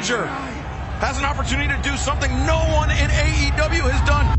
manager has an opportunity to do something no one in AEW has done.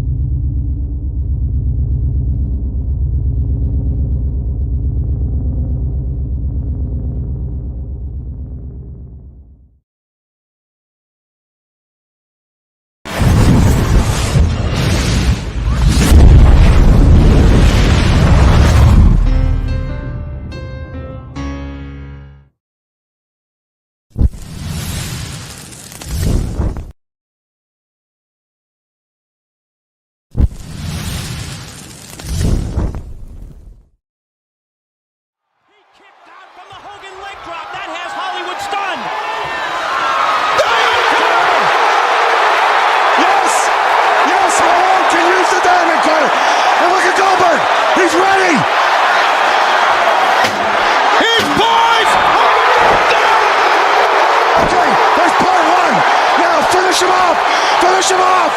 Finish him off!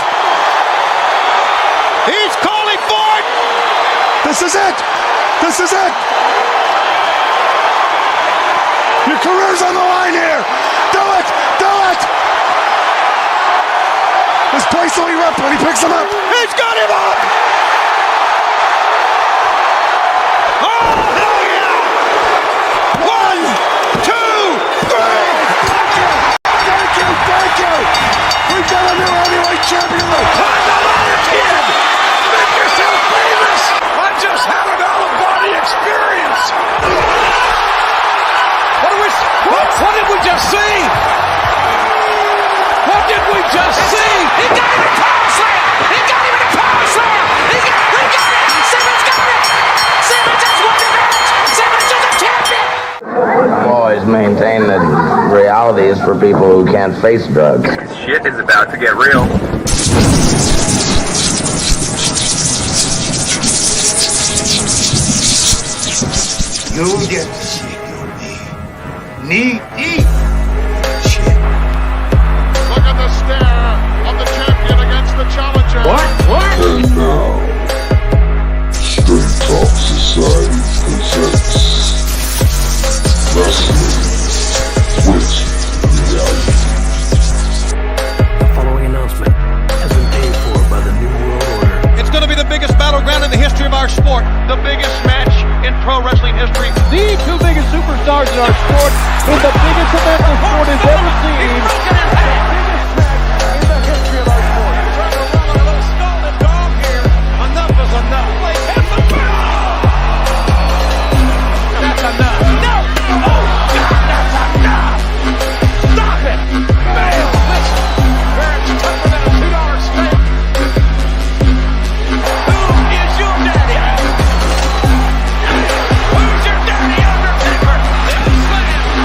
He's calling for it! This is it! This is it! Your career's on the line here! Do it! Do it! This place will erupt when he picks him up! He's got him up! Oh, hell yeah! 1, 2, 3! Thank you! Thank you! We've got a new heavyweight champion! Climb the ladder, kid! Make yourself famous! I just had an out-of-body experience! What did we just see? What did we just see? He got him a power slam! He got him in a power slam! He got it! Simmons got it! Simmons has won the match! Simmons is a champion! I've always maintained that reality is for people who can't face drugs. Shit is about to get real. You get to see knee deep. Shit. Look at the stare of the champion against the challenger. What? And now, Straight Talk Society presents Wrestling with Reality. The following announcement has been paid for by the New World Order. It's going to be the biggest battleground in the history of our sport. The biggest match in pro wrestling history. The two biggest superstars in our sport in the biggest event the sport has ever seen. The biggest match in the history of our sport. Trying to run a little scalded dog here. Enough is enough. That's enough. No! Oh, God, that's enough! Stop it! Man, listen. That's tougher than a $2 steak. Who is your daddy? Who's your daddy, Undertaker? Slam!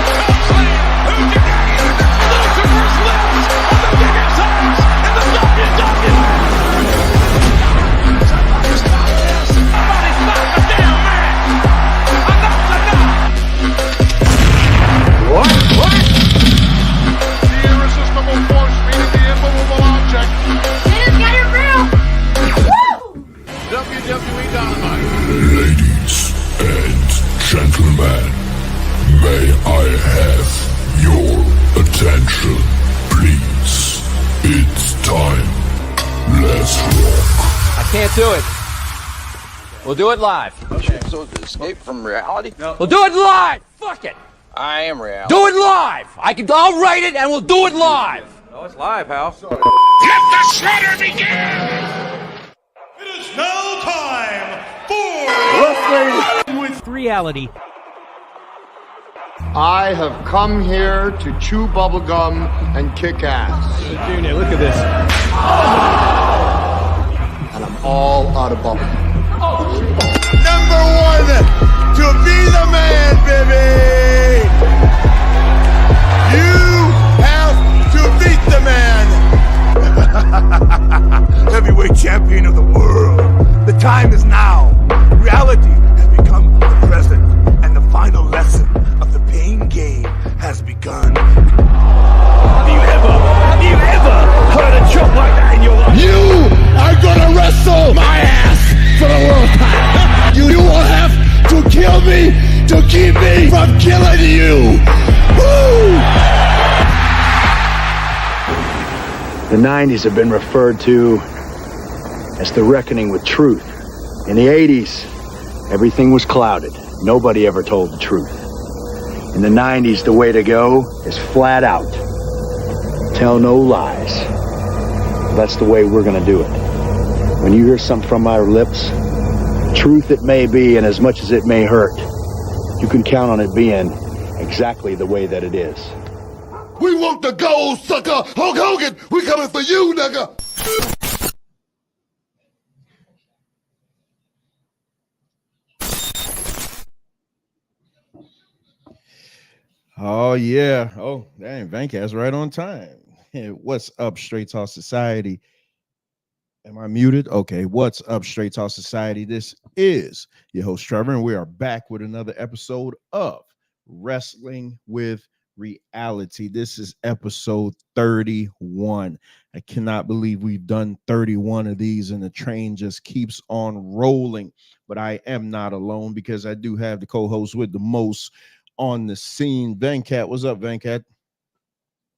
Slam! Who's your daddy, Undertaker? Lucifer's lips on the biggest eyes in the WWE! Somebody stop this! Somebody stop the damn man! Enough's enough! What? The irresistible force meeting the immovable object. Simmons got it real! Woo! WWE Dynamite. Ladies and gentlemen, may I have your attention, please? It's time. Let's rock. I can't do it. We'll do it live. So escape from reality? We'll do it live. Fuck it. I am reality. Do it live. I'll write it and we'll do it live. Oh, it's live, Hal. Let the shredder begin! It is now time for Wrestling with Reality. I have come here to chew bubblegum and kick ass. Junior, look at this. And I'm all out of bubblegum. number one to be the man, baby! You have to beat the man! Heavyweight champion of the world. The time is now. Reality has become the present, and the final lesson of the pain game has begun. Have you ever heard a joke like that in your life? You are gonna wrestle my ass for the world title. You will have to kill me to keep me from killing you. Woo! The 90s have been referred to as the reckoning with truth. In the 80s, everything was clouded. Nobody ever told the truth. In the 90s, the way to go is flat out. Tell no lies. That's the way we're gonna do it. When you hear something from our lips, truth it may be, and as much as it may hurt, you can count on it being exactly the way that it is. We want the gold, sucker! Hulk Hogan, we coming for you, nigga! Oh, yeah. Oh, dang, Vancast right on time. What's up, Straight Talk Society? Am I muted? Okay, what's up, Straight Talk Society? This is your host, Trevor, and we are back with another episode of Wrestling with Reality. This is episode 31. I cannot believe we've done 31 of these, and the train just keeps on rolling. But I am not alone because I do have the co-host with the most on the scene. Venkat, what's up, Venkat?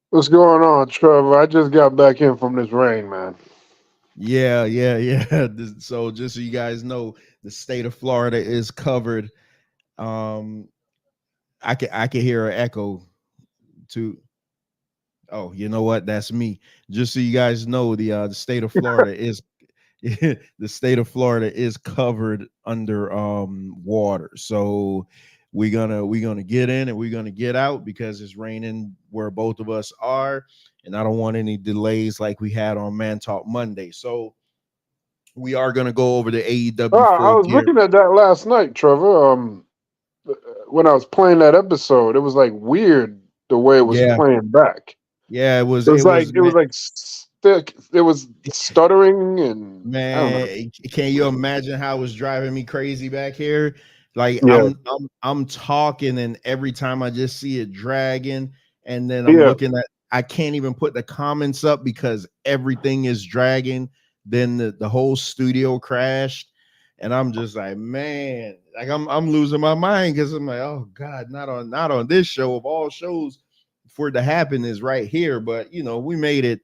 What's going on, Trevor? I just got back in from this rain, man. Yeah. So just so you guys know, the state of Florida is covered. I can hear an echo too. Oh, you know what? That's me. Just so you guys know, the state of Florida is the state of Florida is covered under water. So we're gonna get in and we're gonna get out because it's raining where both of us are, and I don't want any delays like we had on Man Talk Monday. So we are gonna go over the AEW I Full was Gear. looking at that last night, Trevor. When I was playing that episode, it was like weird the way it was playing back. Yeah, it was stuttering and man. Can you imagine how it was driving me crazy back here? Like I'm talking, and every time I just see it dragging, and then I'm looking at, I can't even put the comments up because everything is dragging. Then the whole studio crashed, and I'm just like, man, like I'm losing my mind because I'm like, oh God, not on this show of all shows for it to happen is right here. But you know, we made it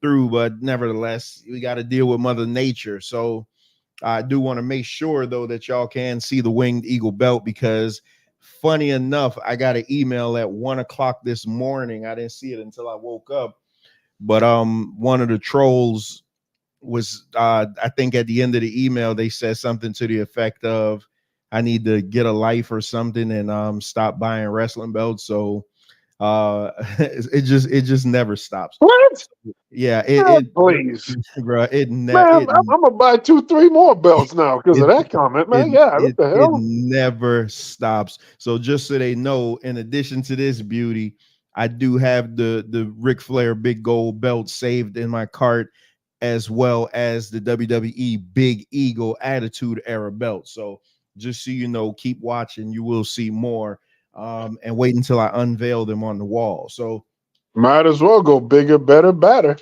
through, but nevertheless, we got to deal with Mother Nature. So I do want to make sure though that y'all can see the Winged Eagle belt, because funny enough, I got an email at 1:00 this morning. I didn't see it until I woke up, but one of the trolls was I think at the end of the email they said something to the effect of, I need to get a life or something and stop buying wrestling belts. So it just never stops. What? Yeah, please, bro. I'm gonna buy 2-3 more belts now because of that comment, man. What the hell? It never stops. So just so they know, in addition to this beauty, I do have the Ric Flair big gold belt saved in my cart, as well as the WWE Big Eagle Attitude Era belt. So just so you know, keep watching. You will see more. And wait until I unveil them on the wall. So might as well go bigger, better, better.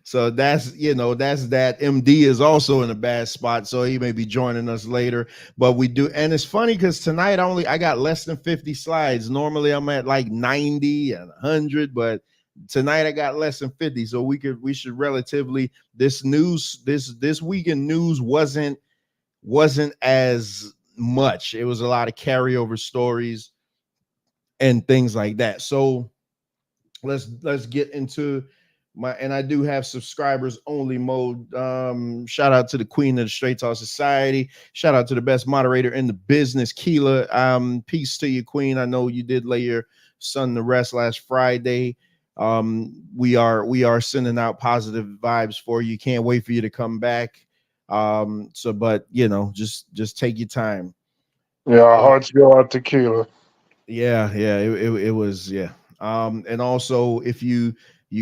So that's that. MD is also in a bad spot, so he may be joining us later. But we do, and it's funny because tonight I got less than 50 slides. Normally I'm at like 90 and 100, but tonight I got less than 50. So we should relatively, this weekend news wasn't as much. It was a lot of carryover stories and things like that. So let's get into and I do have subscribers only mode. Shout out to the queen of the Straight Talk Society. Shout out to the best moderator in the business, Keela. Peace to you, queen. I know you did lay your son to rest last Friday. We are sending out positive vibes for you. Can't wait for you to come back. But just take your time. Yeah, our hearts go out to Keela. Yeah, it was, yeah. And also, if you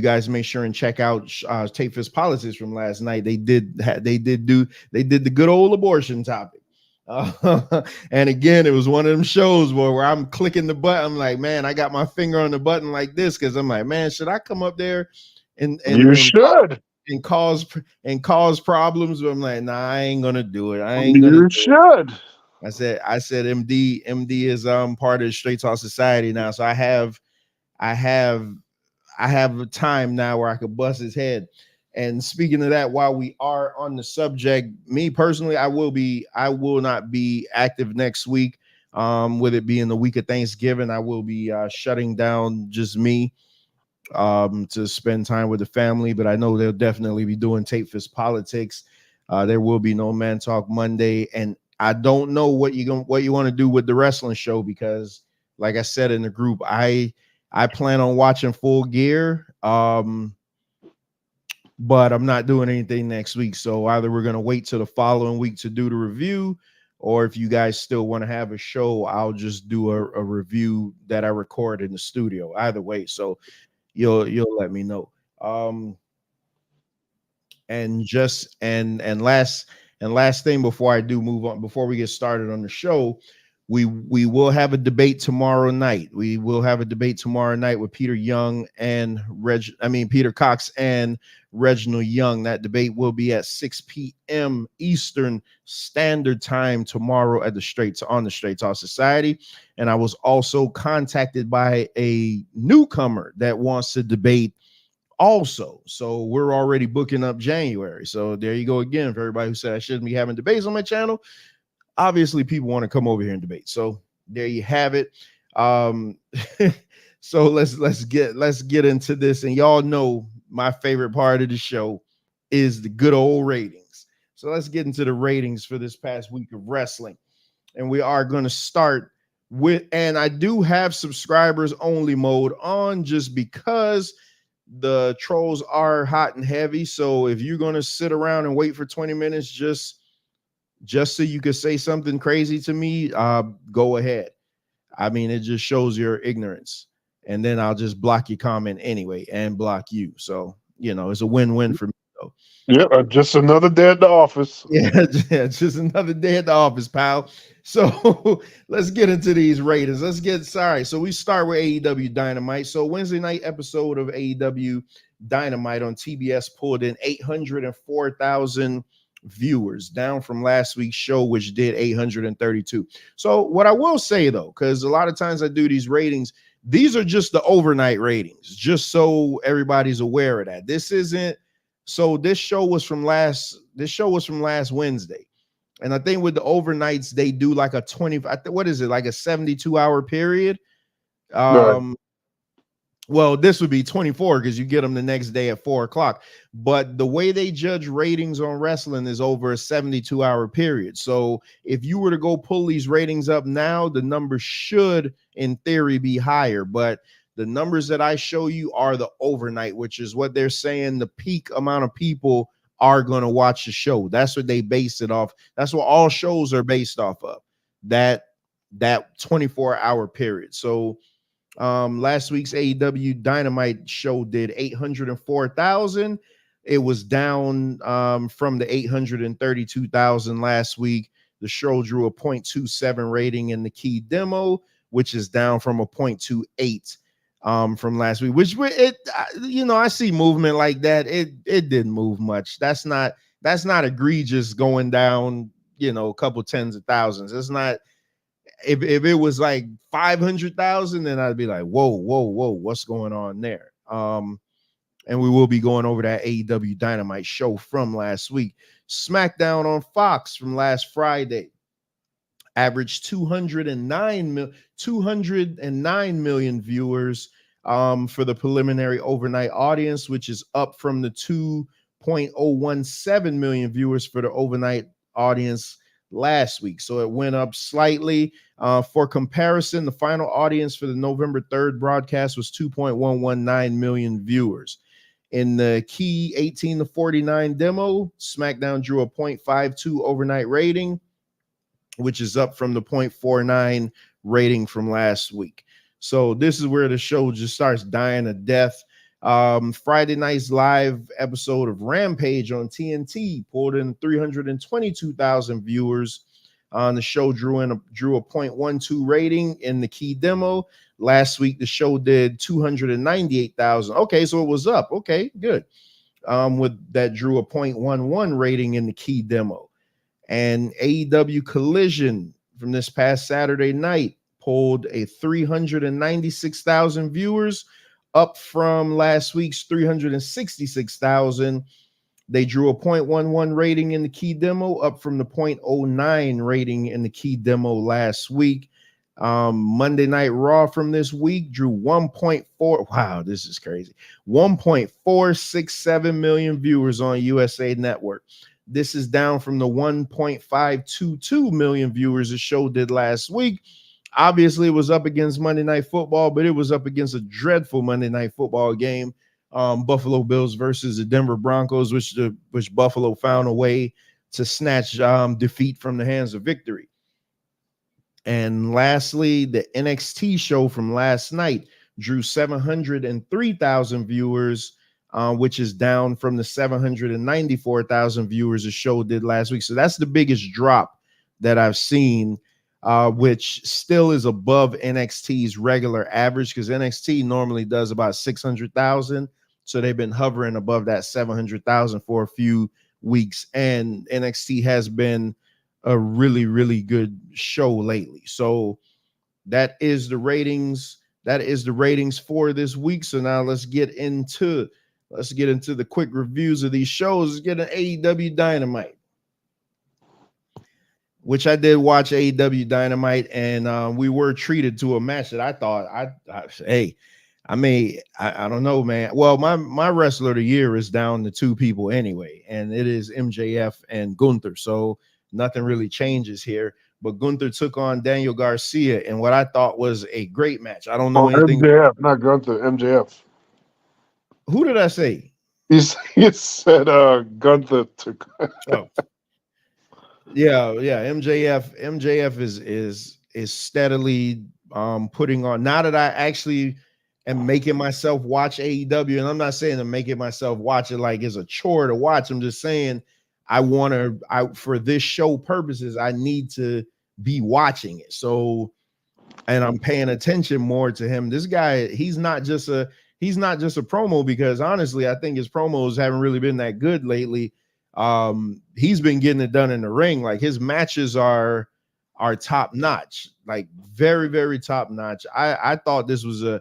guys make sure and check out Tape Fist Politics from last night. They did the good old abortion topic. And again, it was one of them shows where I'm clicking the button. I'm like, man, I got my finger on the button like this because I'm like, man, should I come up there and cause problems? But I'm like, nah, I ain't gonna do it. You should. I said MD is part of the Straight Talk Society now, so I have I have a time now where I could bust his head. And speaking of that, while we are on the subject, me personally, I will not be active next week. With it being the week of Thanksgiving, I will be shutting down just me to spend time with the family. But I know they'll definitely be doing Tape Fist Politics. There will be no Man Talk Monday, and I don't know what you want to do with the wrestling show, because, like I said in the group, I plan on watching Full Gear. But I'm not doing anything next week. So either we're going to wait till the following week to do the review, or if you guys still want to have a show, I'll just do a review that I record in the studio. Either way. So you'll let me know. And last thing before I do move on, before we get started on the show, we will have a debate tomorrow night. We will have a debate tomorrow night with Peter Cox and Reginald Young. That debate will be at 6 p.m. Eastern Standard Time tomorrow at on the Straight Talk Society. And I was also contacted by a newcomer that wants to debate also. So we're already booking up January. So there you go again. For everybody who said I shouldn't be having debates on my channel, obviously people want to come over here and debate. So there you have it. So let's get into this. And y'all know my favorite part of the show is the good old ratings. So let's get into the ratings for this past week of wrestling. And we are going to start with, and I do have subscribers only mode on just because the trolls are hot and heavy. So if you're going to sit around and wait for 20 minutes just so you could say something crazy to me, go ahead. I mean, it just shows your ignorance. And then I'll just block your comment anyway and block you. So, it's a win-win for me, though. Yeah, just another day at the office. Yeah, just another day at the office, pal. So let's get into these ratings. So we start with AEW Dynamite. So Wednesday night episode of AEW Dynamite on TBS pulled in 804,000 viewers, down from last week's show, which did 832. So what I will say, though, because a lot of times I do these ratings, these are just the overnight ratings, just so everybody's aware of that. This show was from last Wednesday. And I think with the overnights, they do like a 72-hour period. Right. Well, this would be 24 because you get them the next day at 4:00. But the way they judge ratings on wrestling is over a 72-hour period. So if you were to go pull these ratings up now, the numbers should, in theory, be higher. But the numbers that I show you are the overnight, which is what they're saying the peak amount of people are going to watch the show. That's what they base it off. That's what all shows are based off of, that 24-hour period. So last week's AEW Dynamite show did 804,000. It was down from the 832,000 last week. The show drew a 0.27 rating in the key demo, which is down from a 0.28 from last week, which I see movement like that. It didn't move much. That's not egregious going down, a couple tens of thousands. It's not. If it was like 500,000, then I'd be like, whoa, what's going on there? And we will be going over that AEW Dynamite show from last week. SmackDown on Fox from last Friday averaged 209 million viewers for the preliminary overnight audience, which is up from the 2.017 million viewers for the overnight audience last week. So it went up slightly. For comparison, the final audience for the November 3rd broadcast was 2.119 million viewers. In the key 18 to 49 demo, SmackDown drew a 0.52 overnight rating, which is up from the 0.49 rating from last week. So this is where the show just starts dying a death. Friday night's live episode of Rampage on TNT pulled in 322,000 viewers. The show drew a 0.12 rating in the key demo. Last week, the show did 298,000. Okay, so it was up. Okay, good. With that drew a 0.11 rating in the key demo. And AEW Collision from this past Saturday night pulled a 396,000 viewers, up from last week's 366,000. They drew a 0.11 rating in the key demo, up from the 0.09 rating in the key demo last week. Monday Night Raw from this week drew 1.4. Wow, this is crazy. 1.467 million viewers on USA Network. This is down from the 1.522 million viewers the show did last week. Obviously, it was up against Monday Night Football, but it was up against a dreadful Monday Night Football game. Buffalo Bills versus the Denver Broncos, which Buffalo found a way to snatch defeat from the hands of victory. And lastly, the NXT show from last night drew 703,000 viewers, which is down from the 794,000 viewers the show did last week. So that's the biggest drop that I've seen, which still is above NXT's regular average, because NXT normally does about 600,000. So they've been hovering above that 700,000 for a few weeks. And NXT has been a really, really good show lately. So that is the ratings. That is the ratings for this week. So now let's get into the quick reviews of these shows. Let's get an AEW Dynamite, which I did watch AEW Dynamite, and we were treated to a match that I thought I don't know, man. Well, my wrestler of the year is down to two people anyway, and it is MJF and Gunther. So nothing really changes here. But Gunther took on Daniel Garcia in what I thought was a great match. I don't know anything. MJF, not Gunther, MJF. Who did I say? You said Gunther took. Oh. Yeah. MJF is steadily putting on. Now that I actually am making myself watch AEW, and I'm not saying to make it myself watch it like it's a chore to watch. I'm just saying for this show purposes, I need to be watching it. So, and I'm paying attention more to him. This guy, he's not just a promo, because honestly, I think his promos haven't really been that good lately. He's been getting it done in the ring. Like, his matches are top notch, like very, very top notch. I thought this was a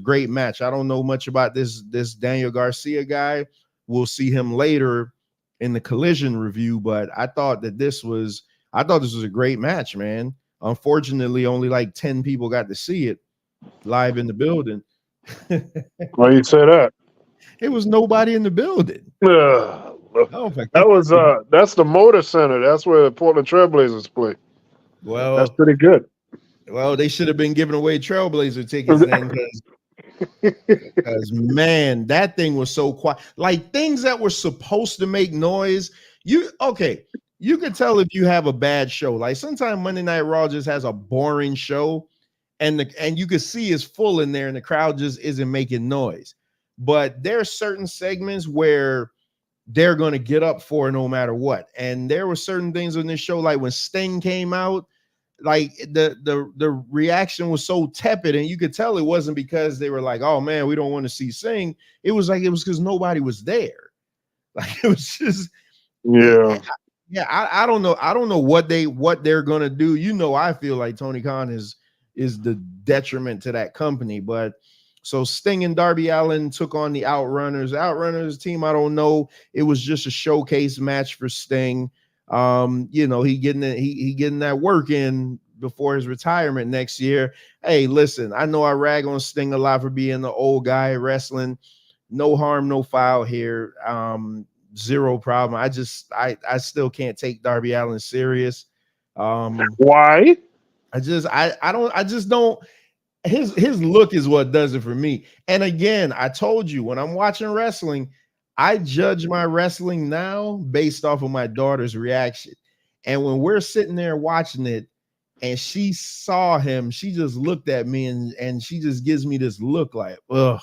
great match. I don't know much about this Daniel Garcia guy. We'll see him later in the Collision review, but I thought this was a great match, man. Unfortunately, only like 10 people got to see it live in the building. Why you say that? It was nobody in the building. That's the Motor Center. That's where the Portland Trailblazers play. Well, that's pretty good. Well, they should have been giving away Trailblazer tickets then, because man, that thing was so quiet. Like, things that were supposed to make noise. You could tell if you have a bad show. Like, sometimes Monday Night Raw just has a boring show, and you can see it's full in there, and the crowd just isn't making noise. But there are certain segments where they're going to get up for no matter what. And there were certain things on this show, like when Sting came out, like the reaction was so tepid, and you could tell it wasn't because they were like, oh man, we don't want to see Sting. It was because nobody was there. Like, it was just, I don't know. I don't know what they're going to do. You know, I feel like Tony Khan is the detriment to that company. But so Sting and Darby Allin took on the Outrunners. Outrunners team, I don't know. It was just a showcase match for Sting. He getting that work in before his retirement next year. Hey, listen, I know I rag on Sting a lot for being the old guy wrestling. No harm, no foul here. Zero problem. I still can't take Darby Allin serious. Why? I just don't. His look is what does it for me. And again, I told you, when I'm watching wrestling, I judge my wrestling now based off of my daughter's reaction. And when we're sitting there watching it and she saw him, she just looked at me and she just gives me this look like, ugh,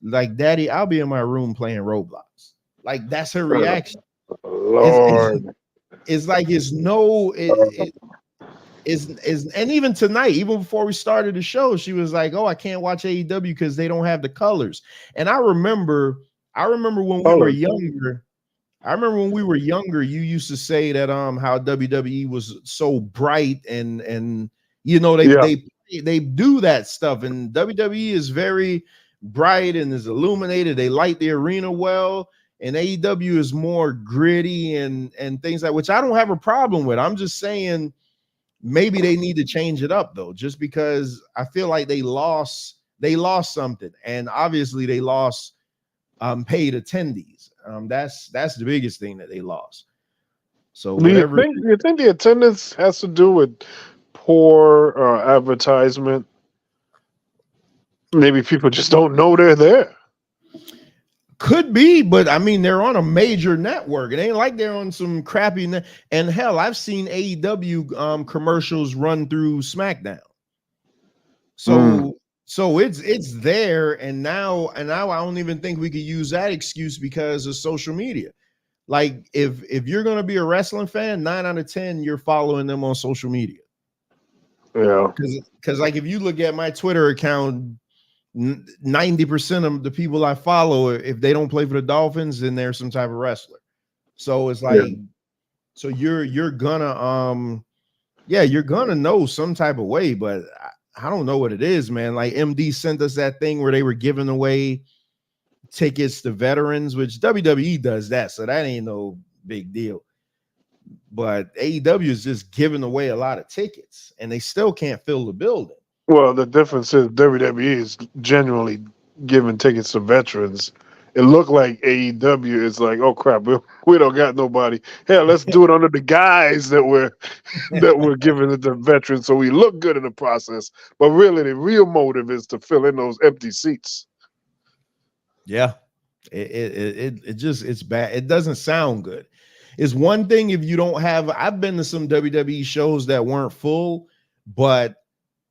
like, Daddy, I'll be in my room playing Roblox. Like, that's her reaction. Lord. It's like, it's no, and even tonight, even before we started the show, she was like, oh, I can't watch AEW because they don't have the colors. And I remember when we were younger. I remember when we were younger, you used to say that how WWE was so bright and they do that stuff, and WWE is very, bright and is illuminated. They light the arena well. And AEW is more gritty and things like, which I don't have a problem with. I'm just saying maybe they need to change it up though, just because I feel like they lost something, and obviously they lost paid attendees. That's the biggest thing that they lost. So whatever. You think the attendance has to do with poor advertisement? Maybe people just don't know they're there. Could be, but I mean, they're on a major network. It ain't like they're on some crappy and hell, I've seen AEW commercials run through SmackDown. So it's there, and now I don't even think we could use that excuse because of social media. Like if you're gonna be a wrestling fan, 9 out of 10 you're following them on social media. Yeah, because like if you look at my Twitter account, 90% of the people I follow, if they don't play for the Dolphins, then they're some type of wrestler. So it's like, so you're gonna you're gonna know some type of way, but I don't know what it is, man. Like MD sent us that thing where they were giving away tickets to veterans, which WWE does that, so that ain't no big deal. But AEW is just giving away a lot of tickets, and they still can't fill the building. Well, the difference is WWE is genuinely giving tickets to veterans. It looked like AEW is like, oh crap, we don't got nobody. Hell, let's do it under the guise that we're giving it to veterans, so we look good in the process. But really, the real motive is to fill in those empty seats. Yeah, it's bad. It doesn't sound good. It's one thing if you don't have. I've been to some WWE shows that weren't full, but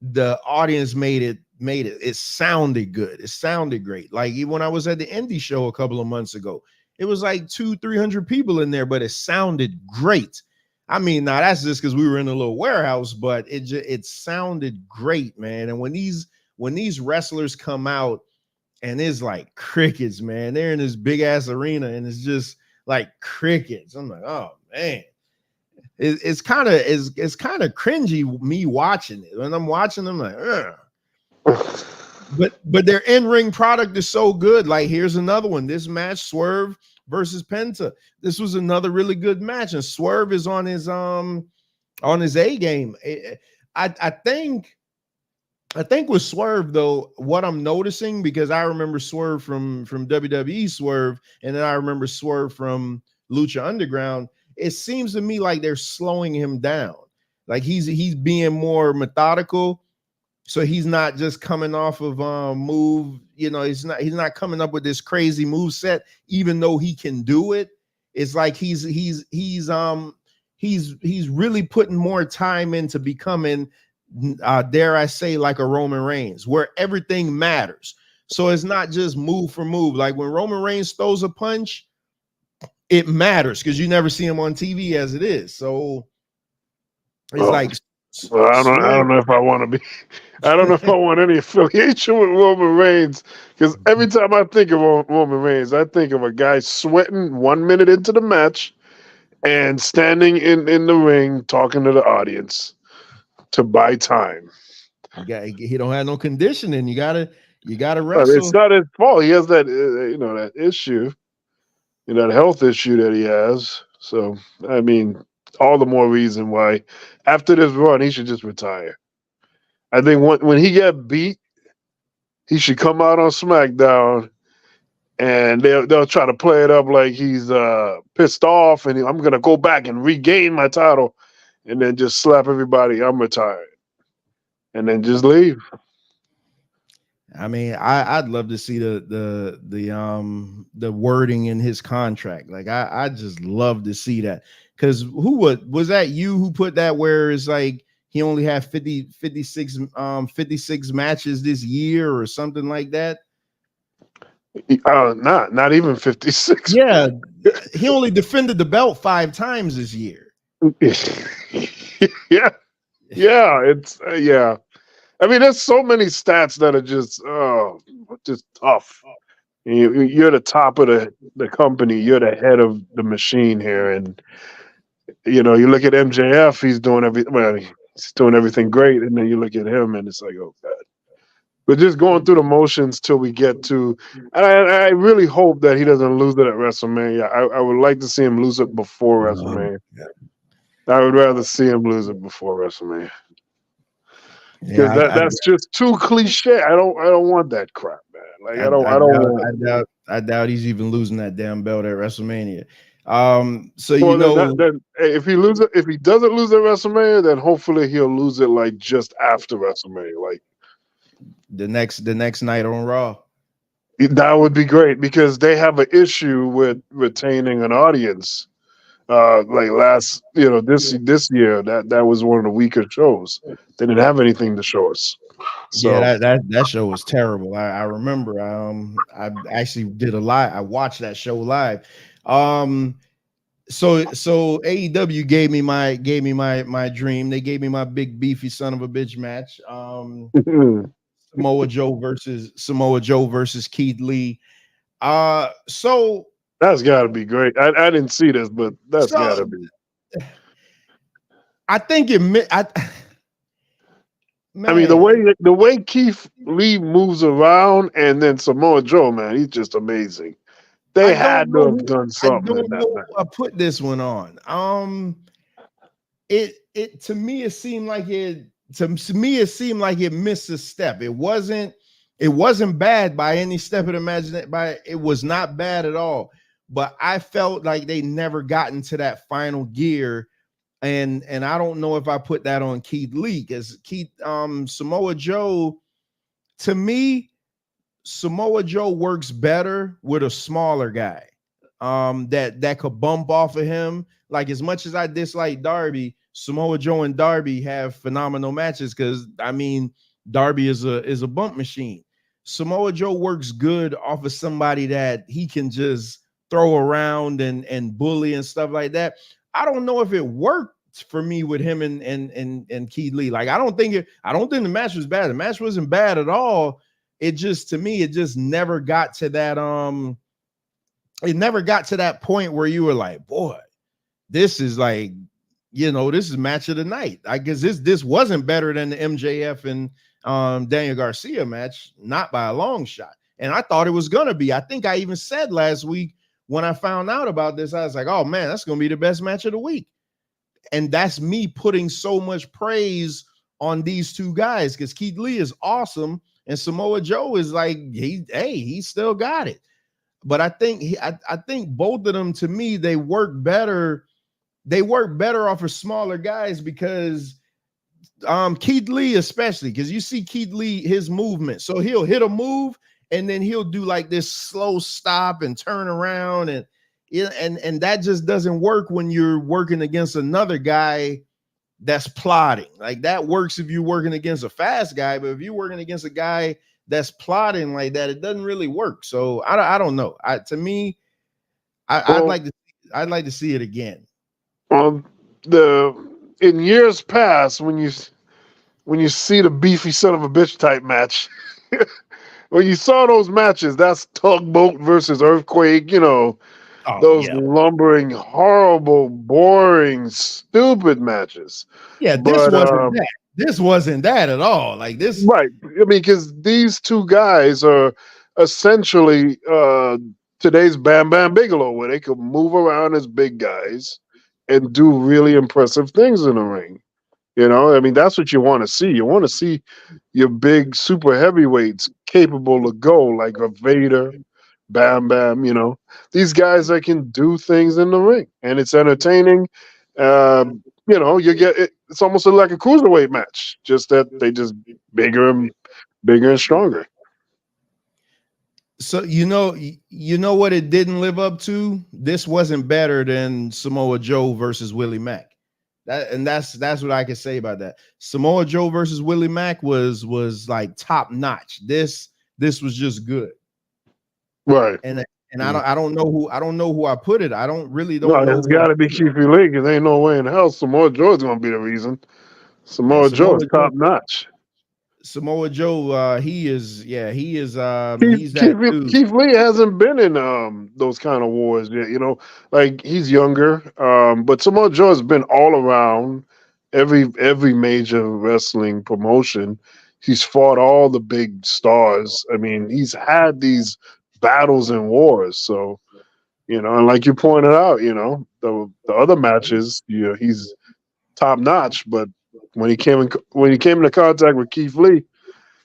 the audience made it. It sounded good. It sounded great. Like even when I was at the indie show a couple of months ago, it was like 200-300 people in there, but it sounded great. I mean, now that's just because we were in a little warehouse, but it sounded great, man. And when these wrestlers come out and it's like crickets, man, they're in this big ass arena and it's just like crickets. I'm like, oh man. It's kind of cringy me watching it. When I'm watching them, like, ugh. but their in-ring product is so good. Like, here's another one. This match, Swerve versus Penta. This was another really good match, and Swerve is on his A game. I think with Swerve though, what I'm noticing, because I remember Swerve from WWE Swerve, and then I remember Swerve from Lucha Underground. It seems to me like they're slowing him down. Like he's being more methodical. So he's not just coming off of move, he's not coming up with this crazy move set, even though he can do it. It's like he's really putting more time into becoming, dare I say, like a Roman Reigns, where everything matters. So it's not just move for move. Like when Roman Reigns throws a punch, it matters because you never see him on TV as it is. So it's well, I don't know if I want to be. I don't know if I want any affiliation with Roman Reigns, because every time I think of Roman Reigns, I think of a guy sweating 1 minute into the match and standing in the ring talking to the audience to buy time. He don't have no conditioning. You gotta wrestle. It's not his fault. He has that that issue, that health issue that he has. So I mean, all the more reason why after this run he should just retire. I think when he got beat, he should come out on SmackDown, and they'll try to play it up like he's pissed off, and I'm gonna go back and regain my title, and then just slap everybody. I'm retired, and then just leave. I mean, I'd love to see the wording in his contract. Like I just love to see that, because was that you who put that where it's like he only had 56 matches this year or something like that? Not even 56. Yeah, he only defended the belt 5 times this year. yeah, it's yeah. I mean, there's so many stats that are just tough. You're the top of the company. You're the head of the machine here, and you look at MJF. He's doing everything. Well, he's doing everything great, and then you look at him, and it's like, oh god. But just going through the motions till we get to, and I really hope that he doesn't lose it at WrestleMania. I would like to see him lose it before WrestleMania. I would rather see him lose it before WrestleMania. Because that's just too cliche. I don't want that crap, man. Like I doubt he's even losing that damn belt at WrestleMania. Then if he doesn't lose at WrestleMania, then hopefully he'll lose it like just after WrestleMania, like the next night on Raw. That would be great because they have an issue with retaining an audience. Like this year, that was one of the weaker shows. They didn't have anything to show us. So. Yeah, that show was terrible. I remember. I actually did a live. I watched that show live. So AEW gave me my dream. They gave me my big beefy son of a bitch match. Samoa Joe versus Keith Lee. So that's got to be great. I didn't see this, but that's got to be. I think it. Man. I mean, the way Keith Lee moves around, and then Samoa Joe, man, he's just amazing. They had to have done something. I don't know who I put this one on. It to me it seemed like it missed a step. It wasn't bad by any step of the imagination. It was not bad at all. But I felt like they never got into that final gear. And I don't know if I put that on Keith Lee because Samoa Joe, to me, Samoa Joe works better with a smaller guy that could bump off of him. Like as much as I dislike Darby, Samoa Joe and Darby have phenomenal matches because I mean Darby is a bump machine. Samoa Joe works good off of somebody that he can just throw around and bully and stuff like that. I don't know if it worked for me with him and Keith Lee. Like I don't think the match was bad. The match wasn't bad at all. It just to me, it just never got to that point where you were like, boy, this is like, this is match of the night. I guess this wasn't better than the MJF and Daniel Garcia match, not by a long shot. And I thought it was gonna be. I think I even said last week when I found out about this, I was like, oh man, that's gonna be the best match of the week. And that's me putting so much praise on these two guys because Keith Lee is awesome and Samoa Joe is like he still got it. But I think I think both of them to me they work better. They work better off of smaller guys because Keith Lee especially because you see Keith Lee his movement. So he'll hit a move and then he'll do like this slow stop and turn around and that just doesn't work when you're working against another guy that's plotting. Like that works if you're working against a fast guy, but if you're working against a guy that's plotting like that, it doesn't really work. So I don't know. I'd like to see it again. In years past, when you see the beefy son of a bitch type match, when you saw those matches, that's Tugboat versus Earthquake, lumbering, horrible, boring, stupid matches. Yeah, this wasn't that. This wasn't that at all. Like this, right? I mean, because these two guys are essentially today's Bam Bam Bigelow, where they could move around as big guys and do really impressive things in the ring. I mean, that's what you want to see. You want to see your big super heavyweights capable to go like a Vader, Bam Bam, these guys that can do things in the ring and it's entertaining. It's almost like a cruiserweight match, just that they just bigger and stronger. So you know what it didn't live up to? This wasn't better than Samoa Joe versus Willie Mack. That's what I can say about that. Samoa Joe versus Willie Mack was like top notch. This was just good. Right. And I don't know who I put it. I don't know. It's got to be Keith Lee because ain't no way in hell Samoa Joe is going to be the reason. Samoa Joe is top notch. Samoa Joe, he is. He's that dude. Keith Lee hasn't been in those kind of wars yet. Like he's younger. But Samoa Joe has been all around every major wrestling promotion. He's fought all the big stars. I mean, he's had these battles and wars. So, and like you pointed out, the other matches, he's top notch. But when he came into contact with Keith Lee,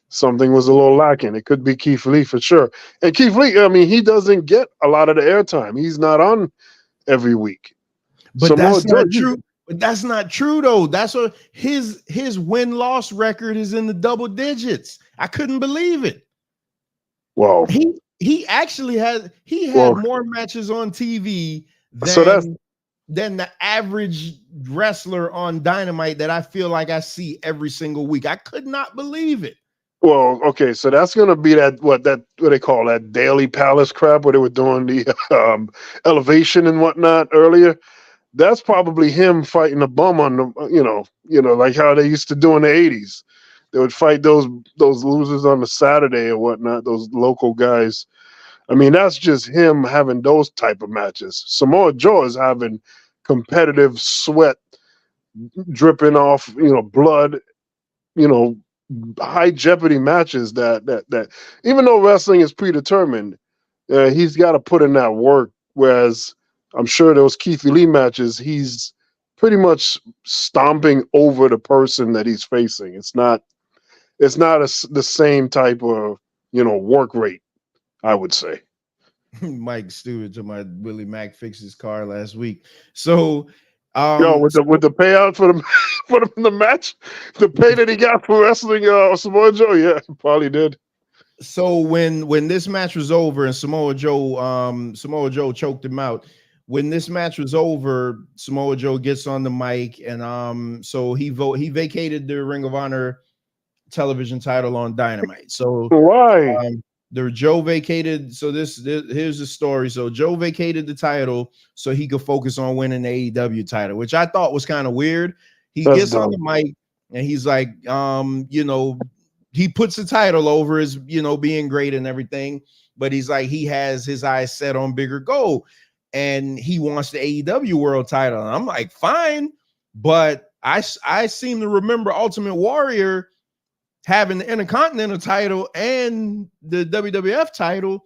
something was a little lacking. It could be Keith Lee for sure. And Keith Lee, I mean, he doesn't get a lot of the airtime. He's not on every week. But that's not true. But that's not true though. That's what his win-loss record is in the double digits. I couldn't believe it. Well, he actually had more matches on TV than the average wrestler on Dynamite that I feel like I see every single week. I could not believe it. Well, okay, so that's gonna be what they call that Daily Palace crap where they were doing the elevation and whatnot earlier. That's probably him fighting a bum on the, like how they used to do in the 80s. They would fight those losers on the Saturday or whatnot, those local guys. I mean, that's just him having those type of matches. Samoa Joe is having competitive sweat dripping off, blood, high jeopardy matches that even though wrestling is predetermined, he's got to put in that work. Whereas I'm sure those Keith Lee matches, he's pretty much stomping over the person that he's facing. It's not the same type of work rate, I would say. Mike Stewart to my Willie Mack fixed his car last week. So with the payout for the match, the pay that he got for wrestling Samoa Joe, yeah, he probably did. So when this match was over and Samoa Joe choked him out. When this match was over, Samoa Joe gets on the mic and so he vacated the Ring of Honor television title on Dynamite. So why? Joe vacated. So here's the story. So Joe vacated the title so he could focus on winning the AEW title, which I thought was kind of weird. He gets on the mic and he's like, he puts the title over as, being great and everything, but he's like, he has his eyes set on bigger goal and he wants the AEW world title. And I'm like, fine. But I seem to remember Ultimate Warrior having the Intercontinental title and the WWF title.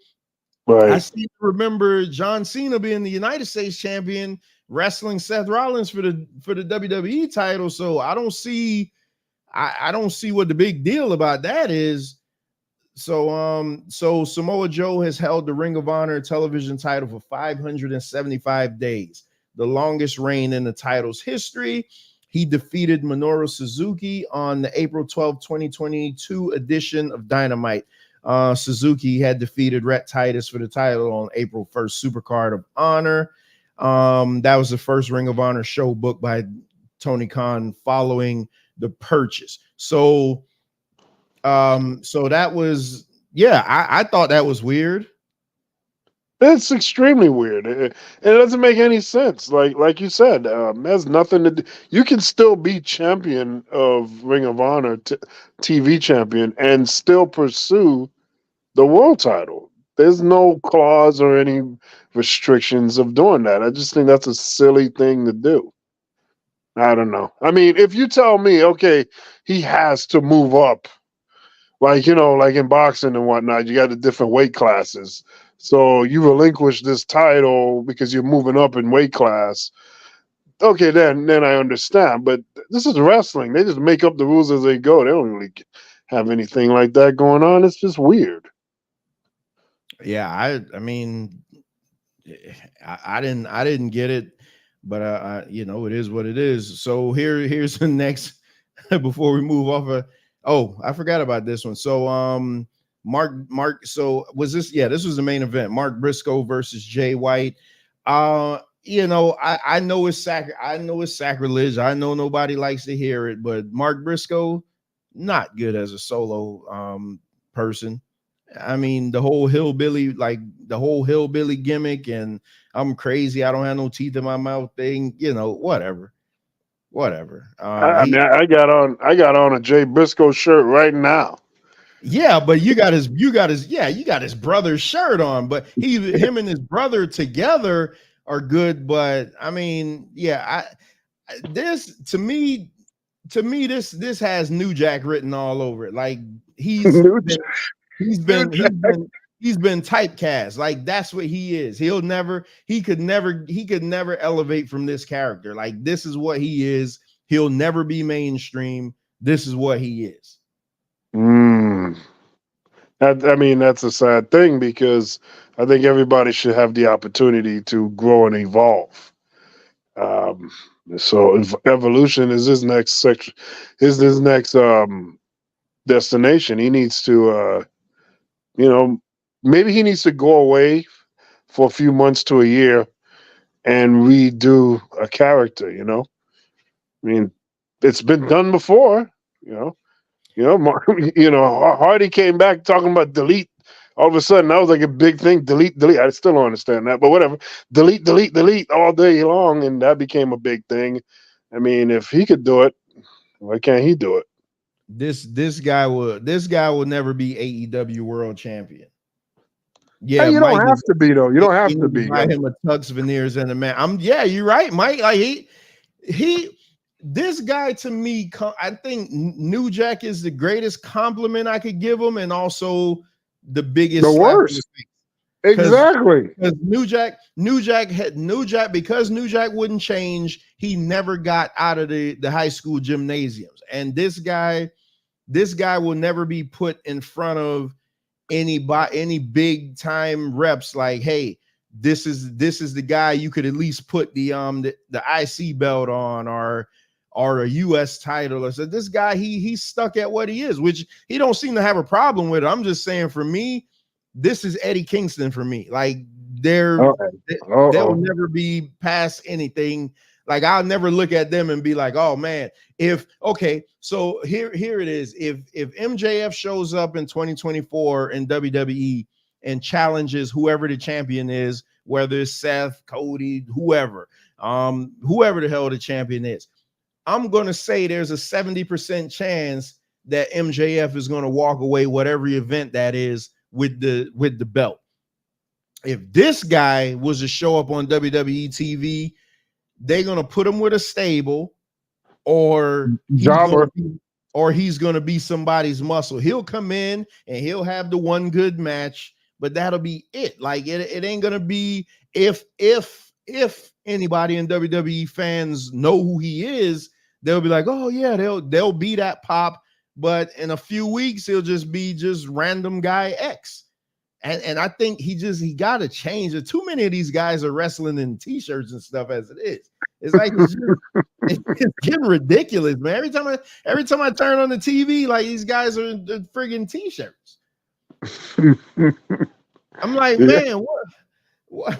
Right. I seem to remember John Cena being the United States champion, wrestling Seth Rollins for the WWE title. So I don't see what the big deal about that is. So Samoa Joe has held the Ring of Honor television title for 575 days, the longest reign in the title's history. He defeated Minoru Suzuki on the April 12, 2022 edition of Dynamite. Suzuki had defeated Rhett Titus for the title on April 1st, Supercard of Honor. That was the first Ring of Honor show booked by Tony Khan following the purchase. So that was, I thought that was weird. It's extremely weird. It doesn't make any sense. Like you said, has nothing to do. You can still be champion of Ring of Honor, TV champion, and still pursue the world title. There's no clause or any restrictions of doing that. I just think that's a silly thing to do. I don't know. I mean, if you tell me, okay, he has to move up, like in boxing and whatnot, you got the different weight classes. So you relinquish this title because you're moving up in weight class. Okay, then I understand. But this is wrestling. They just make up the rules as they go. They don't really have anything like that going on. It's just weird. Yeah, I mean, I didn't get it, but it is what it is. So here's the next before we move off of. Oh, I forgot about this one. So Mark. So was this? Yeah, this was the main event. Mark Briscoe versus Jay White. I know it's sacrilege. I know nobody likes to hear it, but Mark Briscoe, not good as a solo person. I mean, the whole hillbilly gimmick, and I'm crazy. I don't have no teeth in my mouth thing. Whatever. I got on a Jay Briscoe shirt right now. Yeah, but you got his brother's shirt on, but him and his brother together are good. But I mean, this to me, to me, this has New Jack written all over it. Like he's been typecast. Like that's what he is. He could never elevate from this character. Like this is what he is. He'll never be mainstream. This is what he is. I mean, that's a sad thing because I think everybody should have the opportunity to grow and evolve. So evolution is his next section, his next destination. He needs to, maybe he needs to go away for a few months to a year and redo a character. I mean, it's been done before. Hardy came back talking about delete. All of a sudden, that was like a big thing. Delete. I still don't understand that, but whatever. Delete all day long, and that became a big thing. I mean, if he could do it, why can't he do it? This guy will never be AEW World Champion. Yeah, hey, you don't have to be though. You don't have to be. Buy him a tux, veneers, and a man. You're right, Mike. Like this guy to me, I think New Jack is the greatest compliment I could give him, and also the biggest, the worst. Exactly. Because New Jack because New Jack wouldn't change. He never got out of the high school gymnasiums, and this guy will never be put in front of any big time reps. Like, hey, this is the guy you could at least put the IC belt on, or a US title. Or so this guy, he's stuck at what he is, which he don't seem to have a problem with. I'm just saying, for me, this is Eddie Kingston for me. Like they'll never be past anything. Like I'll never look at them and be like, oh man, so here it is. If MJF shows up in 2024 in WWE and challenges whoever the champion is, whether it's Seth, Cody, whoever the hell the champion is, I'm going to say there's a 70% chance that MJF is going to walk away, whatever event that is, with the belt. If this guy was to show up on WWE TV, they're going to put him with a stable, or he's going to be somebody's muscle. He'll come in and he'll have the one good match, but that'll be it. Like it ain't going to be, if anybody in WWE fans know who he is, they'll be like, oh yeah, they'll be that pop, but in a few weeks he'll just be random guy X. And I think he got to change it. Too many of these guys are wrestling in t-shirts and stuff as it is. It's like it's getting ridiculous, man. Every time I turn on the TV, like these guys are in friggin' t-shirts. I'm like, man, what?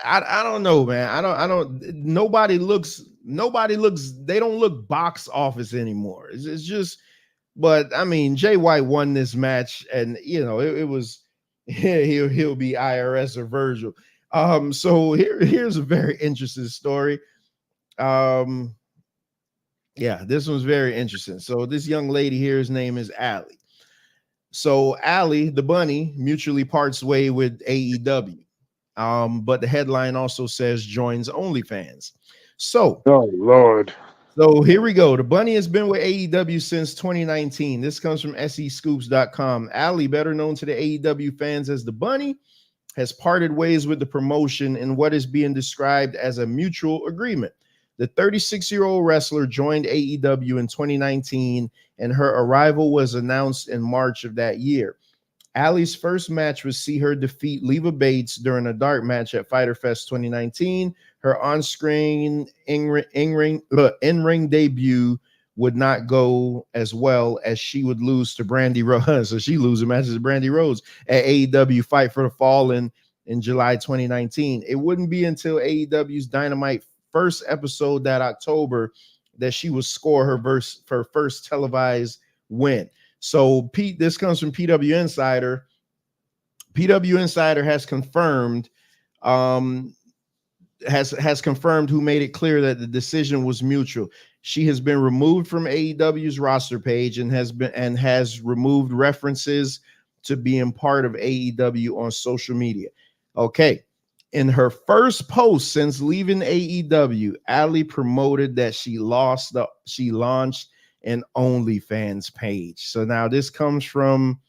I don't know, man. I don't. Nobody looks. They don't look box office anymore. It's just. But I mean, Jay White won this match, and it was he'll be IRS or Virgil. So here's a very interesting story. This one's very interesting. So this young lady here, his name is Allie. So Allie, the bunny, mutually parts way with AEW. But the headline also says joins OnlyFans. So, oh Lord. So here we go. The bunny has been with AEW since 2019. This comes from SEScoops.com. Allie, better known to the AEW fans as the bunny, has parted ways with the promotion in what is being described as a mutual agreement. The 36-year-old wrestler joined AEW in 2019, and her arrival was announced in March of that year. Allie's first match was see her defeat Leva Bates during a dark match at Fyter Fest 2019. Her on-screen in-ring debut would not go as well, as she would lose to Brandy Rhodes. So she loses matches to Brandy Rhodes at AEW Fight for the Fallen in July 2019. It wouldn't be until AEW's Dynamite first episode that October that she would score her first televised win. So Pete, this comes from PW Insider. PW Insider has confirmed has confirmed who made it clear that the decision was mutual. She has been removed from AEW's roster page and has removed references to being part of AEW on social media. Okay. In her first post since leaving AEW, Ali promoted that she launched an OnlyFans page. So now this comes from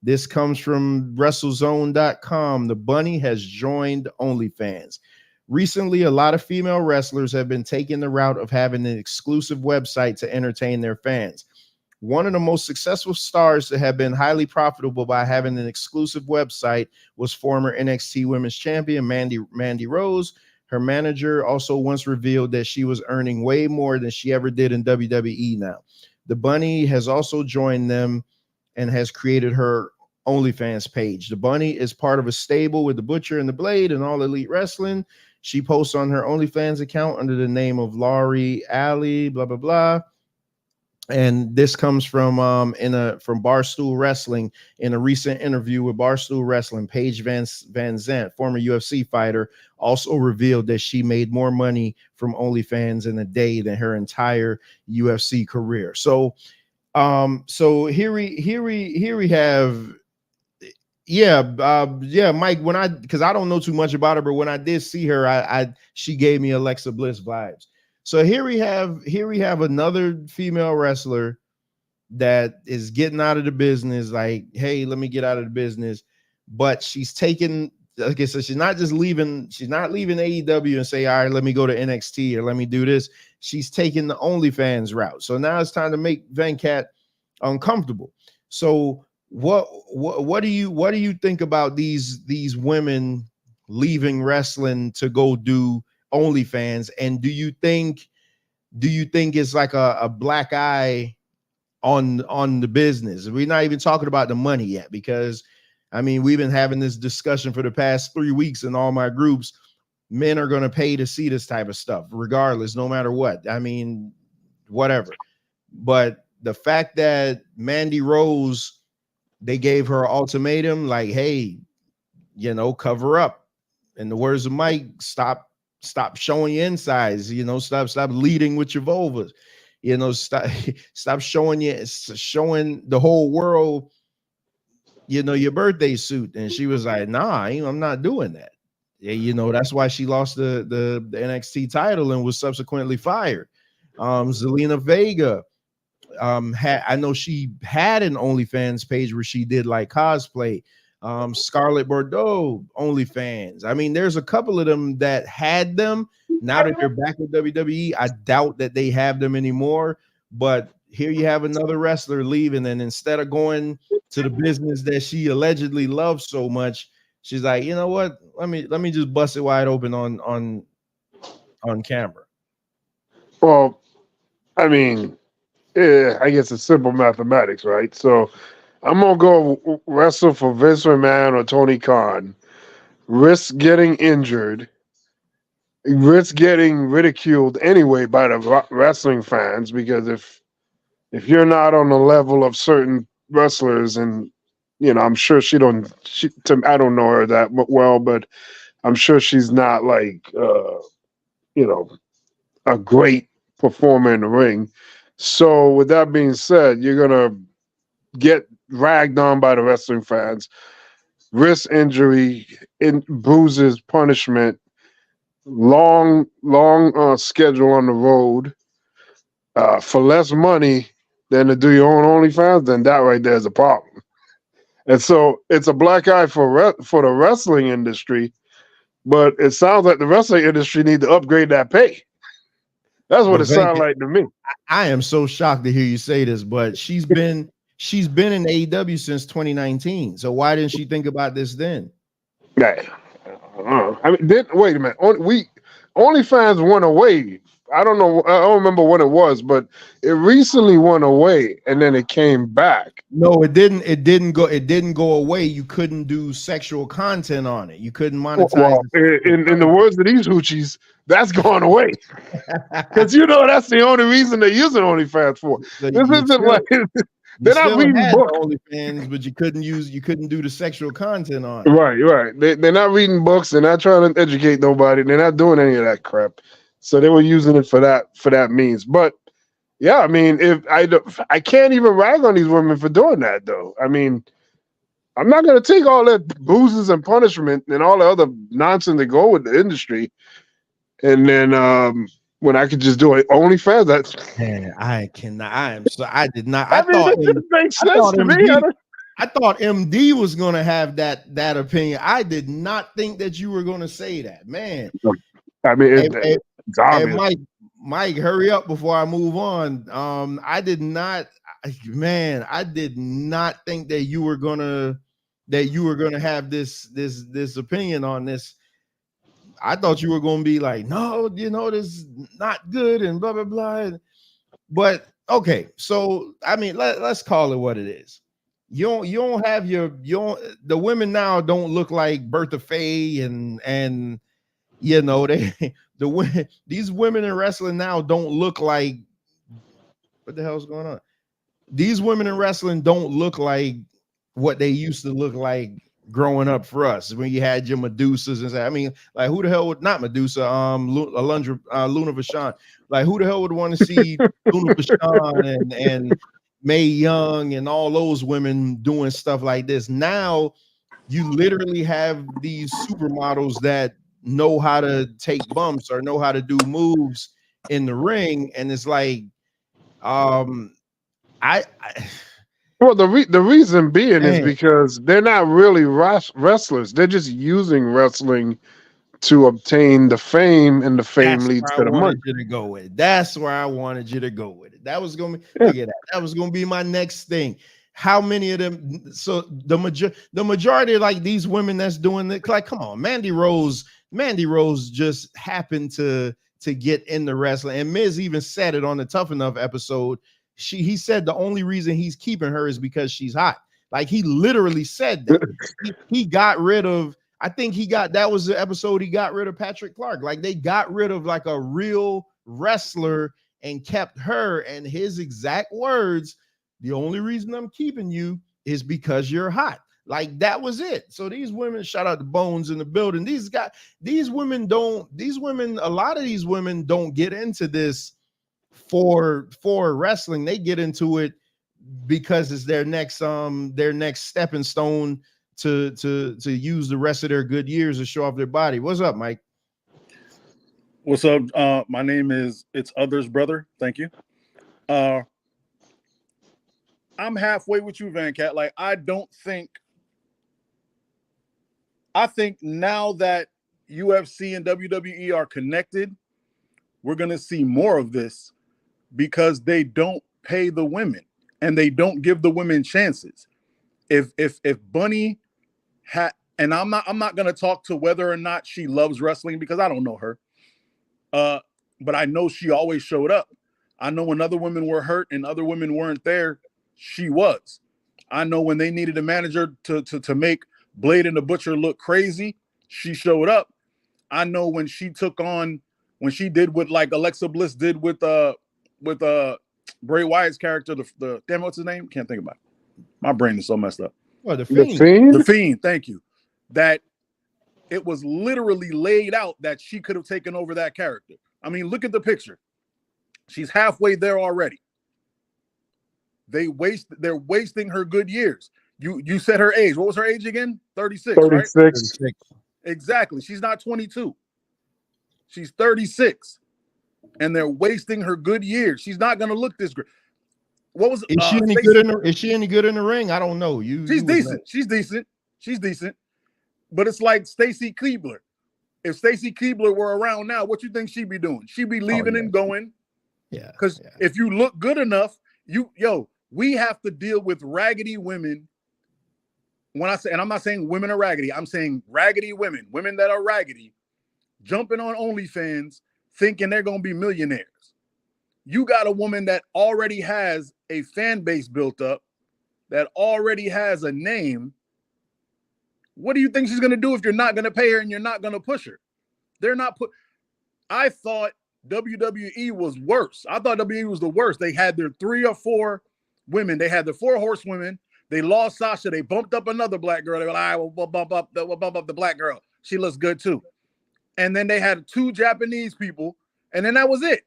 WrestleZone.com. The Bunny has joined OnlyFans. Recently, a lot of female wrestlers have been taking the route of having an exclusive website to entertain their fans. One of the most successful stars that have been highly profitable by having an exclusive website was former NXT Women's Champion Mandy Rose. Her manager also once revealed that she was earning way more than she ever did in WWE now. The Bunny has also joined them and has created her OnlyFans page. The Bunny is part of a stable with the Butcher and the Blade and All Elite Wrestling. She posts on her OnlyFans account under the name of Laurie Alley, blah, blah, blah. And this comes from Barstool Wrestling. In a recent interview with Barstool Wrestling, Paige Van Zandt, former UFC fighter, also revealed that she made more money from OnlyFans in a day than her entire UFC career. So here we have, Mike. Because I don't know too much about her, but when I did see her, she gave me Alexa Bliss vibes. So here we have another female wrestler that is getting out of the business. Like, hey, let me get out of the business. But she's taking, like I said, she's not leaving AEW and say, all right, let me go to NXT or let me do this. She's taking the OnlyFans route. So now it's time to make Venkat uncomfortable. So what do you think about these women leaving wrestling to go do OnlyFans? And do you think it's like a black eye on the business? We're not even talking about the money yet, because I mean, we've been having this discussion for the past 3 weeks in all my groups. Men are going to pay to see this type of stuff regardless, no matter what. I mean, whatever. But the fact that Mandy Rose, they gave her an ultimatum like, hey, cover up. In the words of Mike, stop showing your insides, stop leading with your vulvas, stop showing the whole world, your birthday suit. And she was like, nah, I'm not doing that. Yeah, that's why she lost the NXT title and was subsequently fired. Zelina Vega, I know she had an OnlyFans page where she did like cosplay. Scarlett Bordeaux OnlyFans. I mean, there's a couple of them that had them. Now that they're back with WWE, I doubt that they have them anymore. But here you have another wrestler leaving, and instead of going to the business that she allegedly loves so much, she's like, you know what? Let me just bust it wide open on camera. Well, I mean, I guess it's simple mathematics, right? So I'm gonna go wrestle for Vince McMahon or Tony Khan, risk getting injured, risk getting ridiculed anyway by the wrestling fans, because if you're not on the level of certain wrestlers, and I'm sure I don't know her that well, but I'm sure she's not like a great performer in the ring. So with that being said, you're gonna get ragged on by the wrestling fans, risk injury, bruises, punishment, long schedule on the road for less money than to do your own OnlyFans. Then that right there is a problem. And so it's a black eye for the wrestling industry, but it sounds like the wrestling industry need to upgrade that pay. That's what it sounds like to me. I am so shocked to hear you say this, but she's been in AEW since 2019. So why didn't she think about this then? Yeah, I mean, wait a minute. OnlyFans went away. I don't know. I don't remember when it was, but it recently went away, and then it came back. No, it didn't. It didn't go away. You couldn't do sexual content on it. You couldn't monetize. Well, in the words of these hoochies, that's gone away. Because that's the only reason they're using OnlyFans for. So this isn't like they're not reading books. OnlyFans, but you couldn't do the sexual content on it. Right. They're not reading books. They're not trying to educate nobody. They're not doing any of that crap. So they were using it for that means. But yeah, I mean, if I can't even rag on these women for doing that, though. I mean, I'm not going to take all that boozes and punishment and all the other nonsense that go with the industry, and then when I could just do it OnlyFans, that's Man, I cannot. I did not. I mean, it just makes sense to me. I thought MD was gonna have that opinion. I did not think that you were gonna say that, man. I mean, it's obvious. Mike, hurry up before I move on. I did not think that you were gonna have this opinion on this. I thought you were gonna be like, no, this is not good and blah blah blah. But okay, so I mean, let's call it what it is. The women now don't look like Bertha Faye and these women in wrestling now don't look like, what the hell's going on? These women in wrestling don't look like what they used to look like growing up for us when you had your Medusas and I mean, like who the hell would not Medusa, Luna Vachon, like who the hell would want to see Luna Vachon and Mae Young and all those women doing stuff like this? Now you literally have these supermodels that know how to take bumps or know how to do moves in the ring, and it's like Well, the reason being is because they're not really wrestlers. They're just using wrestling to obtain the fame, and the fame leads to the money. That's where I wanted you to go with it. That was gonna be look at that. That was gonna be my next thing. How many of them? So the majority of like these women that's doing it, like, come on, Mandy Rose just happened to get in the wrestling, and Miz even said it on the Tough Enough episode. He said the only reason he's keeping her is because she's hot. Like he literally said that. he got rid of, I think that was the episode he got rid of Patrick Clark. Like they got rid of like a real wrestler and kept her, and his exact words, the only reason I'm keeping you is because you're hot. Like that was it. So these women, shout out to Bones in the building. A lot of these women don't get into this for wrestling. They get into it because it's their next stepping stone to use the rest of their good years to show off their body. What's up, Mike? What's up? My name is It's Others Brother. Thank you. I'm halfway with you, Van Cat. Like I think now that UFC and WWE are connected, we're gonna see more of this because they don't pay the women and they don't give the women chances. If Bunny had, and I'm not gonna talk to whether or not she loves wrestling because I don't know her. But I know she always showed up. I know when other women were hurt and other women weren't there, she was. I know when they needed a manager to make Blade and the Butcher look crazy, she showed up. I know when she did what like Alexa Bliss did with Bray Wyatt's character, the damn, what's his name? Can't think about it. My brain is so messed up. Oh, the Fiend. The Fiend, thank you. That it was literally laid out that she could have taken over that character. I mean, look at the picture. She's halfway there already. They're wasting her good years. You said her age. What was her age again? 36, 36. Right? 36. Exactly. She's not 22. She's 36. And they're wasting her good years. She's not going to look this great. What was Is she any good in the ring? I don't know. She's decent. She's decent. But it's like Stacy Keibler. If Stacy Keibler were around now, what you think she'd be doing? She'd be leaving and going. Yeah. Because if you look good enough, we have to deal with raggedy women. When I say, and I'm not saying women are raggedy, I'm saying raggedy women that are raggedy, jumping on OnlyFans, thinking they're going to be millionaires. You got a woman that already has a fan base built up, that already has a name. What do you think she's going to do if you're not going to pay her and you're not going to push her? I thought WWE was worse. I thought WWE was the worst. They had their 3 or 4 women. They had the 4 horsewomen. They lost Sasha. They bumped up another black girl. They were like, we'll bump up the black girl. She looks good too. And then they had 2 Japanese people. And then that was it.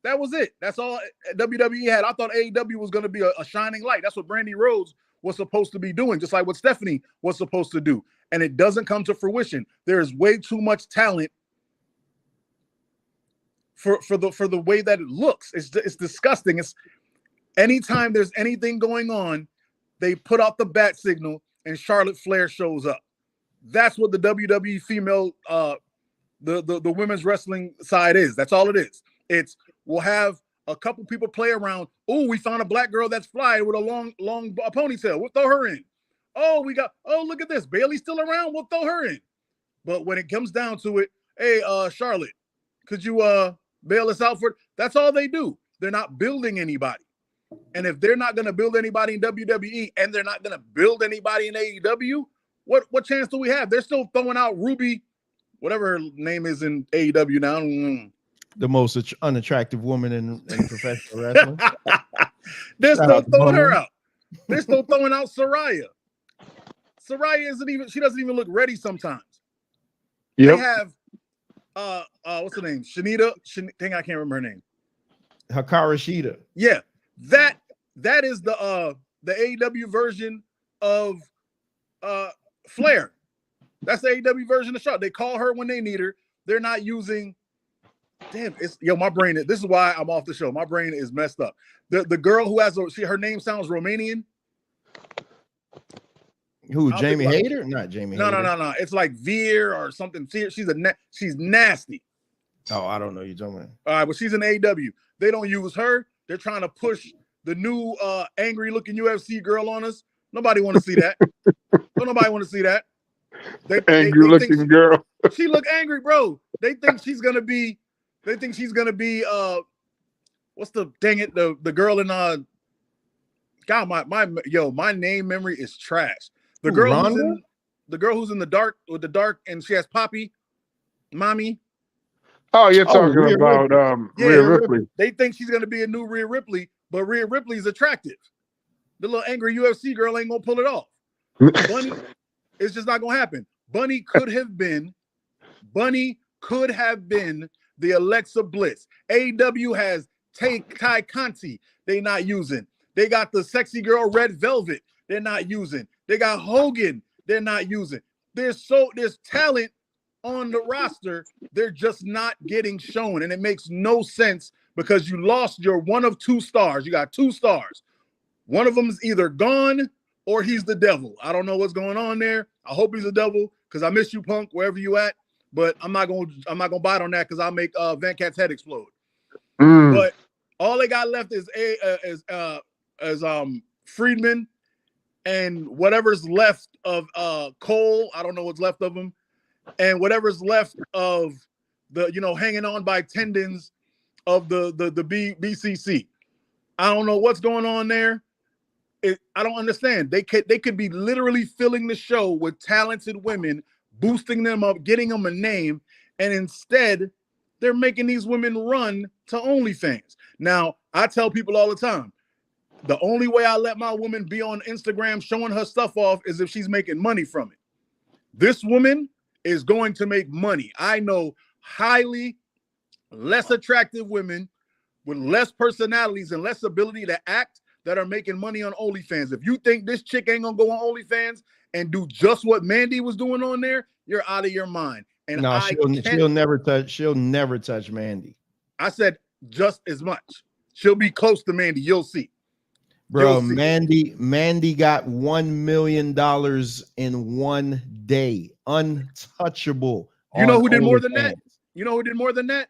That was it. That's all WWE had. I thought AEW was going to be a shining light. That's what Brandy Rhodes was supposed to be doing, just like what Stephanie was supposed to do. And it doesn't come to fruition. There is way too much talent for the way that it looks. It's disgusting. It's anytime there's anything going on, they put out the bat signal and Charlotte Flair shows up. That's what the WWE female the women's wrestling side is. That's all it is. It's we'll have a couple people play around. Oh, we found a black girl that's fly with a long ponytail. We'll throw her in. Oh, look at this. Bailey's still around. We'll throw her in. But when it comes down to it, hey, Charlotte, could you bail us out for it? That's all they do. They're not building anybody. And if they're not going to build anybody in WWE and they're not going to build anybody in AEW, what chance do we have? They're still throwing out Ruby, whatever her name is in AEW now. The most unattractive woman in professional wrestling. They're still throwing her out. They're still throwing out Saraya. Saraya she doesn't even look ready sometimes. Yep. They have what's her name? Shanita. I can't remember her name. Hikaru Shida. Yeah. That is the AEW version of Flair. That's the AEW version of Charlotte. They call her when they need her. They're not using. Damn, my brain. This is why I'm off the show. My brain is messed up. The girl who has her name sounds Romanian. Who? Jamie Hayter? Not Jamie. No. It's like Veer or something. She's nasty. Oh, I don't know. You're talking about. All right, but she's in AEW. They don't use her. They're trying to push the new angry looking UFC girl on us. Nobody want to see that. Nobody want to see that. Angry looking girl. She look angry, bro. They think she's gonna be. What's the dang it? The girl in God, my name memory is trash. The girl who's in the dark with the dark and she has Poppy, mommy. Oh, you're talking about Rhea Ripley. They think she's gonna be a new Rhea Ripley, but Rhea Ripley's attractive. The little angry UFC girl ain't gonna pull it off. Bunny, it's just not gonna happen. Bunny could have been the Alexa Bliss. AEW has Ty Conti. They not using. They got the sexy girl Red Velvet. They're not using. They got Hogan. They're not using. There's talent on the roster. They're just not getting shown, and it makes no sense because you lost your one of two stars. You got two stars. One of them is either gone or he's the devil. I don't know what's going on there. I hope he's the devil because I miss you, Punk, wherever you at. But I'm not gonna bite on that because I'll make Van Cat's head explode. But all they got left is Friedman and whatever's left of Cole. I don't know what's left of him, and whatever's left of the hanging on by tendons of the BCC. I don't know what's going on there. I don't understand. They could be literally filling the show with talented women, boosting them up, getting them a name, and instead they're making these women run to OnlyFans. Now, I tell people all the time, the only way I let my woman be on Instagram showing her stuff off is if she's making money from it. This woman is going to make money. I know highly less attractive women with less personalities and less ability to act that are making money on OnlyFans. If you think this chick ain't gonna go on OnlyFans and do just what Mandy was doing on there, you're out of your mind. And no, she'll never touch Mandy. I said just as much. She'll be close to Mandy. You'll see. Bro, Mandy got $1 million in one day. Untouchable. You know who did more than that? You know who did more than that?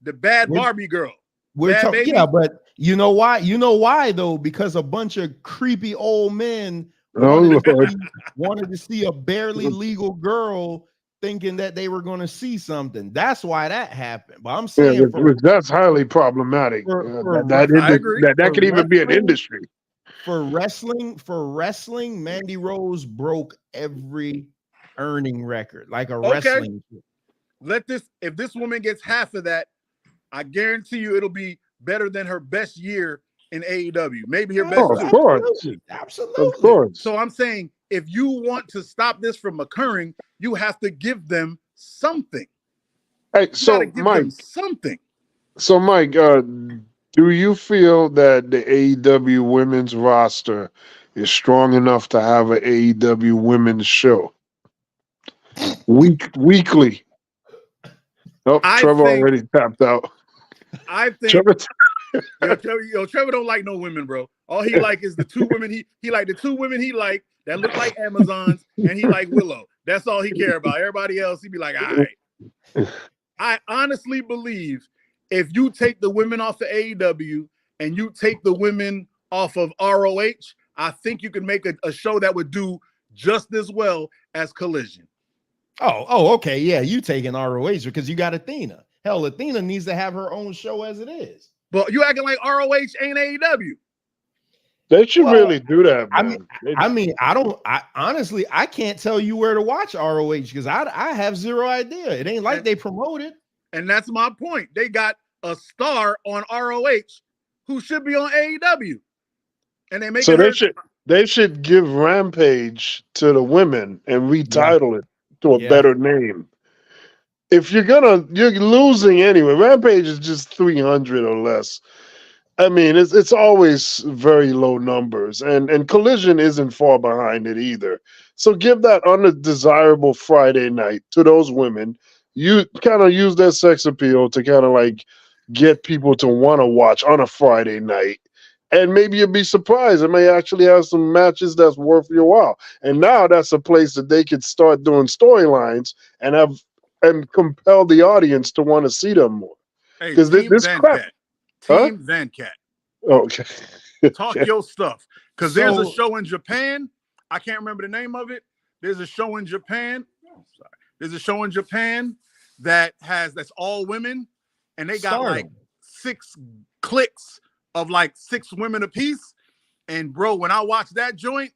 The bad Barbie girl. We're talking, yeah, but you know why? You know why though? Because a bunch of creepy old men wanted to see a barely legal girl, thinking that they were going to see something. That's why that happened. But I'm saying that's highly problematic. That could even be an industry. For wrestling, Mandy Rose broke every earning record, like a wrestling. If this woman gets half of that, I guarantee you it'll be better than her best year in AEW. Maybe her best. Of course. Absolutely. Of course. So I'm saying if you want to stop this from occurring, you have to give them something. Hey, so Mike, something. So Mike, do you feel that the AEW women's roster is strong enough to have an AEW women's show weekly. Oh, Trevor already tapped out. I think Trevor Trevor don't like no women, bro. All he like is the two women he like the two women he like that look like Amazons, and he like Willow. That's all he care about. Everybody else, he be like, all right. I honestly believe if you take the women off of AEW and you take the women off of ROH, I think you could make a show that would do just as well as Collision. Okay. Yeah, you taking ROH because you got Athena. Hell, Athena needs to have her own show as it is. But you acting like ROH ain't AEW. They should really do that, man. I honestly can't tell you where to watch ROH because I have zero idea. It ain't like they promote it. And that's my point. They got a star on ROH who should be on AEW. And they make they should give Rampage to the women and retitle it to a better name. If you're losing anyway. Rampage is just 300 or less. I mean, it's always very low numbers, and Collision isn't far behind it either. So give that undesirable Friday night to those women. You kind of use that sex appeal to kind of like get people to want to watch on a Friday night. And maybe you'll be surprised. It may actually have some matches that's worth your while. And now that's a place that they could start doing storylines and compel the audience to want to see them more. Because this crap. Team Vancat. Okay. Talk your stuff. Because there's a show in Japan. I can't remember the name of it. There's a show in Japan. There's a show in Japan that's all women. And they got like 6 cliques of like 6 women apiece. And bro, when I watch that joint,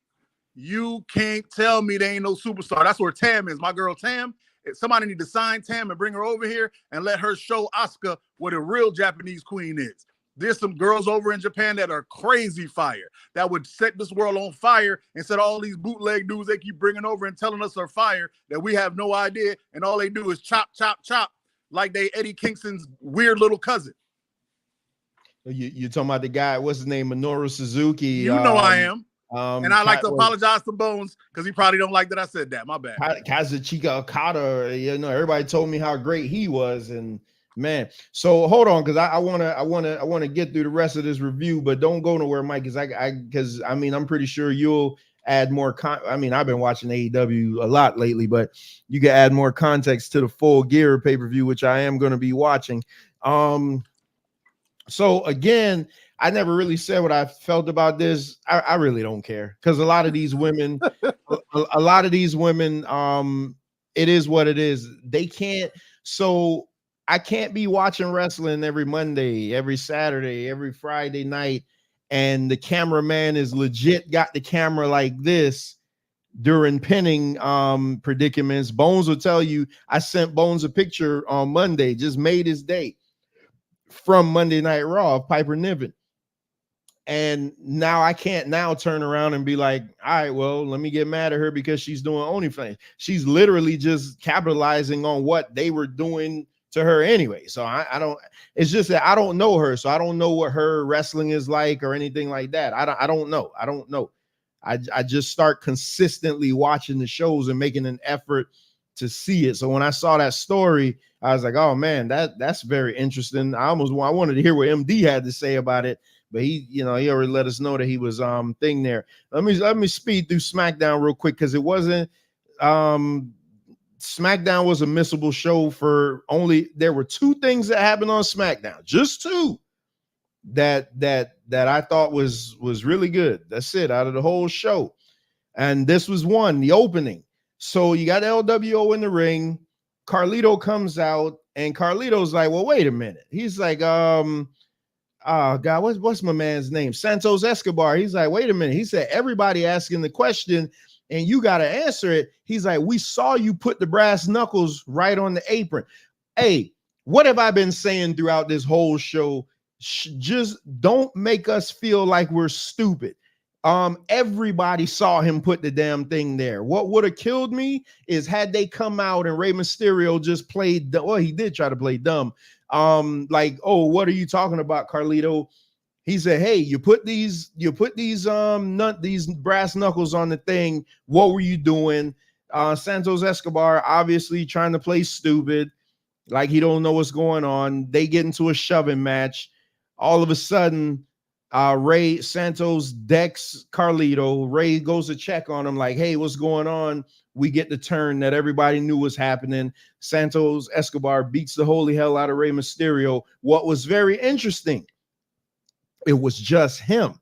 you can't tell me they ain't no superstar. That's where Tam is. My girl Tam. Somebody need to sign Tam and bring her over here and let her show Asuka what a real Japanese queen is. There's some girls over in Japan that are crazy fire that would set this world on fire instead of all these bootleg dudes they keep bringing over and telling us are fire that we have no idea. And all they do is chop, chop, chop like they Eddie Kingston's weird little cousin. You talking about the guy, what's his name? Minoru Suzuki. You know I am. And I like to apologize to Bones because he probably don't like that I said that. My bad. Kazuchika Okada, everybody told me how great he was, and man. So hold on, because I want to get through the rest of this review, but don't go nowhere, Mike, because I'm pretty sure you'll add more. I've been watching AEW a lot lately, but you can add more context to the Full Gear pay-per-view, which I am going to be watching. So again, I never really said what I felt about this. I really don't care because a lot of these women, it is what it is. They can't. So I can't be watching wrestling every Monday, every Saturday, every Friday night, and the cameraman is legit got the camera like this during pinning predicaments. Bones will tell you. I sent Bones a picture on Monday, just made his day from Monday Night Raw of Piper Niven. And now I can't now turn around and be like, all right, well, let me get mad at her because she's doing OnlyFans. She's literally just capitalizing on what they were doing to her anyway. So I don't, it's just that I don't know her. So I don't know what her wrestling is like or anything like that. I don't know. I just start consistently watching the shows and making an effort to see it. So when I saw that story, I was like, oh man, that's very interesting. I wanted to hear what MD had to say about it. But he already let us know that he was thing there. Let me speed through SmackDown real quick because it wasn't SmackDown was a missable show for there were 2 things that happened on SmackDown, just 2 that I thought was really good. That's it out of the whole show. And this was one, the opening. So you got LWO in the ring. Carlito comes out and Carlito's like, well, wait a minute. He's like, oh God, what's my man's name? Santos Escobar. He's like, wait a minute. He said, everybody asking the question and you got to answer it. He's like, we saw you put the brass knuckles right on the apron. Hey, what have I been saying throughout this whole show? Just don't make us feel like we're stupid. Everybody saw him put the damn thing there. What would have killed me is had they come out and Rey Mysterio just played, well, he did try to play dumb. Like, oh, what are you talking about, Carlito? He said, "Hey, you put these brass knuckles on the thing. What were you doing?" Santos Escobar obviously trying to play stupid, like he don't know what's going on. They get into a shoving match. All of a sudden, Ray Santos decks Carlito. Ray goes to check on him, like, "Hey, what's going on?" We get the turn that everybody knew was happening. Santos Escobar beats the holy hell out of Rey Mysterio. What was very interesting, it was just him.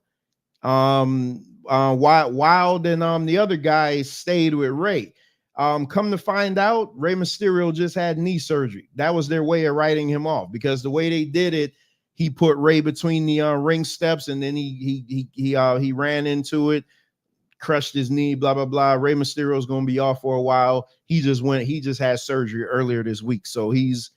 Wild and the other guy stayed with Ray. Come to find out, Rey Mysterio just had knee surgery. That was their way of writing him off, because the way they did it, he put Ray between the ring steps, and then he ran into it, crushed his knee, blah blah blah. Rey Mysterio is going to be off for a while. He just had surgery earlier this week, so he's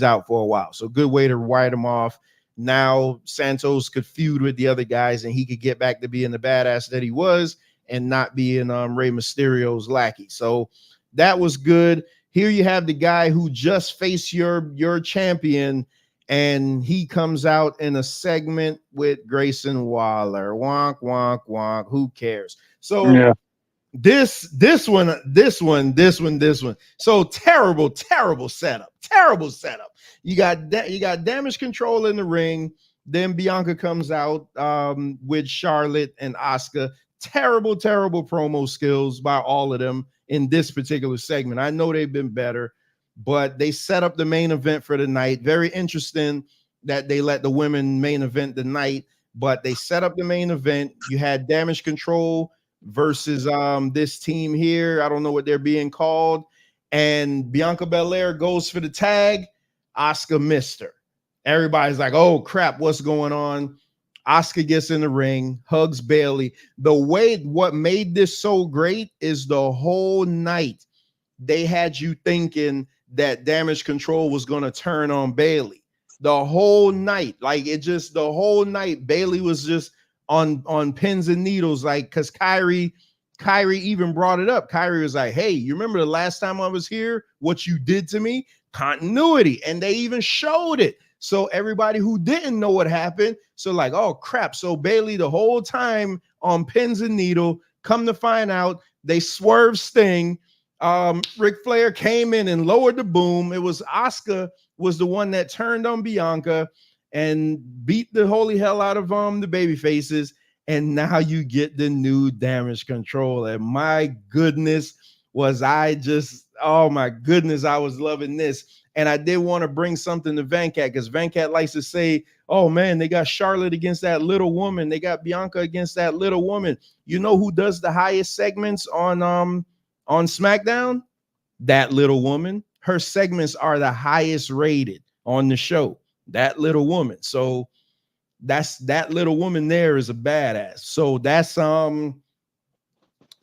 out for a while. So good way to write him off. Now Santos could feud with the other guys, and he could get back to being the badass that he was, and not being Rey Mysterio's lackey. So that was good. Here you have the guy who just faced your champion, and he comes out in a segment with Grayson Waller. Wonk, wonk, wonk. Who cares? So yeah. This one. So terrible setup. You got Damage Control in the ring. Then Bianca comes out with Charlotte and Asuka. Terrible promo skills by all of them in this particular segment. I know they've been better, but they set up the main event for the night. Very interesting that they let the women main event the night, but they set up the main event. You had Damage Control versus this team here. I don't know what they're being called. And Bianca Belair goes for the tag. Asuka missed her. Everybody's like, "Oh crap, what's going on?" Asuka gets in the ring, hugs Bayley. What made this so great is the whole night they had you thinking that Damage Control was going to turn on Bayley. The whole night, Bayley was just on pins and needles, like, because Kyrie even brought it up. Kyrie was like, "Hey, you remember the last time I was here, what you did to me?" Continuity, and they even showed it. So everybody who didn't know what happened, so like, oh crap. So Bayley the whole time on pins and needle. Come to find out, they swerved Sting. Ric Flair came in and lowered the boom. It was Asuka was the one that turned on Bianca and beat the holy hell out of the baby faces. And now you get the new Damage Control. And my goodness, I was loving this. And I did want to bring something to Venkat, because Venkat likes to say, "Oh man, they got Charlotte against that little woman. They got Bianca against that little woman." You know who does the highest segments on SmackDown? That little woman. Her segments are the highest rated on the show. That little woman. So that little woman there is a badass. So that's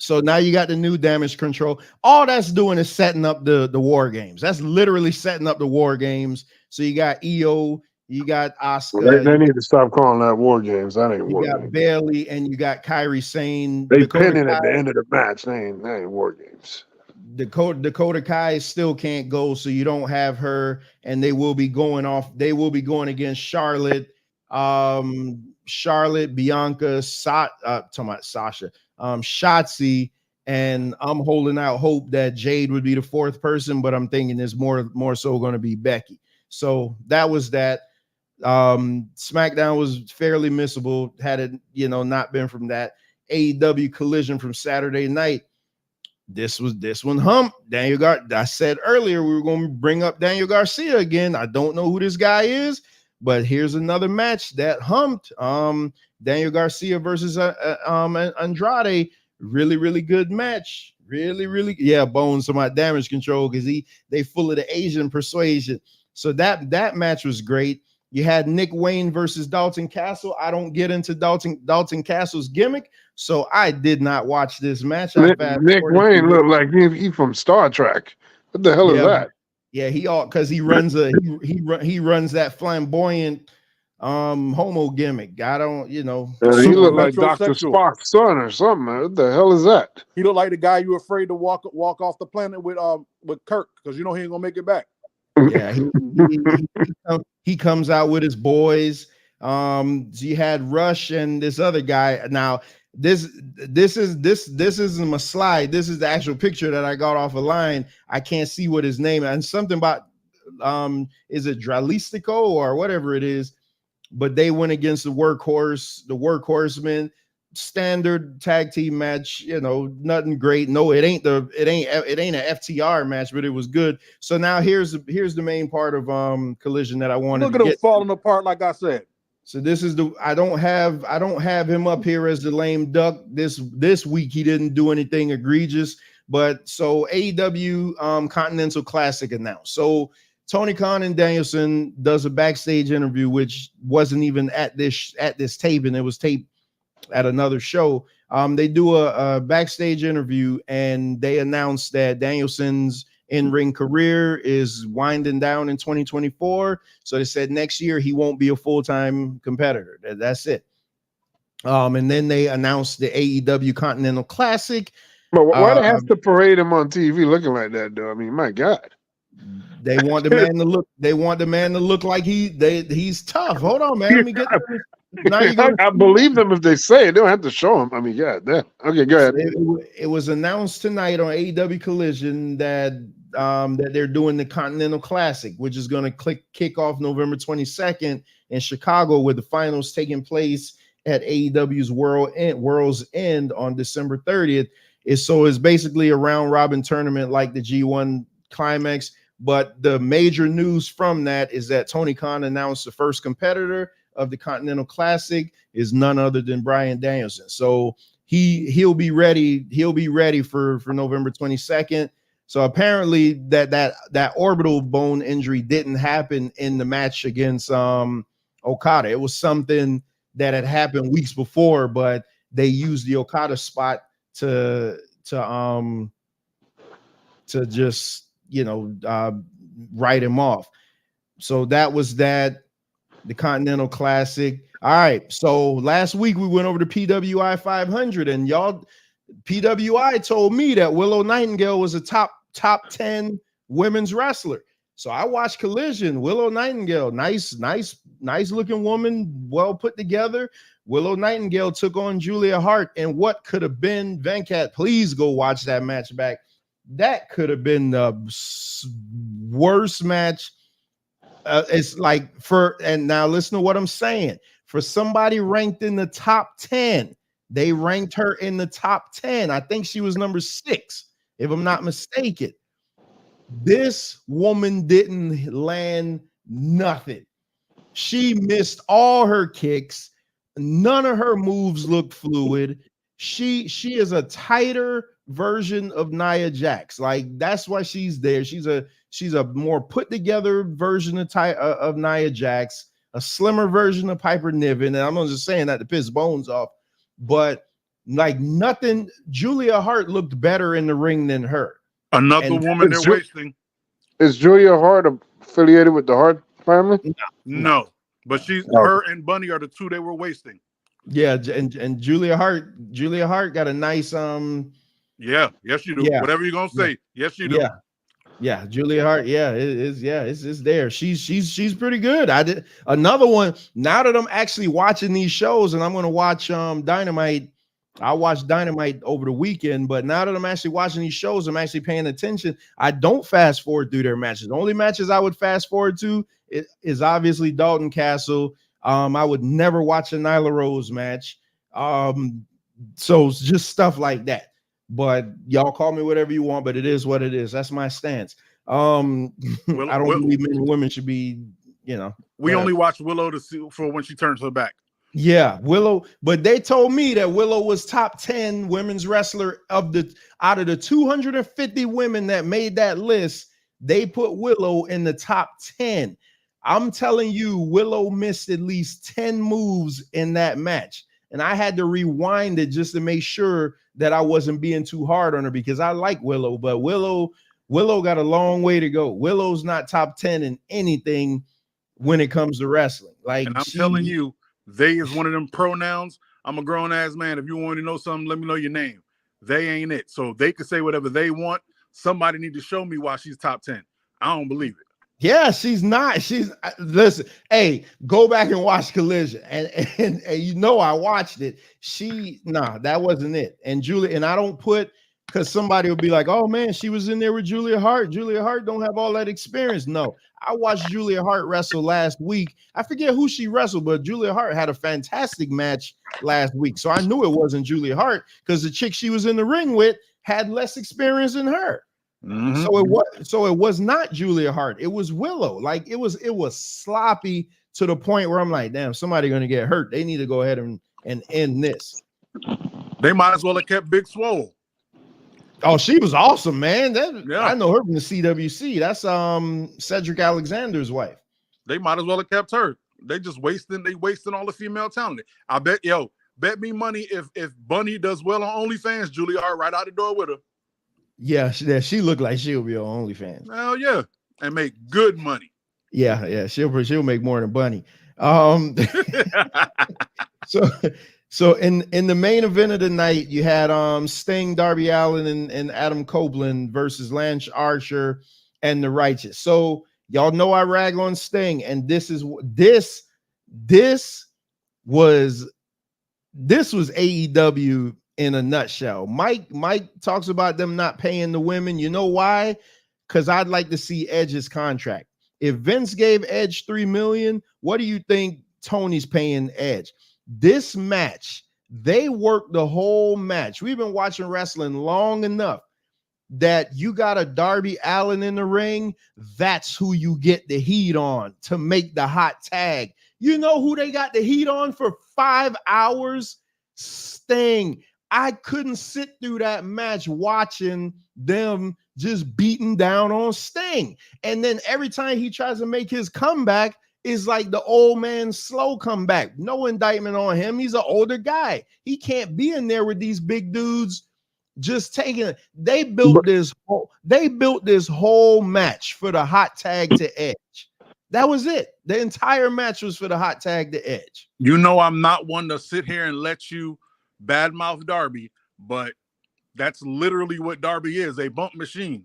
So now you got the new Damage Control. All that's doing is setting up the war games. That's literally setting up the war games. So you got EO, you got Asuka. Well, they need to stop calling that war games. That ain't war games. You got Bayley, and you got Kyrie saying they pinning at the end of the match. They ain't war games. Dakota Kai still can't go, so you don't have her, and they will be going against Charlotte, Bianca, talking about Sasha, Shotzi, and I'm holding out hope that Jade would be the fourth person, but I'm thinking it's more so going to be Becky. So that was that. SmackDown was fairly missable had it not been from that AEW Collision from Saturday night. This one hump. Daniel Garcia. I said earlier we were going to bring up Daniel Garcia again. I don't know who this guy is, but here's another match that humped. Daniel Garcia versus Andrade. Really good match. Really, yeah. Bones to my Damage Control, because they full of the Asian persuasion. So that match was great. You had Nick Wayne versus Dalton Castle. I don't get into Dalton Castle's gimmick, so I did not watch this match. Nick Wayne looked like he from Star Trek. What the hell is that? Yeah, because he runs he runs that flamboyant homo gimmick. I don't, he looked like Dr. Spock's son or something. What the hell is that? He looked like the guy you were afraid to walk off the planet with Kirk, because he ain't gonna make it back. Yeah, he comes out with his boys. So you had Rush and this other guy. Now this isn't a slide. This is the actual picture that I got off a line. I can't see what his name is. And something about is it Dralistico or whatever it is, but they went against the workhorsemen. Standard tag team match, nothing great. No, it ain't an FTR match, but it was good. So now here's the main part of Collision that I wanted. Look at him falling apart, like I said. So this is I don't have him up here as the lame duck. This week he didn't do anything egregious, but so AEW Continental Classic announced. So Tony Khan and Danielson does a backstage interview, which wasn't even at this taping. It was taped at another show. They do a backstage interview, and they announced that Danielson's in-ring career is winding down in 2024. So they said next year he won't be a full-time competitor. That's it. And then they announced the AEW Continental Classic. But why they have to parade him on TV looking like that, though? I mean, my God. They want the man to look. They want the man to look like he's tough. Hold on, man. Let me get. Now I believe them if they say it. They don't have to show him. I mean, yeah. Okay, go ahead. It was announced tonight on AEW Collision that they're doing the Continental Classic, which is going to kick off November 22nd in Chicago, with the finals taking place at AEW's World's End on December 30th. It's basically a round robin tournament like the G1 Climax. But the major news from that is that Tony Khan announced the first competitor of the Continental Classic is none other than Bryan Danielson. So he'll be ready. He'll be ready for November 22nd. So apparently that orbital bone injury didn't happen in the match against Okada. It was something that had happened weeks before, but they used the Okada spot to just write him off. So that was that. The Continental Classic. All right. So last week we went over to PWI 500, and y'all, PWI told me that Willow Nightingale was a top 10 women's wrestler. So I watched Collision. Willow Nightingale, nice looking woman, well put together. Willow Nightingale took on Julia Hart, and what could have been, Venkat, please go watch that match back. That could have been the worst match. It's like and now listen to what I'm saying. For somebody ranked in the top 10, they ranked her in the top 10. I think she was number 6, if I'm not mistaken. This woman didn't land nothing. She missed all her kicks. None of her moves looked fluid. She is a tighter version of Nia Jax. Like, that's why she's there. She's a more put together version of Nia Jax, a slimmer version of Piper Niven. And I'm not just saying that to piss Bones off, but like nothing. Julia Hart looked better in the ring than her. Another woman they're wasting. Is Julia Hart affiliated with the Hart family? No. But her and Bunny are the two they were wasting. Yeah, and Julia Hart got a nice Yeah, yes you do. Yeah. Whatever you're gonna say, yes you do. Yeah, Julia Hart. Yeah, it's there. She's pretty good. I did another one. Now that I'm actually watching these shows, and I'm gonna watch Dynamite. I watched Dynamite over the weekend, but now that I'm actually watching these shows, I'm actually paying attention. I don't fast forward through their matches. The only matches I would fast forward to is obviously Dalton Castle. I would never watch a Nyla Rose match. So just stuff like that. But y'all call me whatever you want, but it is what it is. That's my stance. I don't believe men and women should be, We only watch Willow to see for when she turns her back. Yeah, Willow, but they told me that Willow was top 10 women's wrestler out of the 250 women that made that list. They put Willow in the top 10. I'm telling you, Willow missed at least 10 moves in that match. And I had to rewind it just to make sure that I wasn't being too hard on her, because I like Willow, but Willow got a long way to go. Willow's not top 10 in anything when it comes to wrestling. Like, and I'm telling you, they is one of them pronouns. I'm a grown ass man. If you want to know something, let me know your name. They ain't it. So they can say whatever they want. Somebody need to show me why she's top 10. I don't believe it. Yeah, she's not. She's listen. Hey, go back and watch Collision, and you know I watched it. That wasn't it. And Julia, and I don't put because somebody will be like, "Oh man, she was in there with Julia Hart. Julia Hart don't have all that experience." No, I watched Julia Hart wrestle last week. I forget who she wrestled, but Julia Hart had a fantastic match last week, so I knew it wasn't Julia Hart because the chick she was in the ring with had less experience than her. Mm-hmm. So it was not Julia Hart. It was Willow. Like it was sloppy to the point where I'm like, damn, somebody gonna get hurt. They need to go ahead and end this. They might as well have kept Big Swole. Oh, she was awesome, man. I know her from the CWC. That's Cedric Alexander's wife. They might as well have kept her. They wasting all the female talent. I bet me money if Bunny does well on OnlyFans, Julia Hart right out the door with her. Yeah, she looked like she'll be on OnlyFans. Hell yeah, and make good money. Yeah, she'll make more than Bunny. So in the main event of the night, you had Sting, Darby Allin, and Adam Copeland versus Lance Archer and the Righteous. So y'all know I rag on Sting, and this was AEW in a nutshell. Mike talks about them not paying the women. You know why? Because I'd like to see Edge's contract. If Vince gave Edge $3 million, what do you think Tony's paying Edge? This match, they worked the whole match. We've been watching wrestling long enough that you got a Darby Allin in the ring. That's who you get the heat on to make the hot tag. You know who they got the heat on for 5 hours? Sting. I couldn't sit through that match watching them just beating down on Sting. And then every time he tries to make his comeback, it's like the old man slow comeback. No indictment on him. He's an older guy. He can't be in there with these big dudes just taking it. They built this whole match for the hot tag to Edge. That was it. The entire match was for the hot tag to Edge. You know, I'm not one to sit here and let you badmouth Darby, but that's literally what Darby is, a bump machine.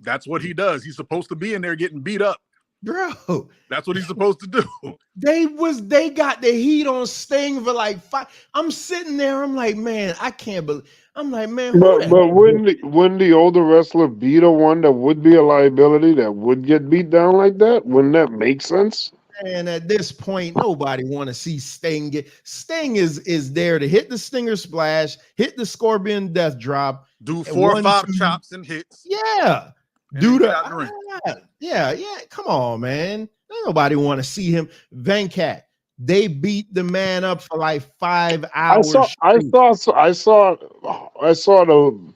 That's what he does. He's supposed to be in there getting beat up. Bro, that's what he's supposed to do. They got the heat on Sting for like 5. I'm sitting there, I'm like, man, I can't believe. I'm like, man, but wouldn't the older wrestler be the one that would be a liability that would get beat down like that? Wouldn't that make sense? And at this point, nobody want to see Sting get. Sting is there to hit the Stinger Splash, hit the Scorpion Death Drop, do 4 or 5 chops and hits. Yeah, do the yeah. Come on, man. Ain't nobody want to see him. Venkat, they beat the man up for like 5 hours. I saw the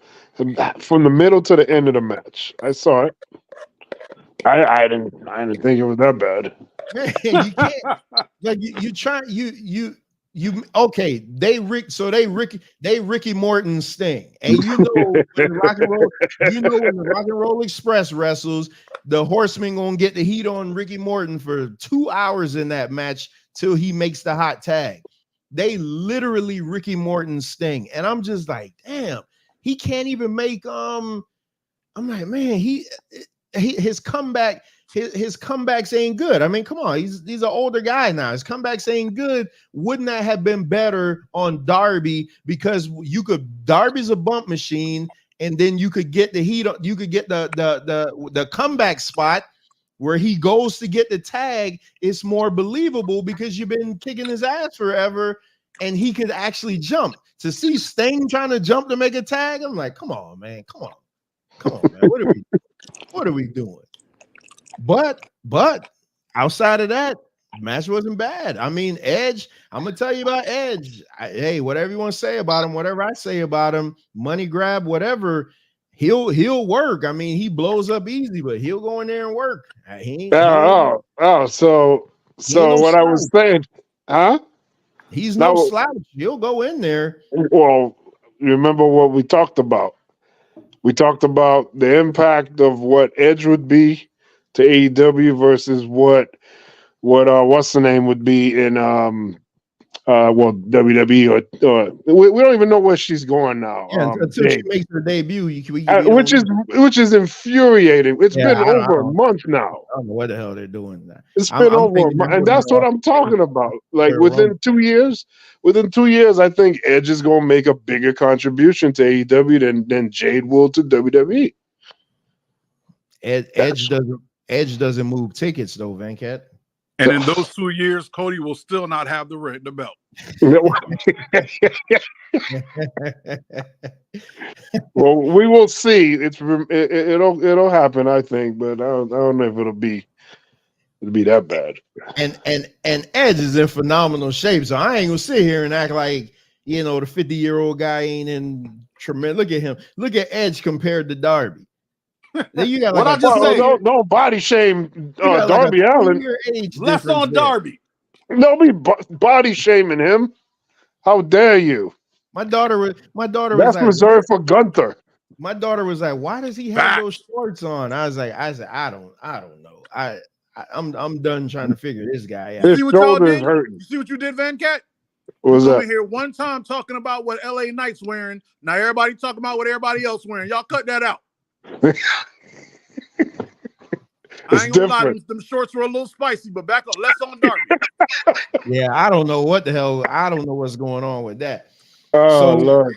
from the middle to the end of the match. I saw it. I didn't think it was that bad. Man, you can't like you try you okay. They Ricky Morton Sting, and you know when Rock and Roll Express wrestles, the Horseman gonna get the heat on Ricky Morton for 2 hours in that match till he makes the hot tag. They literally Ricky Morton Sting, and I'm just like, damn, he can't even make I'm like, man, his comeback. His comebacks ain't good. I mean, come on, he's an older guy now. His comebacks ain't good. Wouldn't that have been better on Darby? Because Darby's a bump machine, and then you could get the heat. You could get the comeback spot where he goes to get the tag. It's more believable because you've been kicking his ass forever, and he could actually jump. To see Sting trying to jump to make a tag, I'm like, come on, man, come on, man. What are we doing? But outside of that, the match wasn't bad. I mean, Edge, I'm gonna tell you about Edge. Hey, whatever you want to say about him, whatever I say about him, money grab, whatever, he'll work. I mean, he blows up easy, but he'll go in there and work. So what I was saying, huh? He's no slouch. He'll go in there. Well, remember what we talked about? We talked about the impact of what Edge would be to AEW versus what what's the name would be in Well, WWE or we don't even know where she's going now. Yeah, until she makes her debut, which is infuriating. It's been over a month now. I don't know what the hell they're doing. It's been over a month, and that's what I'm talking about. Like within 2 years, I think Edge is going to make a bigger contribution to AEW than Jade will to WWE. Edge doesn't move tickets though, Venkat. And in those 2 years, Cody will still not have the belt. Well, we will see. It'll happen, I think, but I don't know if it'll be that bad. And Edge is in phenomenal shape, so I ain't gonna sit here and act like the 50-year-old guy ain't in tremendous. Look at him. Look at Edge compared to Darby. Then you got like don't body shame Darby Allin. Less on Darby. Don't be body shaming him. How dare you? My daughter was That's like, reserved for Gunther. My daughter was like, "Why does he have those shorts on?" I said, "I don't know. I'm done trying to figure this guy out." You see what y'all did? You see what you did, Van Cat? What was that? Over here one time talking about what LA Knight's wearing. Now everybody talking about what everybody else wearing. Y'all cut that out. I ain't gonna lie, them shorts were a little spicy, but back up, less on Darby. Yeah, I don't know what the hell. I don't know what's going on with that. Oh Lord.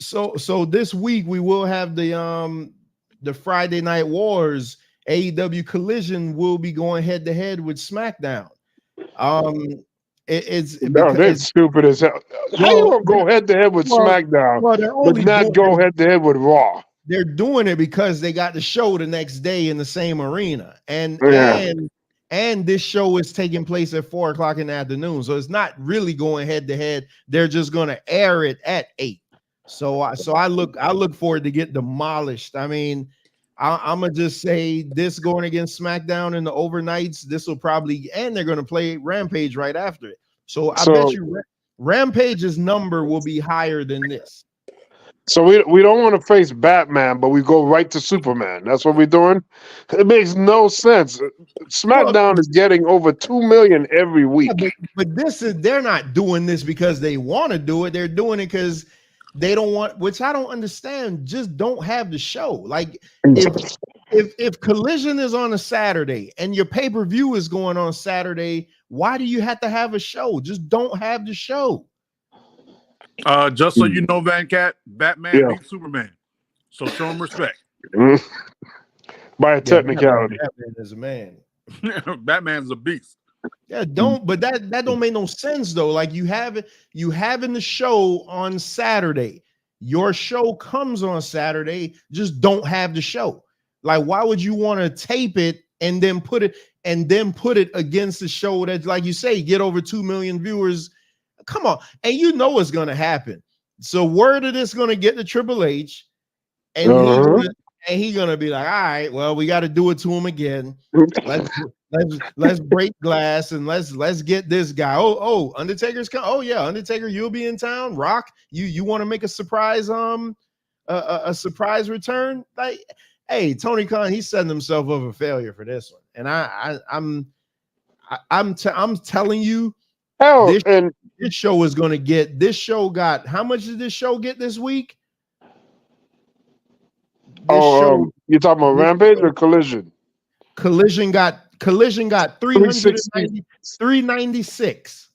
So this week we will have the Friday Night Wars. AEW Collision will be going head to head with SmackDown. They're stupid as hell. How you gonna go head to head with SmackDown, but not go head to head with Raw? They're doing it because they got the show the next day in the same arena, and this show is taking place at 4:00 in the afternoon, so it's not really going head to head. They're just going to air it at 8. So I look forward to get demolished. I mean, I'm gonna just say this going against SmackDown in the overnights. This will probably, and they're going to play Rampage right after it. So I bet you Rampage's number will be higher than this. So we don't want to face Batman, but we go right to Superman. That's what we're doing. It makes no sense. SmackDown is getting over 2 million every week. Yeah, but they're not doing this because they want to do it. They're doing it because they don't want, which I don't understand. Just don't have the show. Like if Collision is on a Saturday and your pay-per-view is going on Saturday, why do you have to have a show? Just don't have the show. Just so you know, Van Cat, Batman beat Superman. So show him respect. By a technicality. Batman is a man. Batman's a beast. Yeah, but that don't make no sense though. Like you having the show on Saturday. Your show comes on Saturday, just don't have the show. Like, why would you want to tape it and then put it against the show that, like you say, get over 2 million viewers? Come on, and you know what's going to happen. So word of this going to get to Triple H, and he's going to be like, all right, well, we got to do it to him again. Let's break glass and let's get this guy. Oh, Undertaker's coming. Oh yeah, Undertaker, you'll be in town. Rock, you want to make a surprise a surprise return? Like, hey, Tony Khan, he's setting himself up for failure for this one, and I'm telling you. This show is going to get. This show got. How much did this show get this week? You're talking about Rampage or Collision? Collision got 396.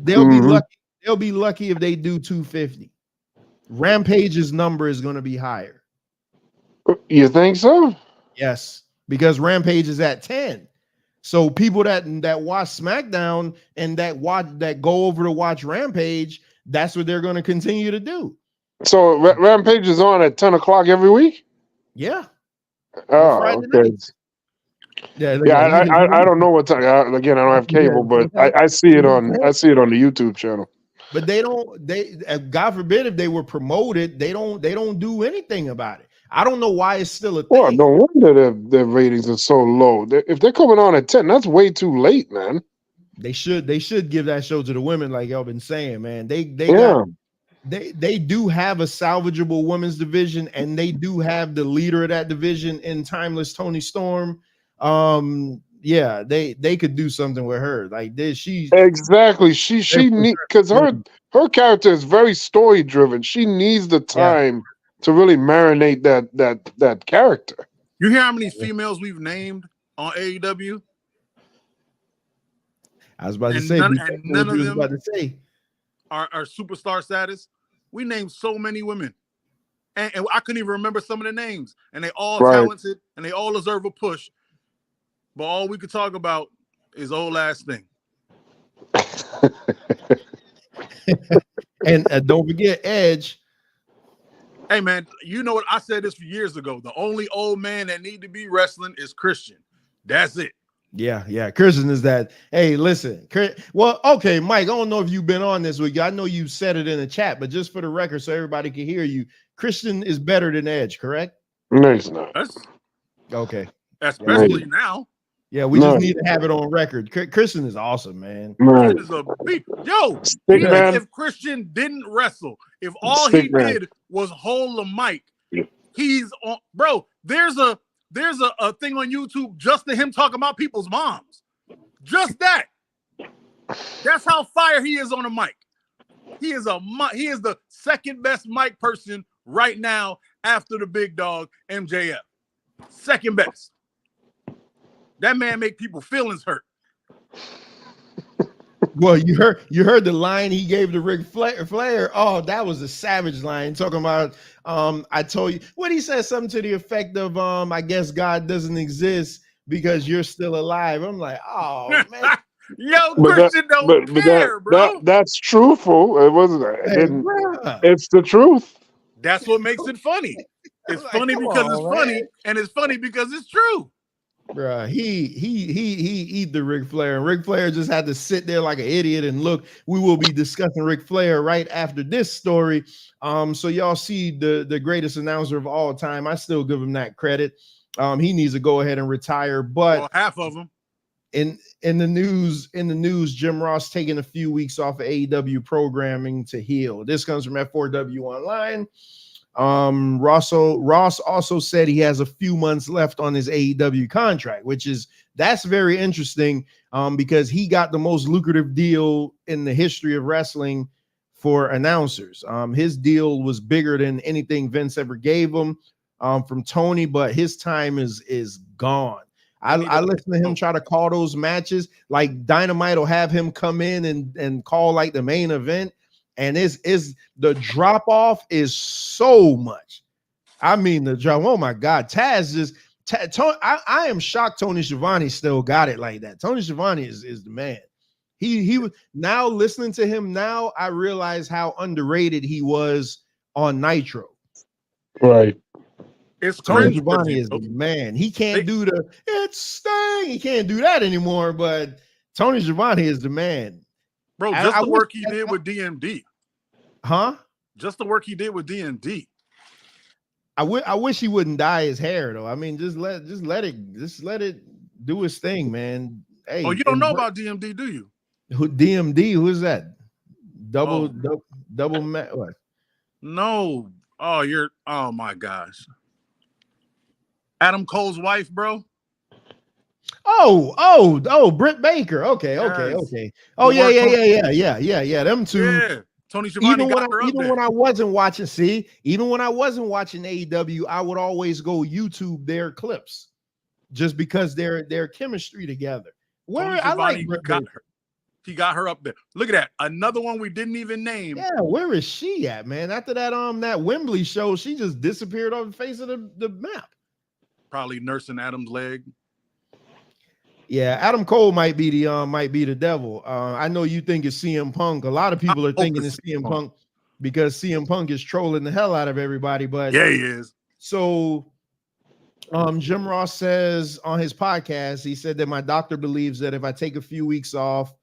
They'll be lucky. They'll be lucky if they do 250. Rampage's number is going to be higher. You think so? Yes, because Rampage is at 10. So people that watch SmackDown and that go over to watch Rampage, that's what they're going to continue to do. So Rampage is on at 10 o'clock every week? Yeah. Oh, okay. Yeah, I don't know what time. Again, I don't have cable, but I see it on the YouTube channel. But they God forbid if they were promoted, they don't do anything about it. I don't know why it's still a thing. Well, no wonder their ratings are so low. If they're coming on at 10, that's way too late, man. They should give that show to the women, like y'all been saying, man. They do have a salvageable women's division, and they do have the leader of that division in Timeless Tony Storm. yeah, they could do something with her. Like this, exactly. She need because her character is very story driven. She needs the time to really marinate that character. You hear how many females we've named on AEW? I was about to say, none of them are superstar status. We named so many women, and I couldn't even remember some of the names. And they all talented, and they all deserve a push. But all we could talk about is old ass thing. And don't forget Edge. Hey man, you know what? I said this years ago. The only old man that need to be wrestling is Christian. That's it. Yeah. Christian is that. Hey, listen. Well, okay, Mike. I don't know if you've been on this week. I know you said it in the chat, but just for the record, so everybody can hear you, Christian is better than Edge, correct? No, he's not. Okay. Especially now. Yeah, we just need to have it on record. Christian is awesome, man. Christian is a beat. Yo, even if Christian didn't wrestle, if all he did was hold the mic, he's on. Bro, there's a thing on YouTube just to him talking about people's moms. Just that. That's how fire he is on a mic. He is the second best mic person right now after the big dog MJF. Second best. That man make people feelings hurt. Well, you heard the line he gave to Ric Flair. Oh, that was a savage line talking about I told you what he said, something to the effect of I guess God doesn't exist because you're still alive. I'm like, oh man. Yo, Christian don't care, bro. That's truthful. It wasn't. It's the truth. That's what makes it funny. It's funny because it's funny, and it's funny because it's true. Bruh, he eat the Ric Flair, and Ric Flair just had to sit there like an idiot and look. We will be discussing Ric Flair right after this story. So y'all see the greatest announcer of all time. I still give him that credit. He needs to go ahead and retire, but half of them. In the news, Jim Ross taking a few weeks off of AEW programming to heal. This comes from F4W Online. Ross also said he has a few months left on his AEW contract, that's very interesting because he got the most lucrative deal in the history of wrestling for announcers. His deal was bigger than anything Vince ever gave him from Tony, but his time is gone. I listen to him try to call those matches. Like Dynamite will have him come in and call like the main event. And is the drop off is so much. I mean, the drop. Oh my God, Taz just. I am shocked. Tony Schiavone still got it like that. Tony Schiavone is the man. He was now listening to him. Now I realize how underrated he was on Nitro. Right. It's Tony Schiavone is the man. He can't do it's Sting. He can't do that anymore. But Tony Schiavone is the man. Bro, just the work he did with DMD. Huh? Just the work he did with DMD. I wish he wouldn't dye his hair though. I mean, just let it do his thing, man. Hey, you don't know about DMD, do you? Who DMD? Who is that? Double what? No. Oh my gosh. Adam Cole's wife, bro. Oh, Britt Baker. Okay. Oh, yeah. Them two. Yeah. Tony Schiavone even when I wasn't watching AEW, I would always go YouTube their clips just because their chemistry together. I like Britt Baker. He got her up there. Look at that. Another one we didn't even name. Yeah, where is she at, man? After that Wembley show, she just disappeared off the face of the map. Probably nursing Adam's leg. Yeah, Adam Cole might be the devil. I know you think it's CM Punk. A lot of people are thinking it's CM Punk because CM Punk is trolling the hell out of everybody. But yeah, he is. So Jim Ross says on his podcast, he said that my doctor believes that if I take a few weeks off,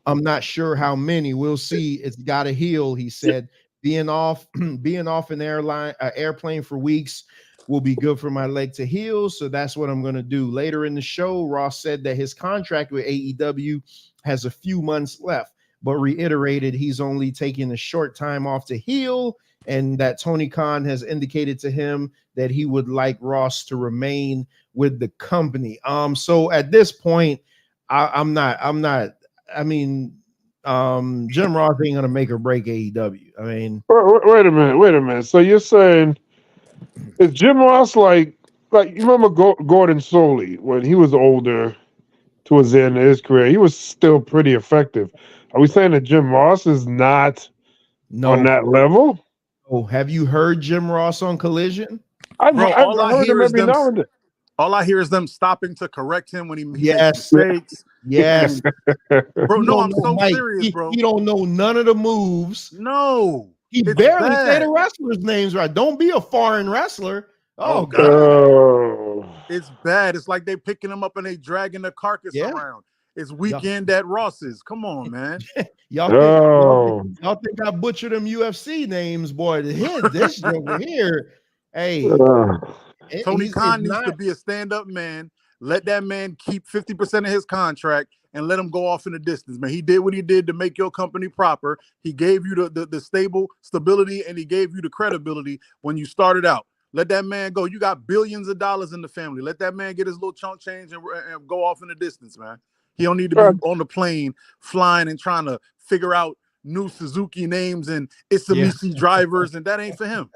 I'm not sure how many. We'll see. It's got to heal. He said being off an airplane for weeks will be good for my leg to heal. So that's what I'm going to do. Later in the show, Ross said that his contract with AEW has a few months left, but reiterated he's only taking a short time off to heal and that Tony Khan has indicated to him that he would like Ross to remain with the company. So at this point, I'm not. I mean, Jim Ross ain't gonna make or break AEW. I mean, wait a minute. So you're saying is Jim Ross like you remember Gordon Soley when he was older towards the end of his career? He was still pretty effective. Are we saying that Jim Ross is not on that level? Oh, have you heard Jim Ross on Collision? I've all I heard hear him is every them. now and then. All I hear is them stopping to correct him when he makes Yes. mistakes. Yes. Bro, You no, don't I'm know, so Mike. serious, bro. He don't know none of the moves. No, He it's barely say bad. the wrestlers' names right. Don't be a foreign wrestler. Oh, Oh, God. Oh. It's bad. It's like they picking him up and they dragging the carcass Yeah. around. It's weekend at Ross's. Come on, man. Y'all think I butchered them UFC names, boy? This over here, hey, Tony Khan needs to be a stand-up man. Let that man keep 50% of his contract and let him go off in the distance, man. He did what he did to make your company proper. He gave you the stability, and he gave you the credibility when you started out. Let that man go. You got billions of dollars in the family. Let that man get his little chunk change and go off in the distance, man. He don't need to be on the plane flying and trying to figure out new Suzuki names and Mitsubishi drivers, and that ain't for him.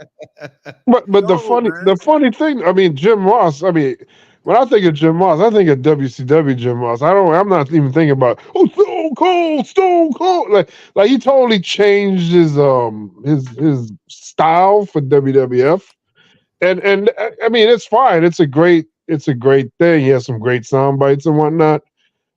But the funny thing, I mean, Jim Ross. I mean, when I think of Jim Ross, I think of WCW Jim Ross. I'm not even thinking about Stone Cold. Like he totally changed his style for WWF. And I mean, it's fine. It's a great thing. He has some great sound bites and whatnot.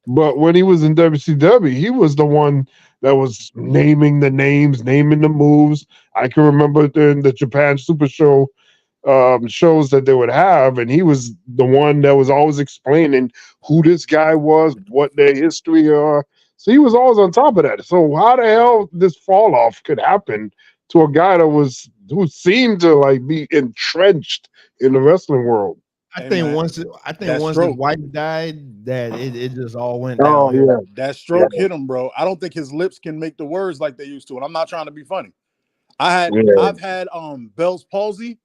But when he was in WCW, he was the one that was naming the names, naming the moves. I can remember in the Japan Super Show shows that they would have, and he was the one that was always explaining who this guy was, what their history are. So he was always on top of that. So how the hell this fall off could happen to a guy who seemed to like be entrenched in the wrestling world? I think once his wife died, that it just all went down. Oh yeah, that stroke hit him, bro. I don't think his lips can make the words like they used to, and I'm not trying to be funny. I've had Bell's palsy.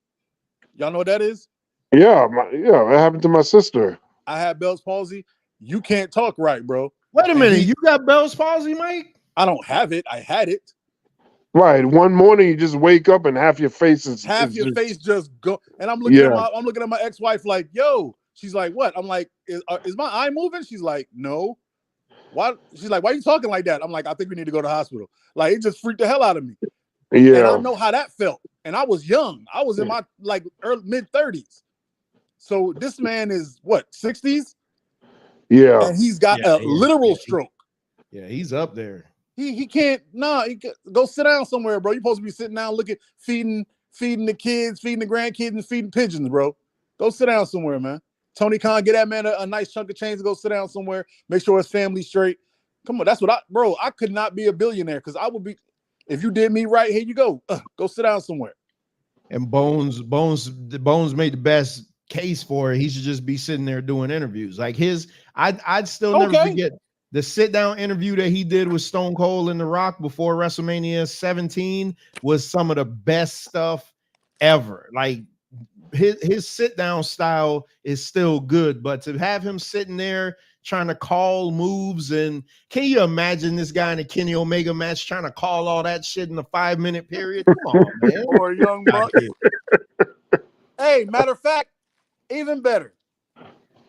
Y'all know what that is? Yeah, it happened to my sister. I had Bell's palsy. You can't talk right, bro. Wait a minute, you got Bell's palsy, Mike? I don't have it. I had it. Right. One morning you just wake up and half your face is face just go. And I'm looking at my ex-wife like, yo. She's like, what? I'm like, is my eye moving? She's like, no. Why? She's like, why are you talking like that? I'm like, I think we need to go to the hospital. Like, it just freaked the hell out of me. Yeah. And I know how that felt. And I was young. I was in my mid-30s. So this man is what, 60s? Yeah. And he's got a literal stroke. Yeah, he's up there. He can't. Go sit down somewhere, bro. You're supposed to be sitting down, feeding the kids, feeding the grandkids, and feeding pigeons, bro. Go sit down somewhere, man. Tony Khan, get that man a nice chunk of change to go sit down somewhere. Make sure his family's straight. Come on, that's what I could not be a billionaire because I would be. If you did me right, here you go. Go sit down somewhere. And Bones made the best case for it. He should just be sitting there doing interviews. Like I'd still never forget the sit down interview that he did with Stone Cold and The Rock before WrestleMania 17 was some of the best stuff ever. Like his sit down style is still good, but to have him sitting there trying to call moves, and can you imagine this guy in a Kenny Omega match trying to call all that shit in a 5-minute period? Come on, man. Or Young Buck. Hey, matter of fact, even better,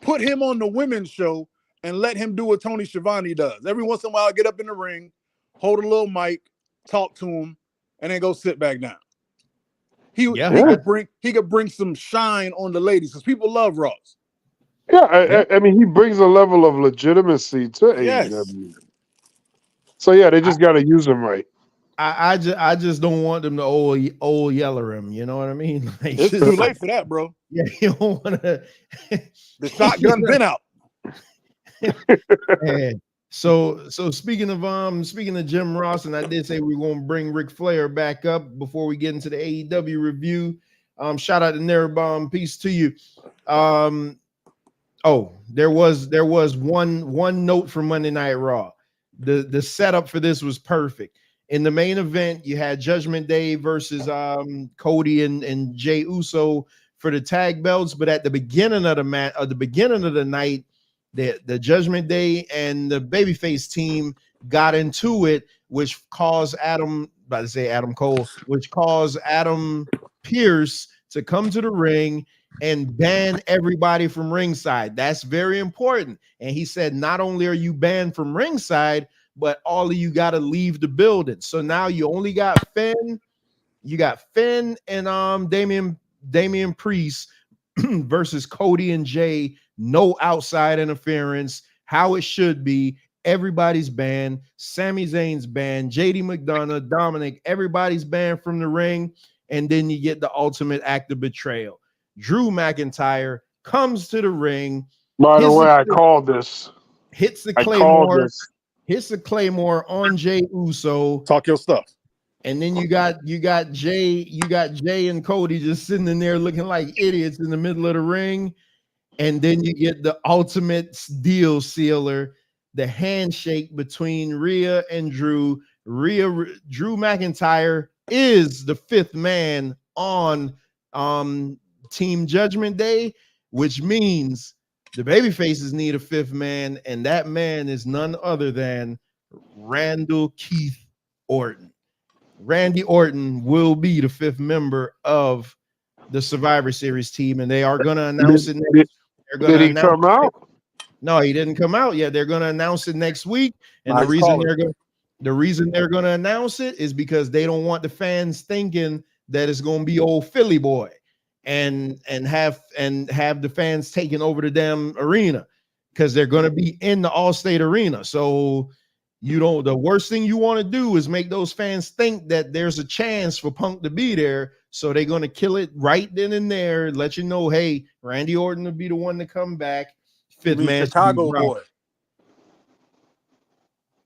put him on the women's show and let him do what Tony Schiavone does. Every once in a while, get up in the ring, hold a little mic, talk to him, and then go sit back down. He could bring some shine on the ladies because people love Ross. Yeah, I mean, he brings a level of legitimacy to AEW. So yeah, they just got to use him right. I just don't want them to old yeller him. You know what I mean? Like, it's too late for that, bro. Yeah, you don't want to. The shotgun been out. So speaking of Jim Ross, and I did say we are going to bring Ric Flair back up before we get into the AEW review. Shout out to Nerabomb, peace to you. There was one note from Monday Night Raw. The setup for this was perfect. In the main event, you had Judgment Day versus Cody and Jey Uso for the tag belts. But at the beginning of the match, the beginning of the night, the Judgment Day and the babyface team got into it, which caused Adam Cole, which caused Adam Pearce to come to the ring and ban everybody from ringside. That's very important. And he said, not only are you banned from ringside, but all of you got to leave the building. So now you only got Finn and Damian Priest versus Cody and Jay. No outside interference, how it should be. Everybody's banned. Sami Zayn's banned. JD McDonough, Dominic, everybody's banned from the ring. And then you get the ultimate act of betrayal. Drew McIntyre comes to the ring. By the way, I called this. Hits the Claymore. Hits the Claymore on Jey Uso. Talk your stuff. And then you got Jay and Cody just sitting in there looking like idiots in the middle of the ring. And then you get the ultimate deal sealer, the handshake between Rhea and Drew. Drew McIntyre is the fifth man on Team Judgment Day, which means the babyfaces need a fifth man, and that man is none other than Randall Keith Orton. Randy Orton will be the fifth member of the Survivor Series team, and they are going to announce it next. Did he come out? No, he didn't come out yet. They're going to announce it next week, and the reason they're going to announce it is because they don't want the fans thinking that it's going to be old Philly boy and have the fans taking over the damn arena, because they're going to be in the Allstate Arena. So the worst thing you want to do is make those fans think that there's a chance for Punk to be there. So they're going to kill it right then and there, let you know, hey, Randy Orton will be the one to come back. Fifth man, Chicago boy.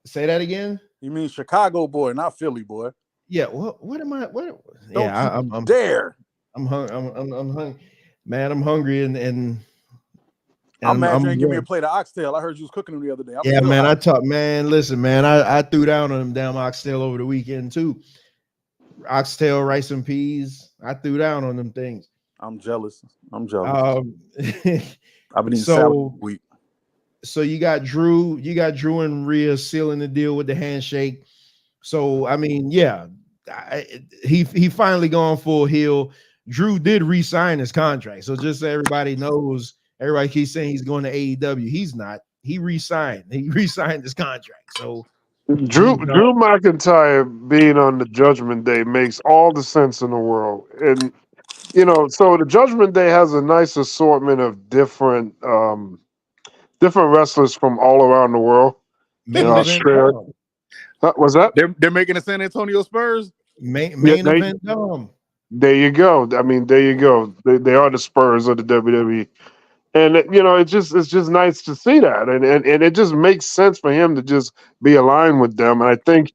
Say that again. You mean Chicago boy, not Philly boy? Yeah. What am I? What? Don't yeah, I'm dare. I'm hungry, man. I'm hungry and I'm mad you ain't give me a plate of oxtail. I heard you was cooking them the other day. Listen, man, I threw down on them damn oxtail over the weekend too. Oxtail, rice and peas. I threw down on them things. I'm jealous. I've been eating salad all week. So you got Drew and Rhea sealing the deal with the handshake. So I mean, yeah, he finally gone full heel. Drew did re-sign his contract. So just so everybody knows, everybody keeps saying he's going to AEW. He's not. He re-signed. He re-signed his contract. So Drew McIntyre being on the Judgment Day makes all the sense in the world. And so the Judgment Day has a nice assortment of different wrestlers from all around the world. Australia. Was that? They're making the San Antonio Spurs? Main event Dom. There you go. I mean, there you go. They are the Spurs of the WWE. And it's just nice to see that. And it just makes sense for him to just be aligned with them. And I think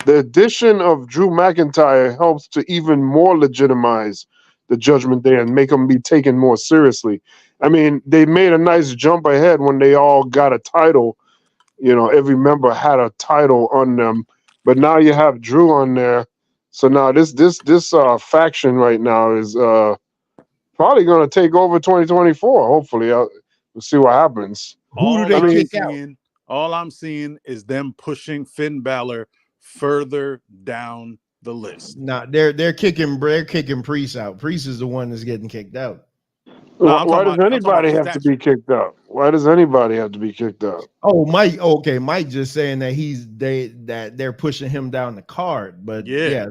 the addition of Drew McIntyre helps to even more legitimize the Judgment Day and make them be taken more seriously. I mean, they made a nice jump ahead when they all got a title. Every member had a title on them, but now you have Drew on there. So now this faction right now is probably going to take over 2024. Hopefully, we'll see what happens. Who do they kick out? All I'm seeing is them pushing Finn Balor further down the list. Nah, they're kicking Priest out. Priest is the one that's getting kicked out. Why does anybody have to be kicked out? Why does anybody have to be kicked out? Oh, Mike. Okay, Mike just saying that they're pushing him down the card. But yeah,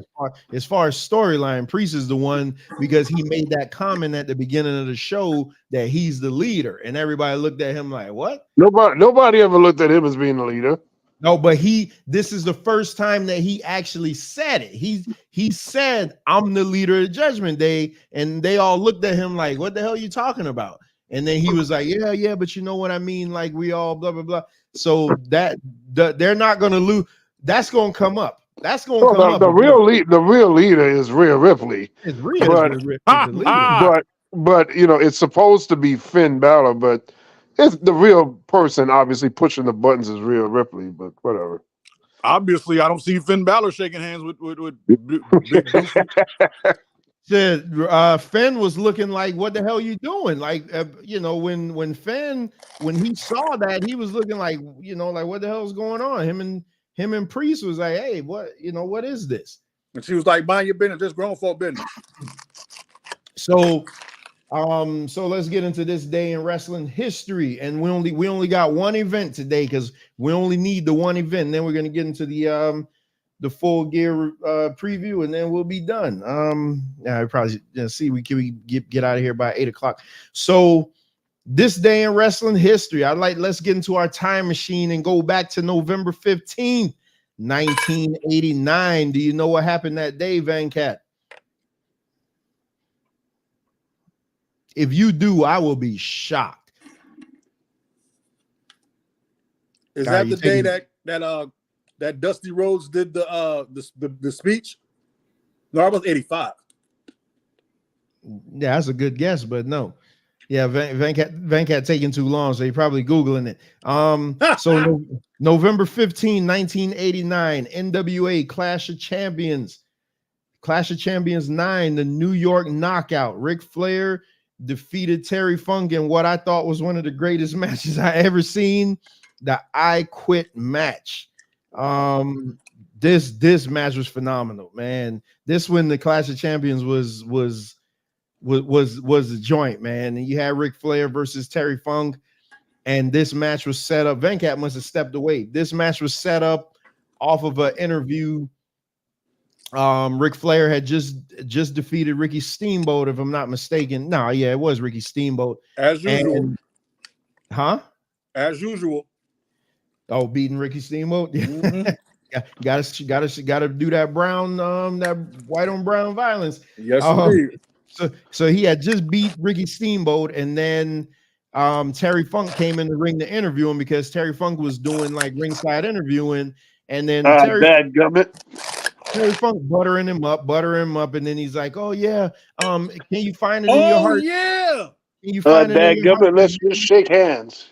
as far as storyline, Priest is the one, because he made that comment at the beginning of the show that he's the leader, and everybody looked at him like, "What?" Nobody ever looked at him as being the leader. No, but this is the first time that he actually said it. He said, "I'm the leader of Judgment Day," and they all looked at him like, "What the hell are you talking about?" And then he was like, "Yeah, but you know what I mean? Like, we all blah blah blah." So they're not going to lose. That's going to come up. That's going to come up. The real leader is Rhea Ripley. It's Rhea. But it's supposed to be Finn Balor, but it's the real person obviously pushing the buttons is Rhea Ripley. But whatever. Obviously, I don't see Finn Balor shaking hands with Big Doofy. Said Finn was looking like, what the hell you doing? Like, when Finn, when he saw that, he was looking like, like, what the hell is going on? Him and Priest was like, hey, what is this? And she was like, mind your business, just grown folk business. So let's get into this day in wrestling history. And we only got one event today because we only need the one event. And then we're gonna get into the Full Gear preview, and then we'll be done. I probably see we get out of here by 8:00. So this day in wrestling history, let's get into our time machine and go back to November 15th, 1989. Do you know what happened that day, Van Cat? If you do, I will be shocked. Is that the day that Dusty Rhodes did the speech? No, I was 85. Yeah, that's a good guess, but no. Yeah, Van Cat taking too long, so you're probably Googling it. So November 15, 1989, NWA Clash of Champions. Clash of Champions 9, the New York Knockout. Ric Flair defeated Terry Funk in what I thought was one of the greatest matches I ever seen, the I Quit match. This match was phenomenal, man. This when the Clash of Champions was the joint, man. And you had Ric Flair versus Terry Funk, and this match was set up. Venkat must have stepped away. This match was set up off of an interview. Ric Flair had just defeated Ricky Steamboat, if I'm not mistaken. No, yeah, it was Ricky Steamboat. As usual. As usual. Oh, beating Ricky Steamboat. Mm-hmm. gotta do that brown, that white on brown violence. Yes, indeed. So he had just beat Ricky Steamboat, and then Terry Funk came in the ring to interview him because Terry Funk was doing like ringside interviewing, and then Terry Funk buttering him up, and then he's like, "Oh yeah, can you find it in your heart? Yeah, can you find it in your heart? Let's just shake hands.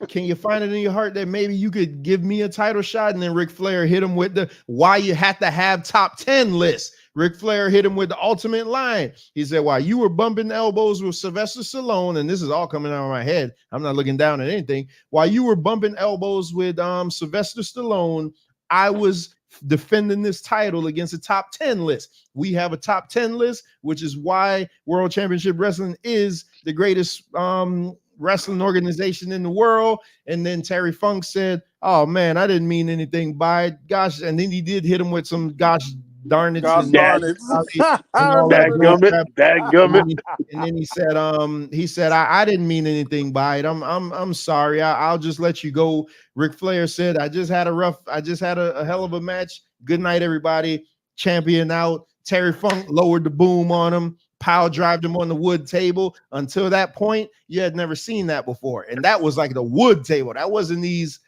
Can you find it in your heart that maybe you could give me a title shot?" And then Ric Flair hit him with the why you had to have top 10 list. Ric Flair hit him with the ultimate line. He said, while you were bumping elbows with Sylvester Stallone, and this is all coming out of my head, I'm not looking down at anything. While you were bumping elbows with Sylvester Stallone, I was defending this title against a top 10 list. We have a top 10 list, which is why World Championship Wrestling is the greatest wrestling organization in the world. And then Terry Funk said, "Oh man, I didn't mean anything by it. Gosh," and then he did hit him with some gosh darn it. And then he said, I didn't mean anything by it. I'm sorry. I'll just let you go. Ric Flair said, I just had a hell of a match. Good night, everybody. Champion out. Terry Funk lowered the boom on him, power drived him on the wood table. Until that point, you had never seen that before. And that was like the wood table. That wasn't these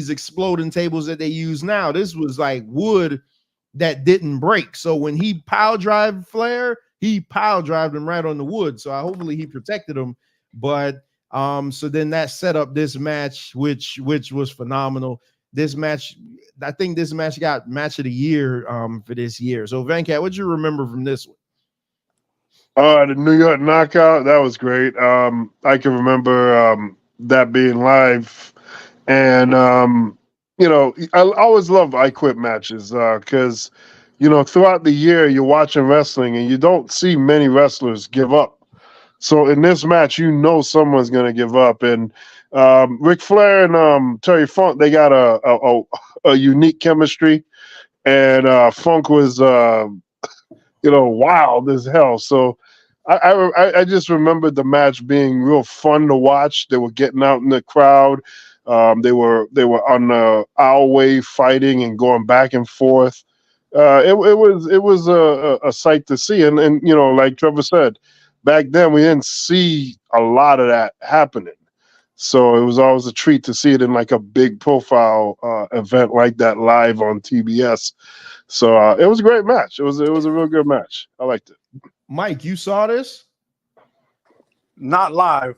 exploding tables that they use now. This was like wood that didn't break. So when he power drive Flair, he power drived him right on the wood. So hopefully he protected him. But so then that set up this match, which was phenomenal. This match, I think this match got match of the year for this year. So Venkat, what you remember from this one? The New York Knockout, that was great. I can remember that being live, and I always love I Quit matches because throughout the year you're watching wrestling and you don't see many wrestlers give up. So in this match, someone's gonna give up, and Ric Flair and Terry Funk, they got a unique chemistry, and Funk was wild as hell. So I just remember the match being real fun to watch. They were getting out in the crowd. They were on the aisleway fighting and going back and forth. It was a sight to see, and like Trevor said, back then we didn't see a lot of that happening. So it was always a treat to see it in like a big profile event like that live on TBS. So it was a great match. It was a real good match. I liked it. Mike, you saw this? Not live,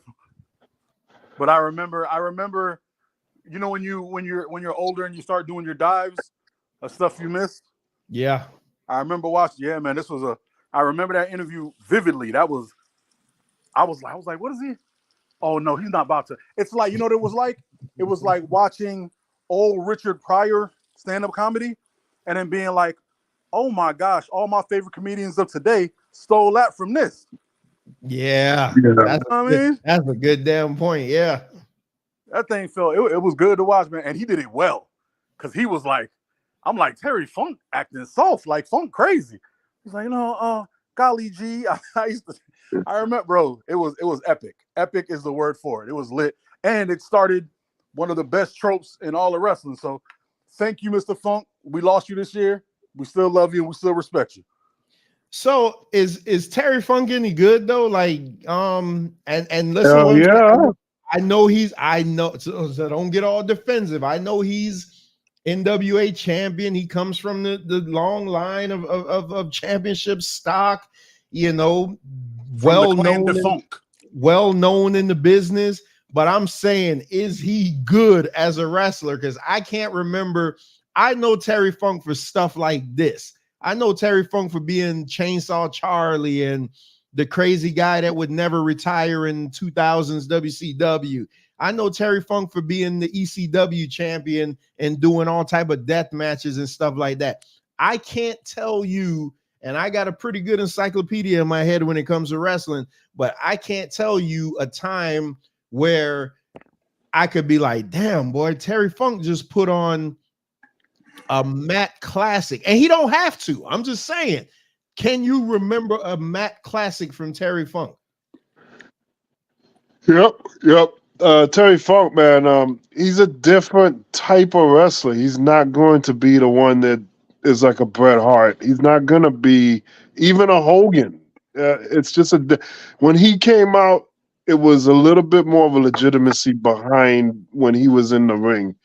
but I remember You know when you're older and you start doing your dives of stuff you missed. Yeah, I remember watching. Yeah, man, I remember that interview vividly. I was like, what is he? Oh no, he's not about to. It's like, you know what it was like? It was like watching old Richard Pryor stand-up comedy and then being like, oh my gosh, all my favorite comedians of today stole that from this. Yeah. That's a good damn point. Yeah. That thing felt it was good to watch, man. And he did it well. Cause he was like, I'm like, Terry Funk acting soft, like Funk crazy. He's like, golly gee. I remember, bro, it was epic. Epic is the word for it. It was lit. And it started one of the best tropes in all of wrestling. So thank you, Mr. Funk. We lost you this year. We still love you and we still respect you. So is Terry Funk any good though? Like, and listen, I know, so don't get all defensive. I know he's NWA champion. He comes from the long line of championship stock, well known in the business. But I'm saying, is he good as a wrestler? Because I can't remember. I know Terry Funk for stuff like this. I know Terry Funk for being Chainsaw Charlie and the crazy guy that would never retire in 2000s WCW. I know Terry Funk for being the ECW champion and doing all type of death matches and stuff like that. I can't tell you, and I got a pretty good encyclopedia in my head when it comes to wrestling, but I can't tell you a time where I could be like, damn, boy, Terry Funk just put on a Matt Classic. And he don't have to. I'm just saying, can you remember a Matt Classic from Terry Funk? Yep. Terry Funk, man, he's a different type of wrestler. He's not going to be the one that is like a Bret Hart. He's not going to be even a Hogan. It's just when he came out, it was a little bit more of a legitimacy behind when he was in the ring.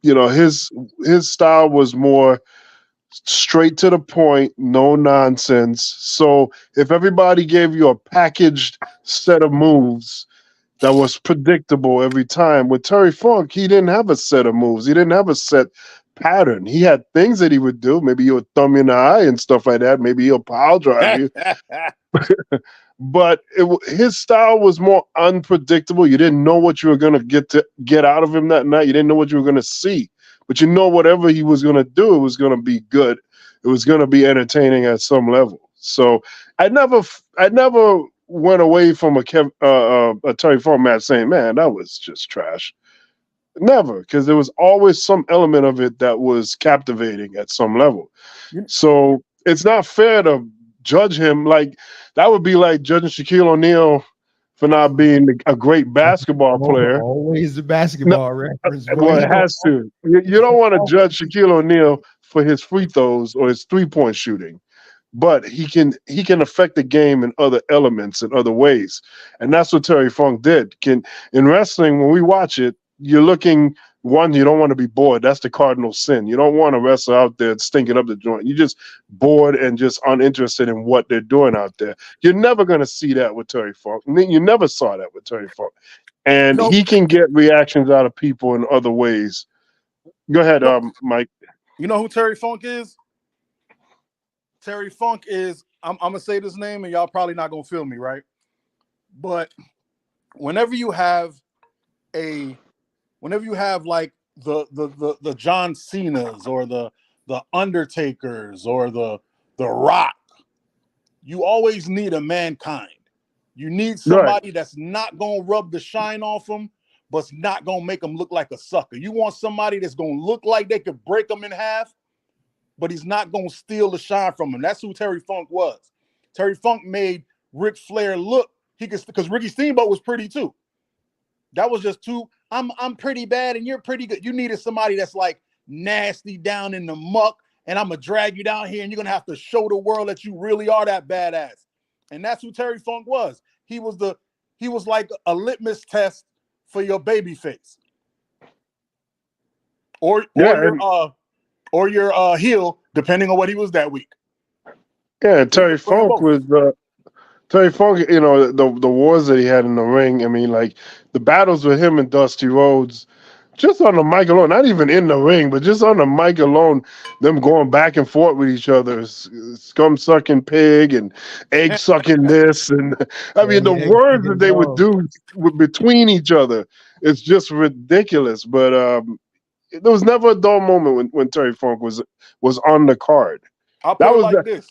His style was more straight to the point, no nonsense. So if everybody gave you a packaged set of moves that was predictable every time, with Terry Funk, he didn't have a set of moves. He didn't have a set pattern. He had things that he would do. Maybe he'll thumb you in the eye and stuff like that. Maybe he'll pile drive you. But his style was more unpredictable. You didn't know what you were going to get out of him that night. You didn't know what you were going to see. But whatever he was going to do, it was going to be good. It was going to be entertaining at some level. So I never went away from a Terry Funk match saying, man, that was just trash. Never, because there was always some element of it that was captivating at some level. So it's not fair to judge him like that. Would be like judging Shaquille O'Neal for not being a great basketball player. Always the basketball reference. Well, it has to. You don't want to judge Shaquille O'Neal for his free throws or his three-point shooting, but he can affect the game in other elements in other ways, and that's what Terry Funk did. In wrestling, when we watch it, you're looking. One, you don't want to be bored. That's the cardinal sin. You don't want to wrestle out there stinking up the joint. You're just bored and just uninterested in what they're doing out there. You're never going to see that with Terry Funk. You never saw that with Terry Funk. And he can get reactions out of people in other ways. Go ahead, Mike. You know who Terry Funk is? Terry Funk is, I'm going to say this name and y'all probably not going to feel me, right? But whenever you have like the John Cenas or the Undertakers or the Rock, you always need a Mankind. You need somebody that's not gonna rub the shine off them, but's not gonna make them look like a sucker. You want somebody that's gonna look like they could break them in half, but he's not gonna steal the shine from him. That's who Terry Funk was. Terry Funk made Ric Flair look because Ricky Steamboat was pretty too. That was just too. I'm pretty bad and you're pretty good. You needed somebody that's like nasty down in the muck, and I'm gonna drag you down here, and you're gonna have to show the world that you really are that badass. And that's who Terry Funk was. He was like a litmus test for your baby face, or your heel, depending on what he was that week. Yeah, Terry Funk was Terry Funk, the wars that he had in the ring. I mean, like the battles with him and Dusty Rhodes, just on the mic alone, not even in the ring, but just on the mic alone, them going back and forth with each other, scum sucking pig and egg sucking this, and I mean the words that they would do between each other, it's just ridiculous. But there was never a dull moment when Terry Funk was on the card. I'll put it like this.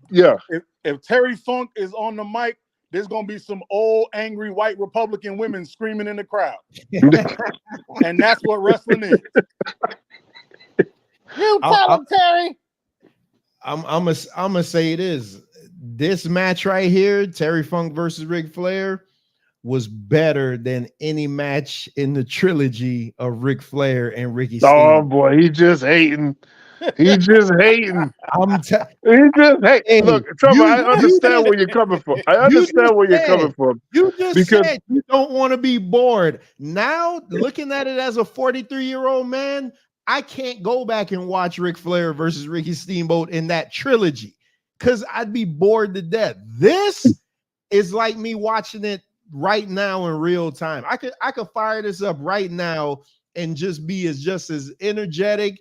Yeah. If Terry Funk is on the mic, there's gonna be some old angry white Republican women screaming in the crowd. And that's what wrestling is. You tell him, Terry. I'm gonna say it is. This match right here, Terry Funk versus Ric Flair, was better than any match in the trilogy of Ric Flair and Ricky Steamboat. Oh boy, he just hating. He just hating. He just hating. Look, Trevor, I understand where you're coming from. I understand where you're coming from. You just said you don't want to be bored. Now, looking at it as a 43-year-old man, I can't go back and watch Ric Flair versus Ricky Steamboat in that trilogy because I'd be bored to death. This is like me watching it right now in real time. I could fire this up right now and just be just as energetic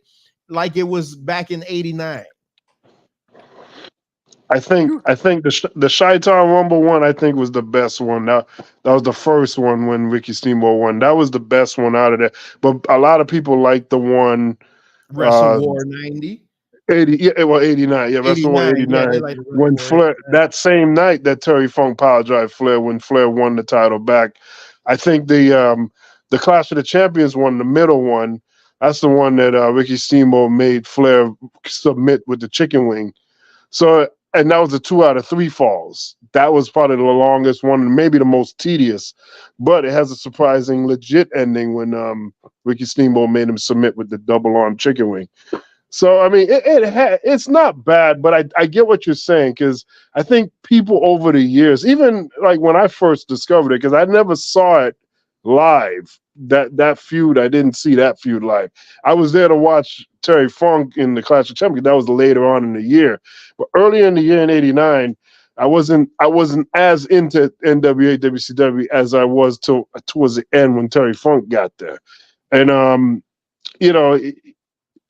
like it was back in '89. I think the Chi-Town Rumble one I think was the best one. That was the first one when Ricky Steamboat won. That was the best one out of there. But a lot of people like the one Wrestle War 90. 89. Yeah, Wrestle War 89. Yeah, like when Flair that same night that Terry Funk power drive Flair when Flair won the title back. I think the Clash of the Champions one, the middle one, that's the one that Ricky Steamboat made Flair submit with the chicken wing. So, and that was a 2 out of 3 falls. That was probably the longest one and maybe the most tedious, but it has a surprising legit ending when Ricky Steamboat made him submit with the double arm chicken wing. So, I mean, it's not bad, but I get what you're saying because I think people over the years, even like when I first discovered it, because I never saw it live, that feud, I didn't see that feud live. I was there to watch Terry Funk in the Clash of Champions. That was later on in the year. But earlier in the year in '89, I wasn't as into NWA WCW as I was towards the end when Terry Funk got there. And you know,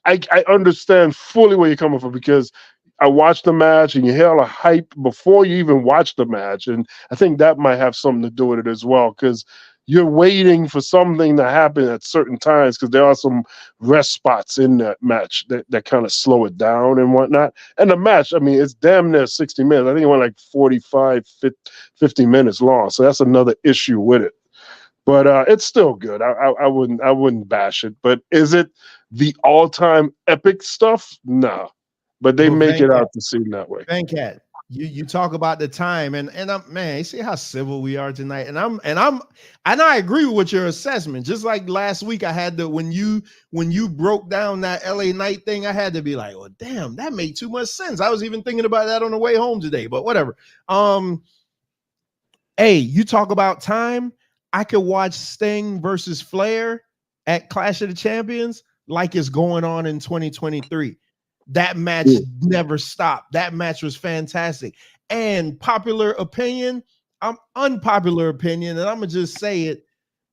I understand fully where you're coming from because I watched the match and you hear all the hype before you even watch the match. And I think that might have something to do with it as well because you're waiting for something to happen at certain times because there are some rest spots in that match that kind of slow it down and whatnot. And the match, I mean, it's damn near 60 minutes. I think it went like 45, 50 minutes long. So that's another issue with it. But it's still good. I wouldn't bash it. But is it the all-time epic stuff? No. But they make it out to seem that way. Cat, you talk about the time and I'm man, you see how civil we are tonight. And I agree with your assessment. Just like last week, I had to when you broke down that LA Knight thing, I had to be like, well, damn, that made too much sense. I was even thinking about that on the way home today, but whatever. Hey, you talk about time. I could watch Sting versus Flair at Clash of the Champions like it's going on in 2023. That match never stopped. That match was fantastic. And unpopular opinion, and I'm gonna just say it.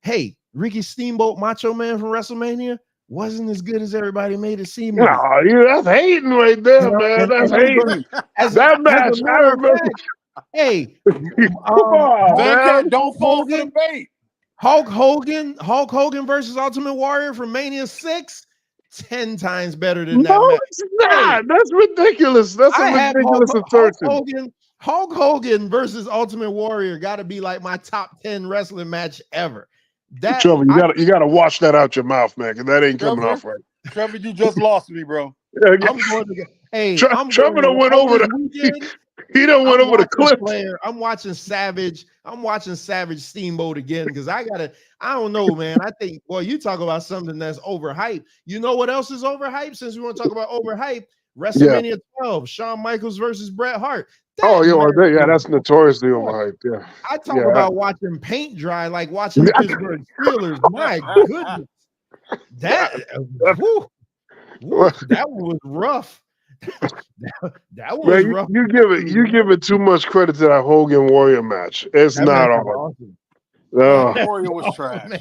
Hey, Ricky Steamboat, Macho Man from WrestleMania, wasn't as good as everybody made it seem. No, that's hating right there, man. That's hating. That match, I remember. Hey, come on, man. Don't fall for the bait. Hulk Hogan versus Ultimate Warrior from Mania 6, 10 times better than that match. No, it's not. That's ridiculous. That's a ridiculous assertion. Hulk Hogan versus Ultimate Warrior got to be like my top 10 wrestling match ever. Trevor, you gotta wash that out your mouth, man, because that ain't coming off right. Trevor, you just lost me, bro. I'm going to hey, Trevor done went over the he done went over the cliff. I'm watching Savage Steamboat again because I don't know, man. I think, boy, you talk about something that's overhyped. You know what else is overhyped? Since we want to talk about overhyped, WrestleMania 12, Shawn Michaels versus Bret Hart. That's notoriously overhyped. Yeah, I talk about watching paint dry like watching the Pittsburgh Steelers. My goodness, that was rough. that was rough. You give it too much credit to that Hogan Warrior match. It's not all. Awesome. No. Warrior was trash.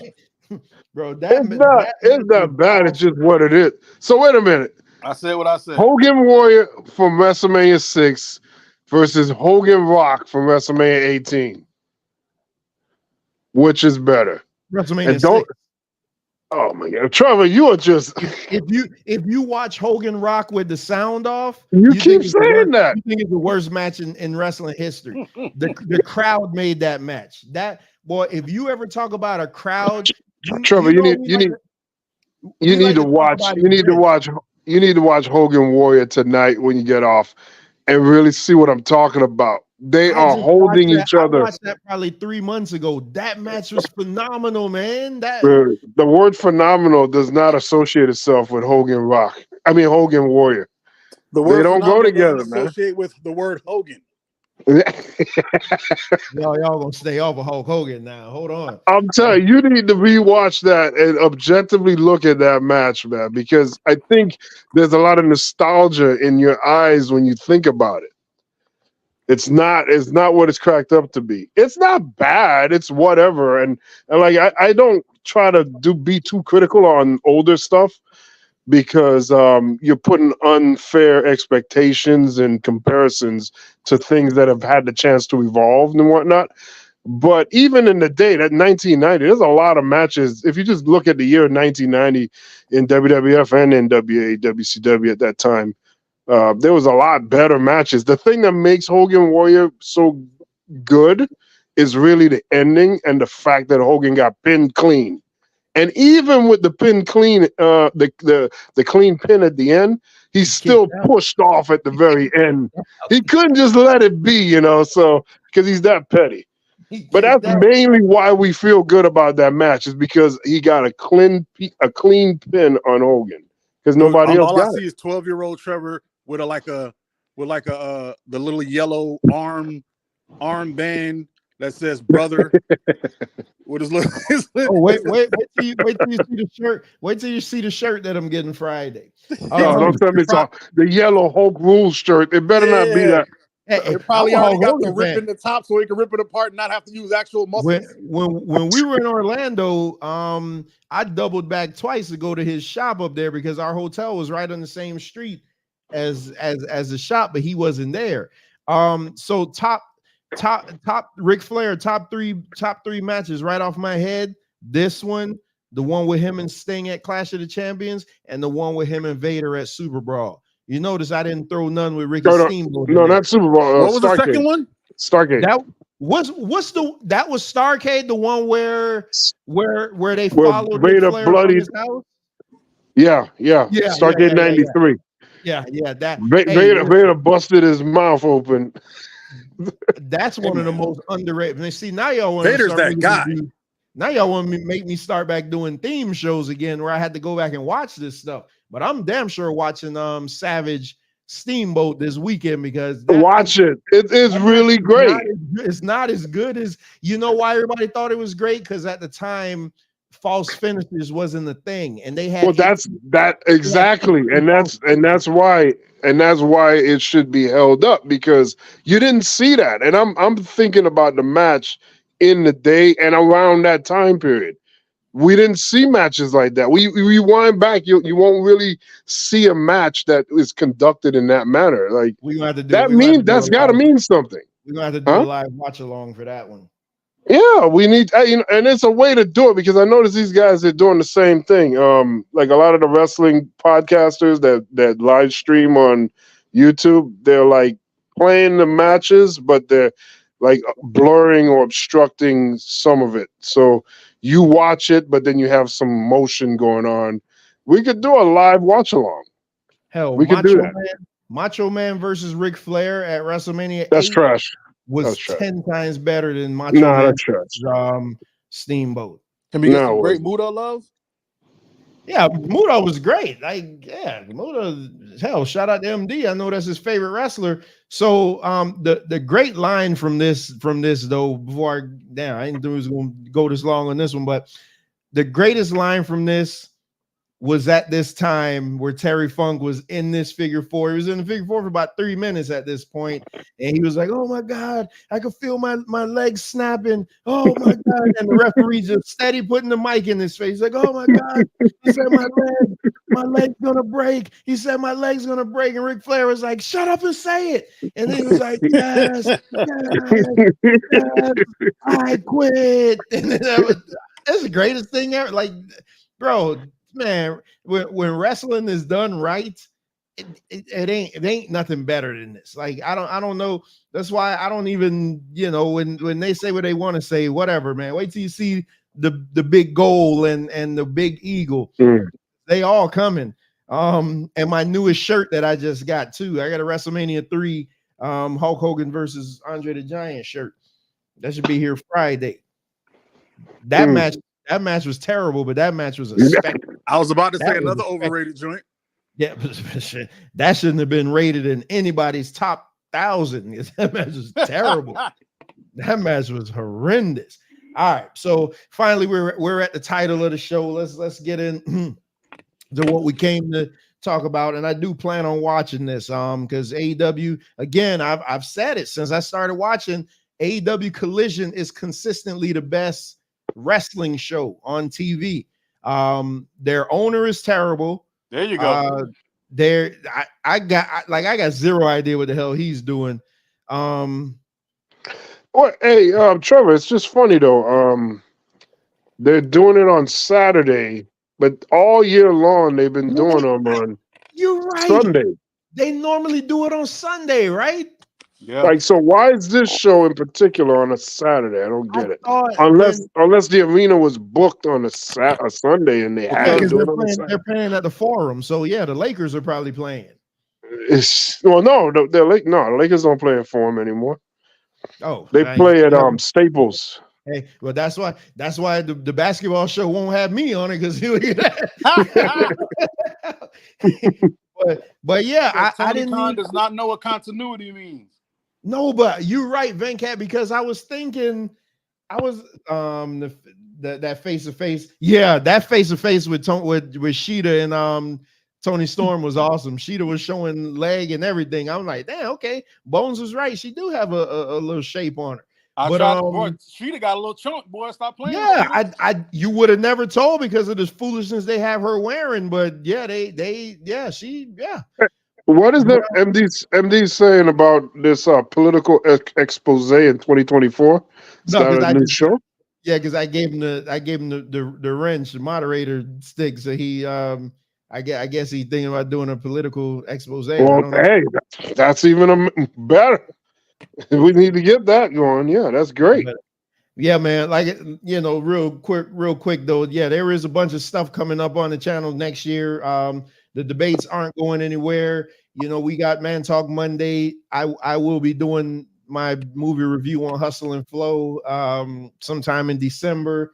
Bro, it's not bad. It's just what it is. So wait a minute. I said what I said. Hogan Warrior from WrestleMania 6 versus Hogan Rock from WrestleMania 18. Which is better? WrestleMania 6. Oh my God, Trevor, you are just if you watch Hogan Rock with the sound off, you keep saying that. You think it's the worst match in wrestling history. The crowd made that match. That boy, if you ever talk about a crowd, Trevor, you need to watch Hogan Warrior tonight when you get off and really see what I'm talking about. They are holding each other. I watched that probably 3 months ago. That match was phenomenal, man. The word phenomenal does not associate itself with Hogan Warrior. The word they don't go together, man. Associate with the word Hogan. y'all gonna stay off of Hulk Hogan now. Hold on. I'm telling you, you need to rewatch that and objectively look at that match, man, because I think there's a lot of nostalgia in your eyes when you think about it. It's not what it's cracked up to be. It's not bad. It's whatever. And like I don't try to be too critical on older stuff because you're putting unfair expectations and comparisons to things that have had the chance to evolve and whatnot. But even in the day, that 1990, there's a lot of matches. If you just look at the year 1990 in WWF and NWA, WCW at that time, there was a lot better matches. The thing that makes Hogan Warrior so good is really the ending and the fact that Hogan got pinned clean. And even with the pin clean, the clean pin at the end, he still pushed off at the very end. He couldn't just let it be, so because he's that petty. But that's mainly why we feel good about that match is because he got a clean pin on Hogan because nobody else got it. All I see is 12-year-old Trevor with the little yellow armband that says brother. With his little wait till you see the shirt. Wait till you see the shirt that I'm getting Friday. No, don't tell me it's the yellow Hulk Rules shirt. It better not be that. It probably already got the rip in the top so he can rip it apart and not have to use actual muscles. When we were in Orlando, I doubled back twice to go to his shop up there because our hotel was right on the same street as the shop, but he wasn't there. So top Ric Flair, top three matches right off my head. This one, the one with him and Sting at Clash of the Champions, and the one with him and Vader at Super Brawl. You notice I didn't throw none with Ricky Steamboat. No, not Super Brawl. What was the second one? Starcade. That was Starcade, the one where they followed Vader bloody his house? Yeah. Starcade 93. Yeah, that Vader busted his mouth open. That's one of the most underrated. And see, now y'all want Vader's that guy. Now y'all want to make me start back doing theme shows again, where I had to go back and watch this stuff. But I'm damn sure watching Savage Steamboat this weekend because watch it. It is really great. It's not as good as why everybody thought it was great because at the time false finishes wasn't the thing, and they had. Well, that's exactly, and that's why it should be held up because you didn't see that, and I'm thinking about the match in the day and around that time period. We didn't see matches like that. We rewind back, you won't really see a match that is conducted in that manner. Like we gonna have to do that that's got to mean something. We're gonna have to do a live watch along for that one. Yeah, we need, and it's a way to do it because I notice these guys are doing the same thing. Like a lot of the wrestling podcasters that live stream on YouTube, they're like playing the matches, but they're like blurring or obstructing some of it. So you watch it, but then you have some motion going on. We could do a live watch along. Hell, we could do that. Macho Man versus Ric Flair at WrestleMania. That's trash. Was 10 times better than Macho Man Steamboat. Can we get some great Muda love? Yeah, Muda was great. Muda, hell, shout out to MD. I know that's his favorite wrestler. So the great line from this though, before I didn't think it was gonna go this long on this one, but the greatest line from this was at this time where Terry Funk was in this figure four. He was in the figure four for about 3 minutes at this point, and he was like, "Oh my God, I could feel my legs snapping. Oh my God!" And the referee just steady putting the mic in his face. He's like, "Oh my God!" He said, my leg's gonna break." He said, "My leg's gonna break," and Ric Flair was like, "Shut up and say it." And then he was like, "Yes, yes, I quit." And then that's the greatest thing ever. Like, bro, man, when wrestling is done right, it ain't nothing better than this. Like, I don't know. That's why I don't even, when they say what they want to say, whatever, man. Wait till you see the big goal and the big eagle. They all coming. And my newest shirt that I just got too. I got a WrestleMania 3 Hulk Hogan versus Andre the Giant shirt. That should be here Friday. That match was terrible, but that match was a spectacle. I was about to say another overrated joint. Yeah, that shouldn't have been rated in anybody's top 1,000. That match was terrible. That match was horrendous. All right, so finally we're at the title of the show. Let's get in to what we came to talk about, and I do plan on watching this because AEW, again, I've said it since I started watching. AEW Collision is consistently the best wrestling show on TV. Their owner is terrible. There you go. I got zero idea what the hell he's doing. Well, hey, Trevor, it's just funny though. They're doing it on Saturday, but all year long they've been doing them on Sunday. They normally do it on Sunday, right? Yeah. Like, so why is this show in particular on a Saturday? I don't get it. Unless the arena was booked on a Sunday and they had to do it on a Saturday. They're playing at the Forum, so yeah, the Lakers are probably playing. The Lakers don't play at Forum anymore. Oh, they play at Staples. Hey, well, that's why the basketball show won't have me on it because but yeah, I didn't. Khan does not know what continuity means. No, but you're right, Venkat, because I was thinking, that face to face. Yeah, that face to face with Sheeta and Tony Storm was awesome. Sheeta was showing leg and everything. I'm like, damn, okay. Bones was right. She do have a little shape on her. Sheeta got a little chunk, boy. Stop playing. Yeah, you would have never told because of this foolishness they have her wearing. But yeah, she. What is the MD saying about this political expose in 2024? Is that a new show? Yeah, because I gave him the wrench, the moderator stick. So he I guess he's thinking about doing a political expose. Well, hey, that's even better. We need to get that going. Yeah, that's great. Yeah, man. Like, real quick though. Yeah, there is a bunch of stuff coming up on the channel next year. The debates aren't going anywhere. We got Man Talk Monday. I will be doing my movie review on Hustle and Flow sometime in December.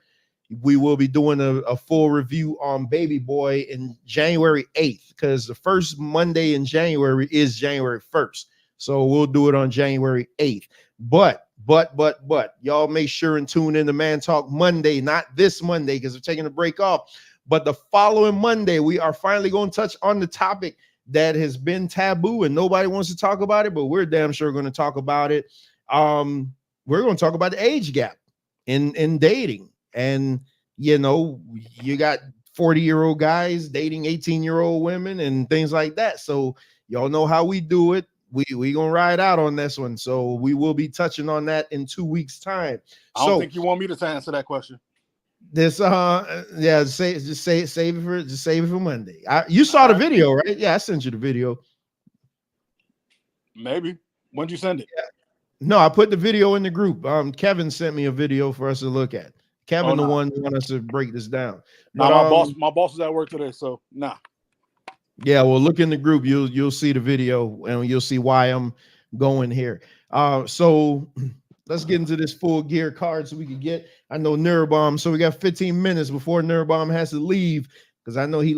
We will be doing a full review on Baby Boy in January 8th because the first Monday in January is January 1st. So we'll do it on January 8th. But y'all make sure and tune in to Man Talk Monday, not this Monday because we're taking a break off. But the following Monday, we are finally going to touch on the topic that has been taboo and nobody wants to talk about it, but we're damn sure going to talk about it. We're going to talk about the age gap in dating. And, you got 40-year-old guys dating 18-year-old women and things like that. So y'all know how we do it. We going to ride out on this one. So we will be touching on that in 2 weeks' time. I don't think you want me to answer that question. This save it for Monday. You saw the video, right? Yeah, I sent you the video. Maybe. When'd you send it? Yeah. No, I put the video in the group. Kevin sent me a video for us to look at. Kevin, the one who wanted us to break this down. But, my boss is at work today, so nah. Yeah, well, look in the group. You'll see the video and you'll see why I'm going here. So let's get into this Full Gear card so we can get. I know Nurabomb. So we got 15 minutes before Nurabomb has to leave because I know he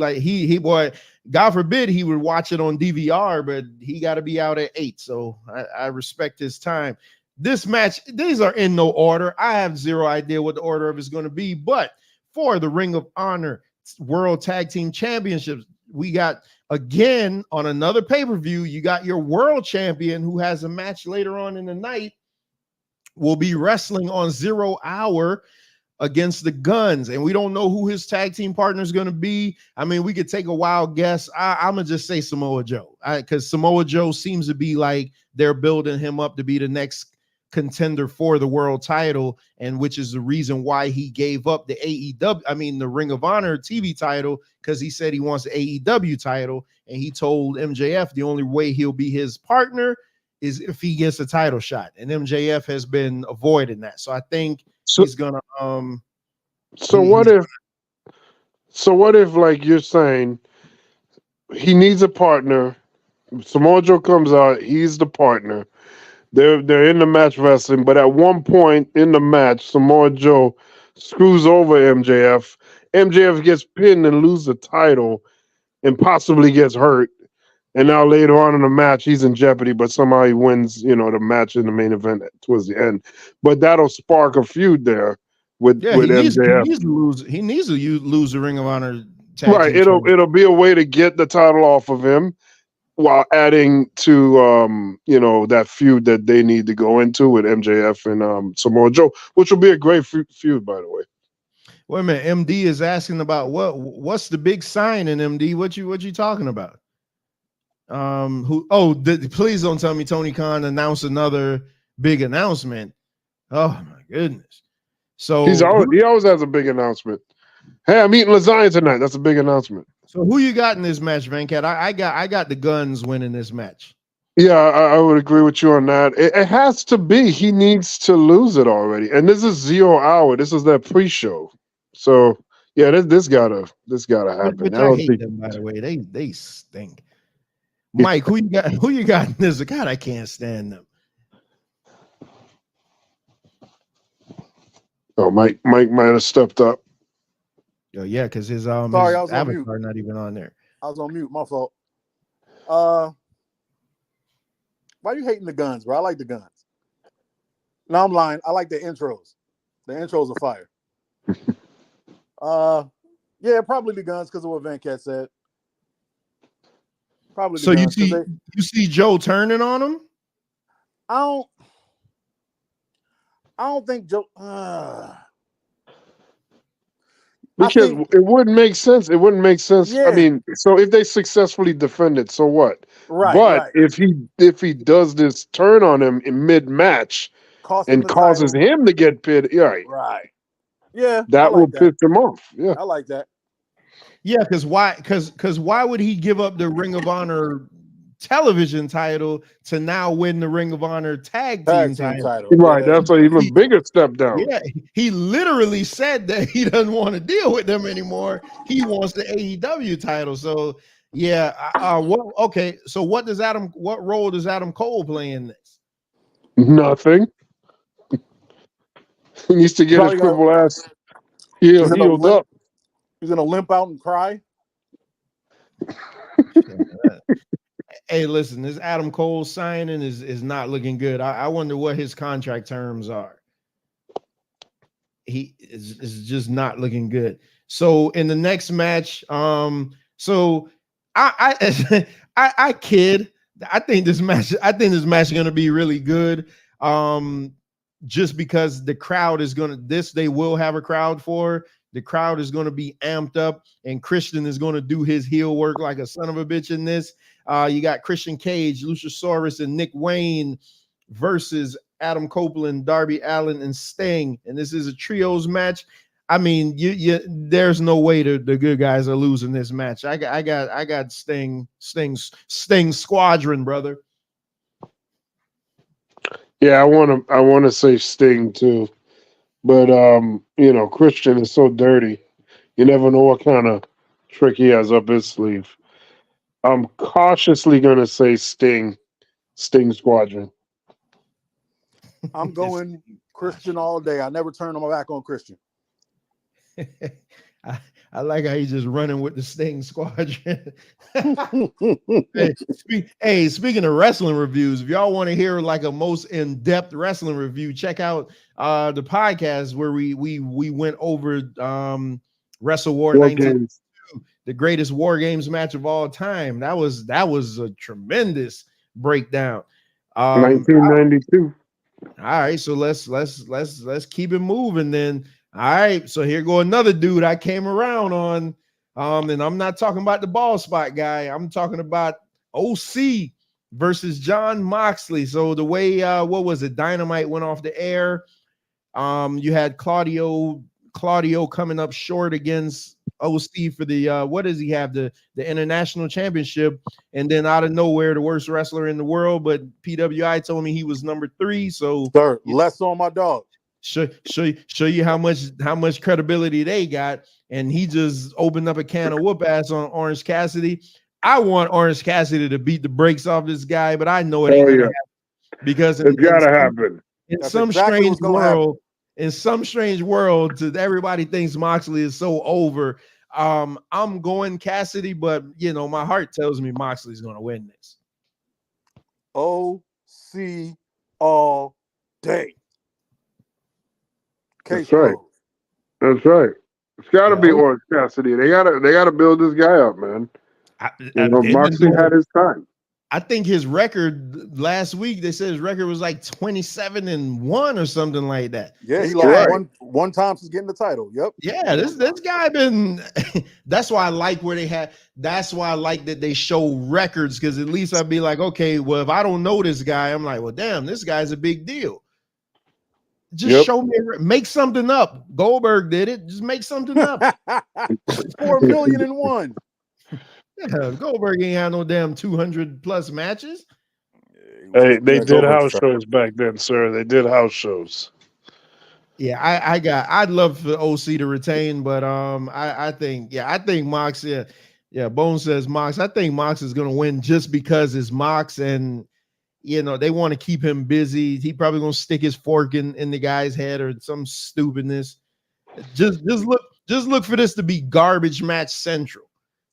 God forbid he would watch it on DVR, but he got to be out at 8. So I respect his time. This match, these are in no order. I have zero idea what the order of it's going to be, but for the Ring of Honor World Tag Team Championships. We got, again, on another pay-per-view, you got your world champion who has a match later on in the night, will be wrestling on 0 Hour against the Guns, and we don't know who his tag team partner is going to be. I mean, we could take a wild guess. I'm going to just say Samoa Joe, because Samoa Joe seems to be like they're building him up to be the next contender for the world title, and which is the reason why he gave up the the Ring of Honor TV title, because he said he wants the AEW title, and he told MJF the only way he'll be his partner is if he gets a title shot, and MJF has been avoiding that. So I think he's gonna So what if like you're saying he needs a partner, Samoa Joe comes out, he's the partner, they're in the match wrestling, but at one point in the match Samoa Joe screws over MJF gets pinned and loses the title and possibly gets hurt, and now later on in the match he's in jeopardy, but somehow he wins, the match in the main event towards the end. But that'll spark a feud there with MJF. He needs to lose the Ring of Honor tag right. It'll be a way to get the title off of him while adding to that feud that they need to go into with MJF and Samoa Joe, which will be a great feud, by the way. Wait a minute, MD is asking about what's the big sign in MD? What you talking about? Please don't tell me Tony Khan announced another big announcement. Oh my goodness. So he always has a big announcement. Hey, I'm eating lasagna tonight. That's a big announcement. So who you got in this match, Venkat? I got the Guns winning this match. Yeah, I would agree with you on that. It has to be. He needs to lose it already. And this is 0 Hour. This is their pre-show. So yeah, this gotta happen. Which I hate them, by the way. They stink. Mike, who you got in this? God, I can't stand them. Oh, Mike might have stepped up. Oh yeah, because his his avatar not even on there. I was on mute. My fault. Why are you hating the Guns, bro? I like the Guns. No, I'm lying. I like the intros. The intros are fire. Yeah, probably the Guns because of what Venkat said. Probably. So you see Joe turning on him? I don't think Joe. Because it wouldn't make sense. It wouldn't make sense. Yeah. I mean, so if they successfully defend it, so what? Right. But if he does this turn on him in mid-match and causes him to get pinned, right. Yeah. That will piss him off. Yeah. I like that. Yeah, because why would he give up the Ring of Honor television title to now win the Ring of Honor tag team title? Right, that's an even bigger step down. Yeah, he literally said that he doesn't want to deal with them anymore. He wants the AEW title. So yeah, so what role does Adam Cole play in this? Nothing. He needs to get his crippled ass healed up. He's gonna limp out and cry. Hey, listen, this Adam Cole signing is not looking good. I wonder what his contract terms are. He is just not looking good. So in the next match, so I kid. I think this match is gonna be really good. Just because the crowd is they will have a crowd for. The crowd is going to be amped up, and Christian is going to do his heel work like a son of a bitch in this. You got Christian Cage, Luchasaurus, and Nick Wayne versus Adam Copeland, Darby Allin, and Sting. And this is a trios match. I mean, there's no way the good guys are losing this match. I got Sting Squadron, brother. Yeah, I want to say Sting too. But Christian is so dirty. You never know what kind of trick he has up his sleeve. I'm cautiously gonna say Sting Squadron. I'm going Christian all day. I never turn my back on Christian. I like how he's just running with the Sting Squadron. Hey, speaking of wrestling reviews, if y'all want to hear like a most in-depth wrestling review, check out the podcast where we went over Wrestle War 1992, the greatest War Games match of all time. That was a tremendous breakdown. 1992. All right, so let's keep it moving then. All right, so here go another dude I came around on. And I'm not talking about the ball spot guy. I'm talking about OC versus John Moxley. So the way what was it? Dynamite went off the air. You had Claudio coming up short against OC for the what does he have? The international championship, and then out of nowhere, the worst wrestler in the world. But PWI told me he was number 3. So sir, less on my dog. Show you how much credibility they got, and he just opened up a can of whoop ass on Orange Cassidy. I want Orange Cassidy to beat the brakes off this guy, but I know it ain't gonna happen because it's gotta happen. In some strange world, to everybody thinks Moxley is so over. I'm going Cassidy, but you know my heart tells me Moxley's gonna win this. OC all day. That's right. That's right. It's got to be Orange Cassidy. They gotta build this guy up, man. Moxley had his time. I think his record last week, they said his record was like 27-1 or something like that. Yeah, he lost one time since getting the title. Yep. Yeah, this guy been. That's why I like where they had. That's why I like that they show records, because at least I'd be like, okay, well, if I don't know this guy, I'm like, well, damn, this guy's a big deal. Just show me, make something up. Goldberg did it. Just make something up. 4,000,001. Yeah, Goldberg ain't had no damn 200+ matches. Hey, they did house shows back then, sir. They did house shows. Yeah, I'd love for OC to retain, but I think Mox. Yeah, Bone says Mox. I think Mox is gonna win just because it's Mox, and you know they want to keep him busy. He probably gonna stick his fork in the guy's head or some stupidness. Just look for this to be garbage match central.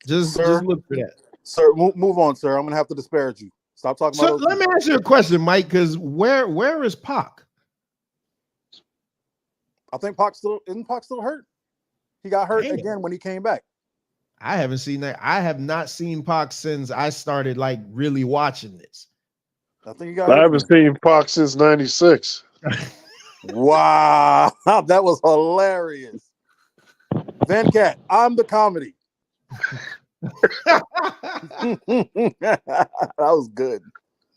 Just look for that. Sir, move on, sir. I'm gonna have to disparage you. Stop talking about. So let me ask you a question, Mike, because where is Pac? I think Pac still hurt. He got hurt again when he came back. I haven't seen that. I have not seen Pac since I started like really watching this. I think he got. I haven't seen Pac since '96. Wow, that was hilarious. Van Cat, I'm the comedy. That was good.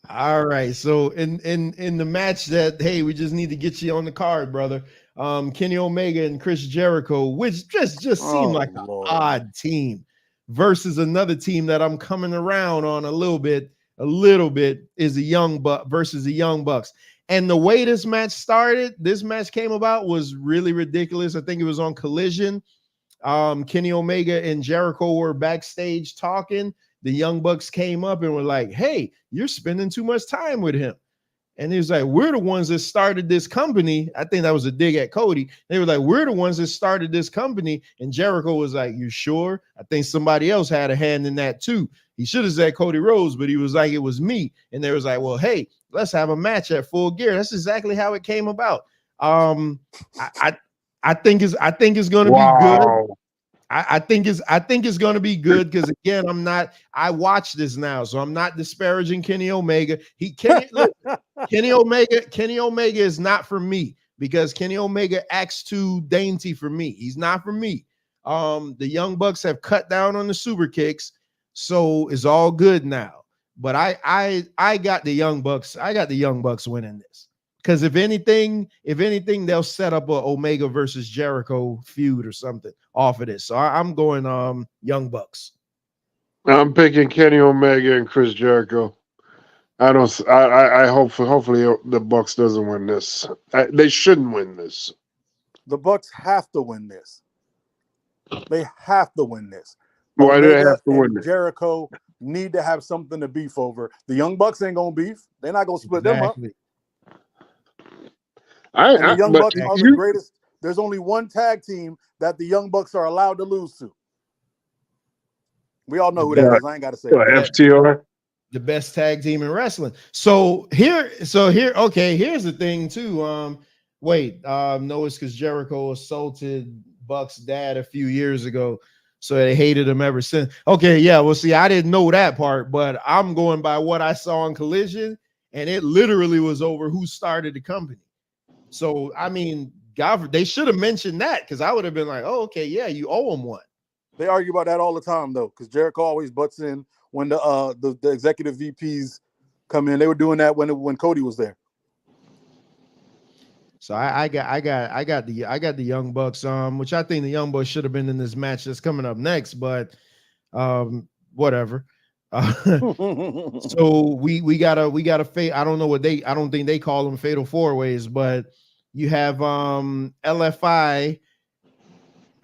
All right, so in the match that we just need to get you on the card, brother. Kenny Omega and Chris Jericho, which just seemed like an odd team, versus another team that I'm coming around on a little bit is the Young Bucks versus the Young Bucks. And the way this match came about was really ridiculous. I think it was on Collision. Kenny Omega and Jericho were backstage talking. The Young Bucks came up and were like, "Hey, you're spending too much time with him." And he was like, "We're the ones that started this company." I think that was a dig at Cody. They were like, "We're the ones that started this company." And Jericho was like, "You sure?" I think somebody else had a hand in that too. He should have said Cody Rhodes, but he was like, "It was me." And they was like, "Well, hey, let's have a match at Full Gear." That's exactly how it came about. I think it's going to be good. I think it's going to be good because again, I watch this now, so I'm not disparaging Kenny Omega. Kenny Omega is not for me because Kenny Omega acts too dainty for me. He's not for me. The Young Bucks have cut down on the super kicks, so it's all good now. But I got the Young Bucks. I got the Young Bucks winning this. Because if anything, they'll set up a Omega versus Jericho feud or something off of this. So I'm going Young Bucks. I'm picking Kenny Omega and Chris Jericho. I hopefully the Bucks doesn't win this. They shouldn't win this. The Bucks have to win this. They have to win this. Why do they have to win this? Jericho need to have something to beef over. The Young Bucks ain't gonna beef. They're not gonna split them up. The Young Bucks are the greatest. There's only one tag team that the Young Bucks are allowed to lose to. We all know who that is. I ain't got to say it. FTR, the best tag team in wrestling. So here's the thing too. No, it's because Jericho assaulted Buck's dad a few years ago, so they hated him ever since. Okay, yeah, well, see, I didn't know that part, but I'm going by what I saw in Collision, and it literally was over who started the company. So, I mean, God, they should have mentioned that, because I would have been like, oh, okay, yeah, you owe him one. They argue about that all the time, though, because Jericho always butts in when the executive VPs come in. They were doing that when Cody was there. So I got the Young Bucks, which I think the Young Bucks should have been in this match that's coming up next, but whatever. So we got a fate. I don't think they call them fatal four ways, but you have LFI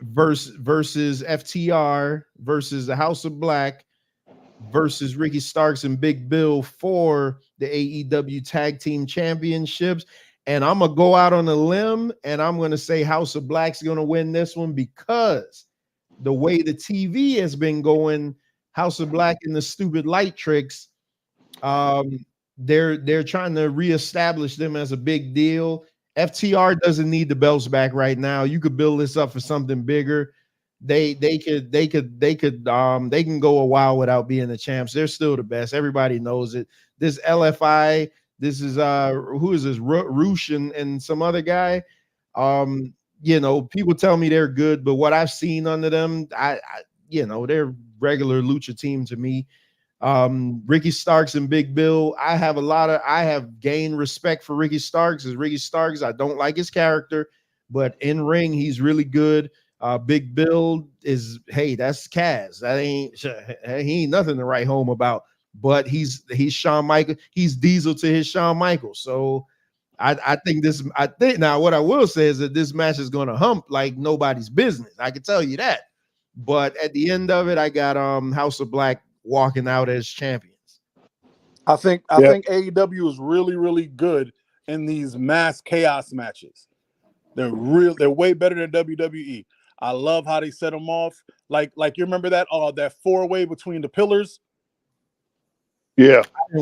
versus FTR versus the House of Black versus Ricky Starks and Big Bill for the AEW Tag Team Championships. And I'm going to go out on a limb and I'm going to say House of Black's going to win this one, because the way the TV has been going, House of Black and the stupid light tricks, they're trying to reestablish them as a big deal. FTR doesn't need the belts back right now. You could build this up for something bigger. They can go a while without being the champs. They're still the best. Everybody knows it. This LFI, this is who is this? Roosh and some other guy. People tell me they're good, but what I've seen under them, they're regular lucha team to me. Ricky Starks and Big Bill, I have gained respect for Ricky Starks. As Ricky Starks, I don't like his character, but in ring he's really good. Big Bill is, hey, that's Kaz. He ain't nothing to write home about. But he's Shawn Michaels. He's Diesel to his Shawn Michaels. So I think now what I will say is that this match is going to hump like nobody's business. I can tell you that. But at the end of it, I got House of Black walking out as champions. I think AEW is really, really good in these mass chaos matches. They're way better than WWE. I love how they set them off. Like you remember that four-way between the pillars? Yeah.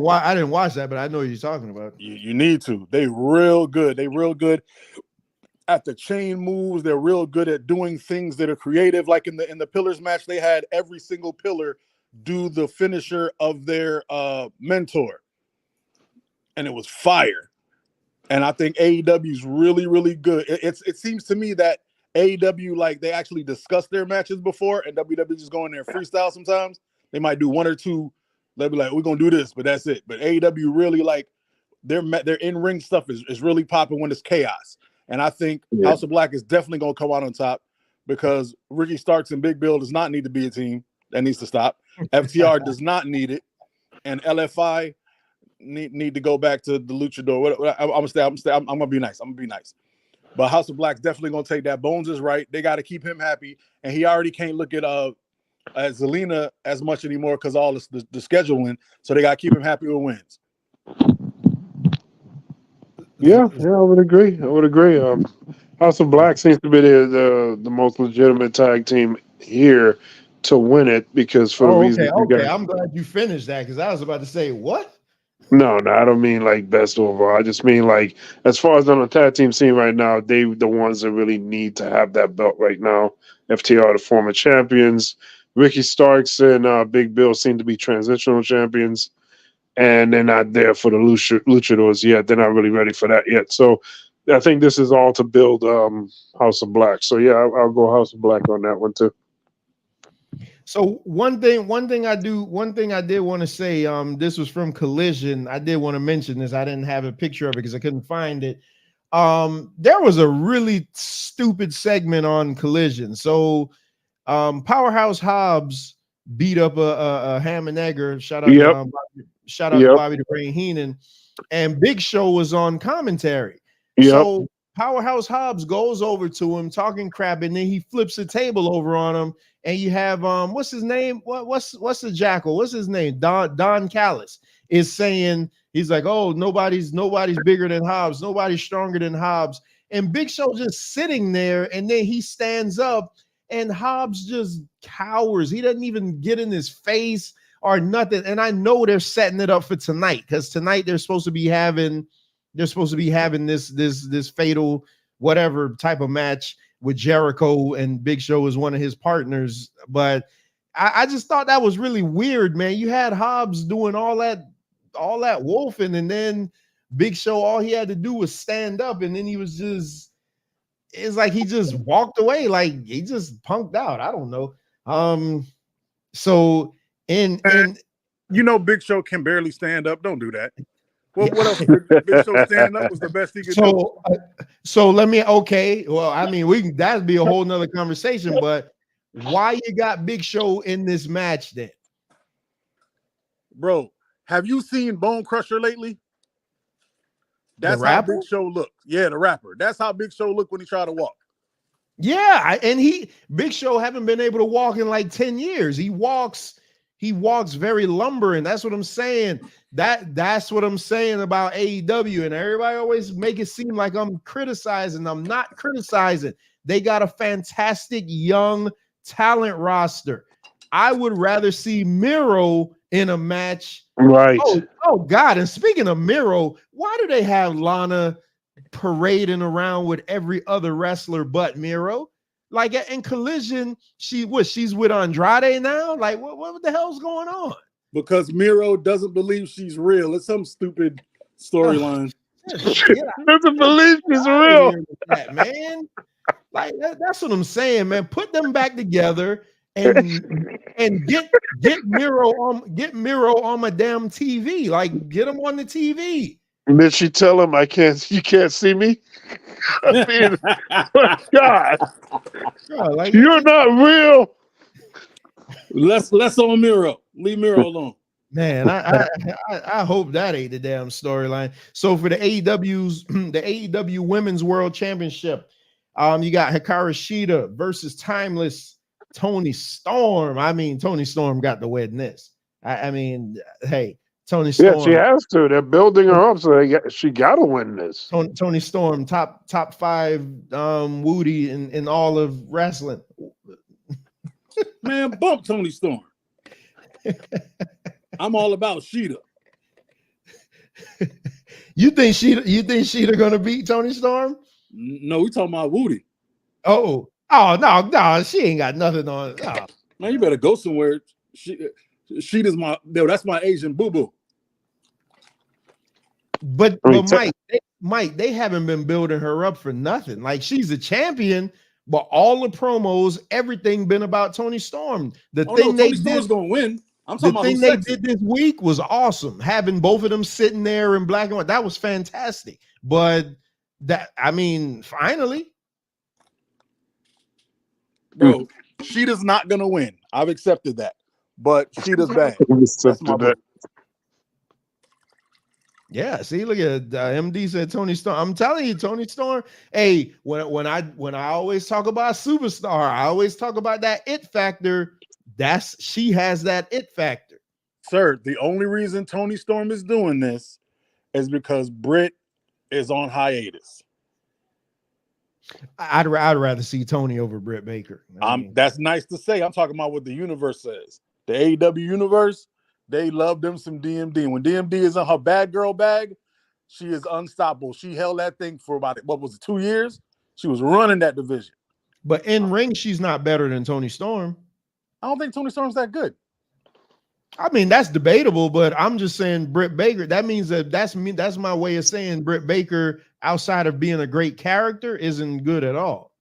I didn't watch that, but I know what you're talking about. You need to. They real good. They real good at the chain moves. They're real good at doing things that are creative. Like in the pillars match, they had every single pillar do the finisher of their mentor, and it was fire. And I think AEW is really, really good. It seems to me that AEW, like, they actually discuss their matches before, and WWE just go in there freestyle sometimes. They might do one or two. They'll be like, we're going to do this, but that's it. But AEW really, like, their in-ring stuff is really popping when it's chaos. And I think House of Black is definitely going to come out on top, because Ricky Starks and Big Bill does not need to be a team. That needs to stop. FTR does not need it. And LFI need to go back to the luchador. I'm going to be nice. But House of Black's definitely going to take that. Bones is right. They got to keep him happy. And he already can't look at Zelina as much anymore because all the scheduling. So they got to keep him happy with wins. Yeah, I would agree. House of Black seems to be the most legitimate tag team here to win it, because for the reason. Okay. I'm glad you finished that, because I was about to say, what? No, I don't mean like best overall. I just mean like, as far as on the tag team scene right now, they the ones that really need to have that belt right now. FTR, the former champions. Ricky Starks and Big Bill seem to be transitional champions, and they're not there for the luchadors yet. They're not really ready for that yet. So I think this is all to build House of Black. So yeah, I'll go House of Black on that one too. So one thing I did want to say, this was from Collision. I did want to mention this. I didn't have a picture of it because I couldn't find it. There was a really stupid segment on Collision. So Powerhouse Hobbs beat up a Ham and Egger. Shout out to Bobby the Brain Heenan, and Big Show was on commentary. So Powerhouse Hobbs goes over to him talking crap, and then he flips the table over on him. And you have what's his name? What's the jackal? What's his name? Don Callis is saying, he's like, oh, nobody's bigger than Hobbs, nobody's stronger than Hobbs. And Big Show just sitting there, and then he stands up, and Hobbs just cowers. He doesn't even get in his face or nothing. And I know they're setting it up for tonight, because tonight they're supposed to be having this fatal whatever type of match with Jericho, and Big Show was one of his partners. But I just thought that was really weird, man. You had Hobbs doing all that wolfing, and then Big Show, all he had to do was stand up, and then he was just, it's like he just walked away, like he just punked out. I don't know. So and you know, Big Show can barely stand up. Don't do that. Well, what else? Big Show standing up was the best he could do. So let me. Okay, well, I mean, that'd be a whole nother conversation. But why you got Big Show in this match then, bro? Have you seen Bone Crusher lately? That's how Big Show looked. Yeah, the rapper. That's how Big Show looked when he tried to walk. Yeah, and Big Show haven't been able to walk in like 10 years. He walks very lumbering. That's what I'm saying. That's what I'm saying about AEW. And everybody always make it seem like I'm criticizing. I'm not criticizing. They got a fantastic young talent roster. I would rather see Miro in a match. Right. Oh God. And speaking of Miro, why do they have Lana parading around with every other wrestler but Miro? Like in Collision, she's with Andrade now? Like what the hell's going on? Because Miro doesn't believe she's real. It's some stupid storyline. Doesn't believe she's real. That, man. Like that's what I'm saying, man. Put them back together and get Miro on my damn TV. Like get him on the TV. And then she tell him, you can't see me. I mean, God, like, you're not real. Less on Miro. Leave Miro alone. Man, I hope that ain't the damn storyline. So for the AEW Women's World Championship, you got Hikaru Shida versus Timeless Toni Storm. I mean, Toni Storm got to win this. I mean, hey, Toni Storm. Yeah, she has to. They're building her up, so she got to win this. Toni Storm, top 5 Woody in all of wrestling. Man, bump Toni Storm. I'm all about Shida. You think Shida gonna beat Toni Storm? No, we talking about Woody. Oh no, she ain't got nothing on. Oh. Man, you better go somewhere. Sheeta's that's my Asian boo-boo. But Mike, they haven't been building her up for nothing. Like she's a champion, but all the promos, everything been about Toni Storm. Toni Storm's gonna win. I'm talking about the thing they did this week was awesome. Having both of them sitting there in black and white, that was fantastic. But finally, bro, Sheeta's not gonna win. I've accepted that, but Sheeta's bad. That's my book. Yeah, see, look at MD said Toni Storm. I'm telling you, Toni Storm. Hey, when I always talk about superstar, I always talk about that it factor. She has that it factor. Sir, the only reason Toni Storm is doing this is because Britt is on hiatus. I'd rather see Toni over Britt Baker. That's nice to say. I'm talking about what the universe says. The AEW universe, they love them some DMD. When DMD is in her bad girl bag, she is unstoppable. She held that thing for about, 2 years? She was running that division. But in ring, she's not better than Toni Storm. I don't think Toni Storm's that good. I mean, that's debatable, but I'm just saying Britt Baker. That means that's my way of saying Britt Baker, outside of being a great character, isn't good at all.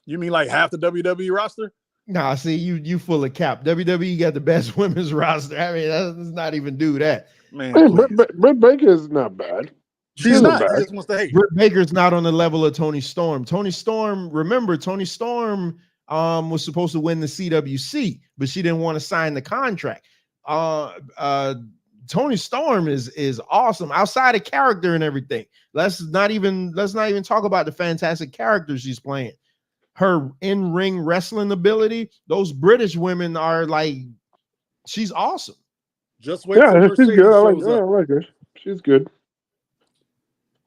You mean like half the WWE roster? Nah, see, you full of cap. WWE got the best women's roster. I mean, let's not even do that. Man, Britt Baker is not bad. She's not. She just wants to hate. Britt Baker's not on the level of Toni Storm. Toni Storm was supposed to win the CWC, but she didn't want to sign the contract. Toni Storm is awesome outside of character and everything. Let's not even talk about the fantastic characters she's playing. Her in-ring wrestling ability, those British women are like, she's awesome. Just wait till she's good. I like her. She's good.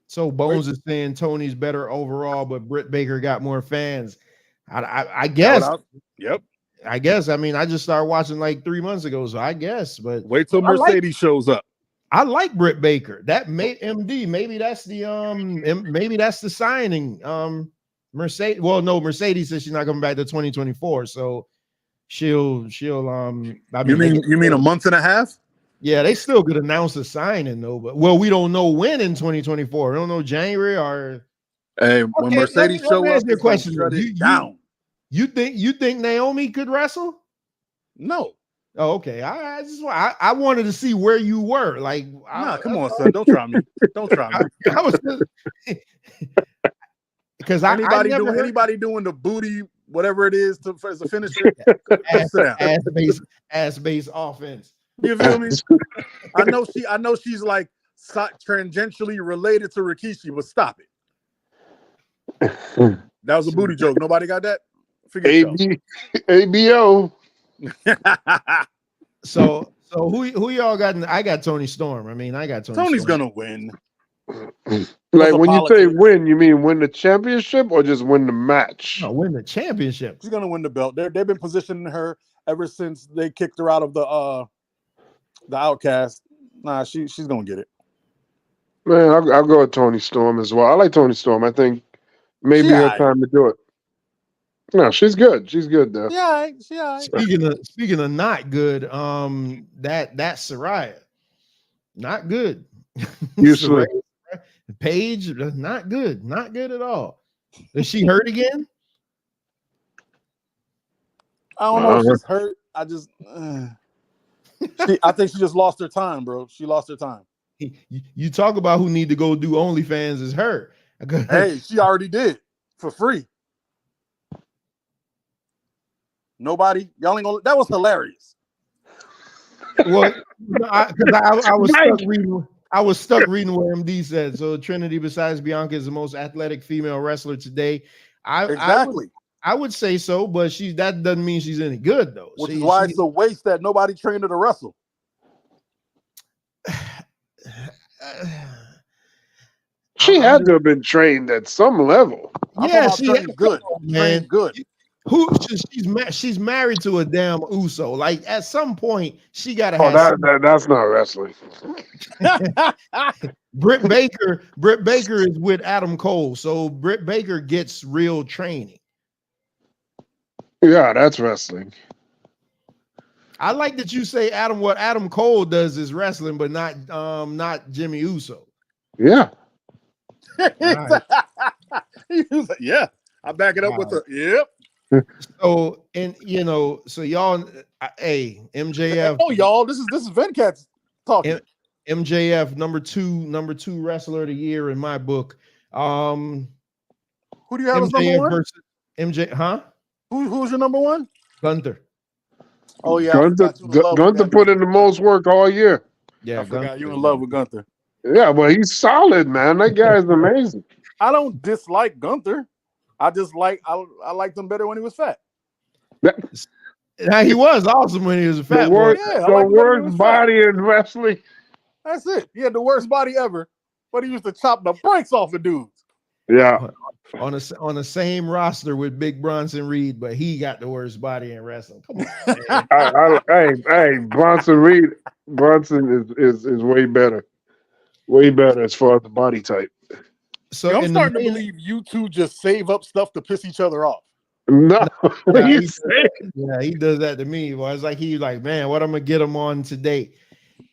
So Bones is saying Tony's better overall, but Britt Baker got more fans. I guess. Yep. I guess. I mean, I just started watching like 3 months ago, so I guess. But wait till Mercedes shows up. I like Britt Baker. That may MD. Maybe that's the maybe that's the signing. Mercedes. Well, no, Mercedes says she's not coming back to 2024. So she'll I mean, you mean a month and a half? Yeah, they still could announce a signing though, but well, we don't know when in 2024. We don't know January or hey, when Mercedes show up, ask you a question. You think Naomi could wrestle? No. Oh, okay. I wanted to see where you were. Like, come on, son. Don't try me. Don't try me. I was because anybody doing the booty, whatever it is, as a finisher, ass base offense. You feel me? I know she's like tangentially related to Rikishi, but stop it. That was a booty joke. Nobody got that? ABO. So who y'all got? I got Tony Storm. I mean, I got Tony's Storm. gonna win. Like when you say win, you mean win the championship or just win the match? No, win the championship. She's gonna win the belt. They've been positioning her ever since they kicked her out of the Outcast. Nah, she's gonna get it. Man, I'll go with Tony Storm as well. I like Tony Storm. I think maybe her time to do it. No, she's good. She's good though. Yeah, she all right. Speaking of not good, that's Saraya. Not good. Usually. Paige, not good. Not good at all. Is she hurt again? I don't know if she's hurt. I just I think she just lost her time, bro. She lost her time. You talk about who need to go do OnlyFans is her. Hey, she already did for free. Nobody, y'all ain't gonna. That was hilarious. Well, I was stuck reading. I was stuck reading what MD said. So Trinity, besides Bianca, is the most athletic female wrestler today. I would say so, but that doesn't mean she's any good though. Which is why it's a waste that nobody trained her to wrestle. She had to have been trained at some level. Yeah, she trained good. Man, good. She's married to a damn Uso. Like at some point, she gotta have. That's not wrestling. Britt Baker is with Adam Cole, so Britt Baker gets real training. Yeah, that's wrestling. I like that you say what Adam Cole does is wrestling, but not Jimmy Uso. Yeah. Right. Yeah. I back it up with a yep. So so y'all, hey, MJF. Oh, y'all, this is Vencats talking. MJF number two wrestler of the year in my book. Who do you have as number one? Versus MJ, huh? Who's your number one? Gunther. Oh yeah, Gunther put in the most work all year. Yeah, I forgot you in love with Gunther. Yeah, well, he's solid, man. That guy is amazing. I don't dislike Gunther. I just I liked him better when he was fat. Now, he was awesome when he was a fat the boy. worst body in wrestling. That's it. He had the worst body ever, but he used to chop the brakes off of dudes. Yeah. On the same roster with Big Bronson Reed, but he got the worst body in wrestling. Come on, man. hey, Bronson is way better. Way better as far as the body type. So I'm starting to believe you two just save up stuff to piss each other off. No, he does that to me. Well, it's like he's like, man, what I'm gonna get him on today.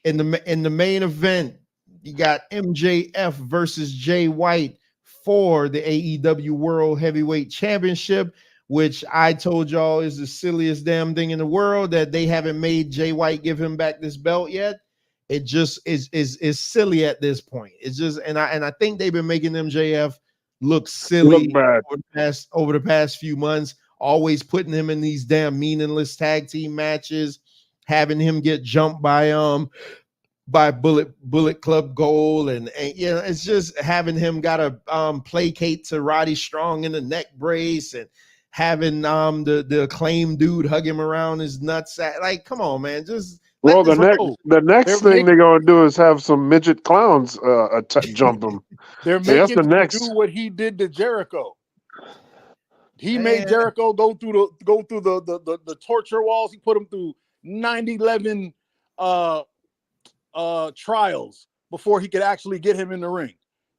In the main event, you got MJF versus Jay White for the AEW World Heavyweight Championship, which I told y'all is the silliest damn thing in the world that they haven't made Jay White give him back this belt yet. It just is silly at this point. It's just and I think they've been making MJF look silly over the past few months, always putting him in these damn meaningless tag team matches, having him get jumped by Bullet Club Gold, and it's just having him gotta placate to Roddy Strong in the neck brace and having the Acclaimed dude hug him around his nutsack. Like, come on, man, just. Well, the next thing they're gonna do is have some midget clowns jump him. They're making him do what he did to Jericho. He made Jericho go through the torture walls. He put him through 9/11 trials before he could actually get him in the ring.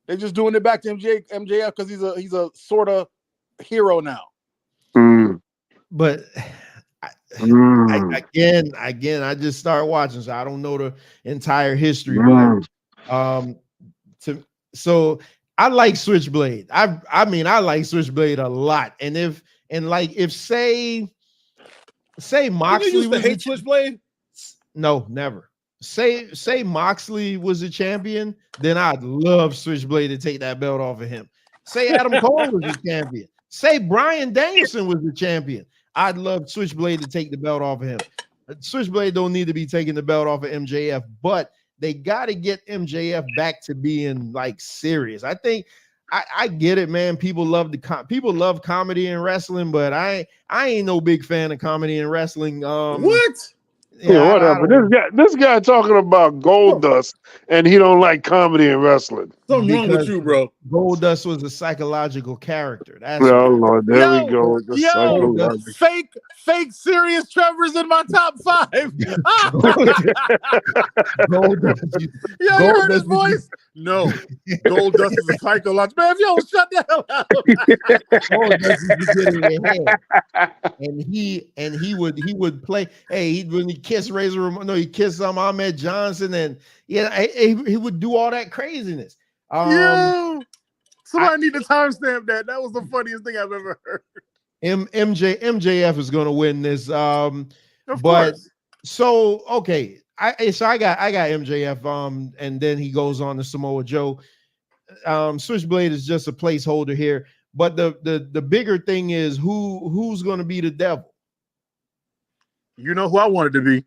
They're just doing it back to MJF because he's a sort of hero now. But again, I just started watching, so I don't know the entire history. But so I like Switchblade. I mean, I like Switchblade a lot. And if say Moxley used to hate Switchblade? No, never. Say Moxley was a champion, then I'd love Switchblade to take that belt off of him. Say Adam Cole was a champion. Say Bryan Danielson was the champion. I'd love Switchblade to take the belt off of him. Switchblade don't need to be taking the belt off of MJF, but they got to get MJF back to being like serious. I think I get it, man. People love comedy and wrestling, but I ain't no big fan of comedy and wrestling. What? Yeah, whatever. This guy talking about Goldust, and he don't like comedy and wrestling. Something wrong with you, bro. Goldust was a psychological character. That's Lord, there we go. Fake serious Trevor's in my top 5. Goldust. You heard his voice? No. Goldust is a psychological. Man, if y'all shut the hell up. Goldust and he would play. Hey, when he kissed Razor Ramon, he kissed Ahmed Johnson, and he would do all that craziness. Somebody need to timestamp that. That was the funniest thing I've ever heard. MJF is going to win this. Of course. So okay, I got MJF. And then he goes on to Samoa Joe. Switchblade is just a placeholder here, but the bigger thing is who's going to be the devil. You know who I wanted to be.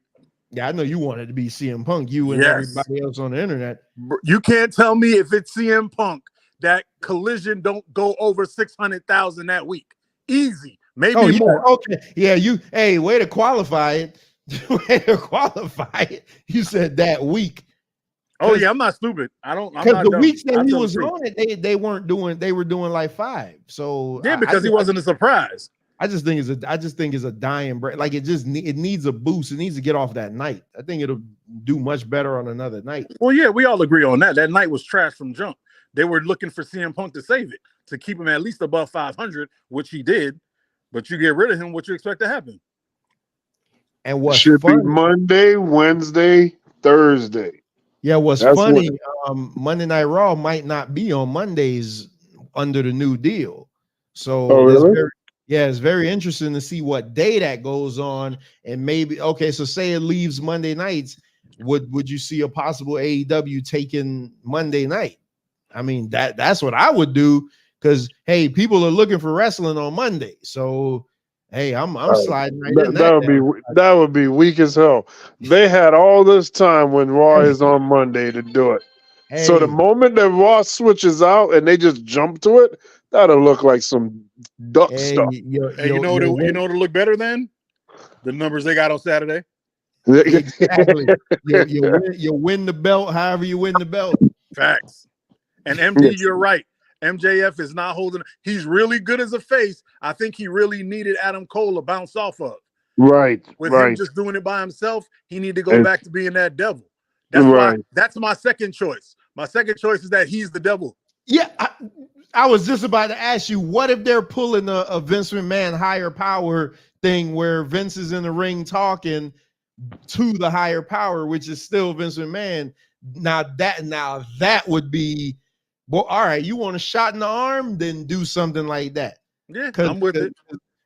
Yeah, I know you wanted to be CM Punk. You and everybody else on the internet. You can't tell me if it's CM Punk that Collision don't go over 600,000 that week. Easy, maybe more. Okay, yeah. Way to qualify it. Way to qualify it. You said that week. Oh yeah, I'm not stupid. Because the weeks that he was on it, they weren't doing. They were doing like 5. So yeah, because he wasn't a surprise. I just think it's a dying break. Like it needs a boost. It needs to get off that night. I think it'll do much better on another night. Well, yeah, we all agree on that. That night was trash from jump. They were looking for CM Punk to save it, to keep him at least above 500, which he did. But you get rid of him, what you expect to happen? And what should be Monday, Wednesday, Thursday. Yeah, what's funny? Monday Night Raw might not be on Mondays under the new deal. So it's very interesting to see what day that goes on. And maybe so say it leaves Monday nights. Would you see a possible AEW taking Monday night? I mean, that's what I would do, because hey, people are looking for wrestling on Monday. So hey, I'm sliding right in. That would be weak as hell. They had all this time when Raw is on Monday to do it. Hey. So the moment that Raw switches out and they just jump to it, that'll look like some duck stuff. You know to look better than the numbers they got on Saturday. Exactly. you win the belt however you win the belt. Facts. And MD, you're right. MJF is not holding. He's really good as a face. I think he really needed Adam Cole to bounce off of. Right. With him just doing it by himself, he need to go back to being that devil. That's my second choice. My second choice is that he's the devil. Yeah, I was just about to ask you, what if they're pulling a Vince McMahon higher power thing where Vince is in the ring talking to the higher power, which is still Vince McMahon. Now that would be, well, all right, you want a shot in the arm, then do something like that. Yeah, I'm with it.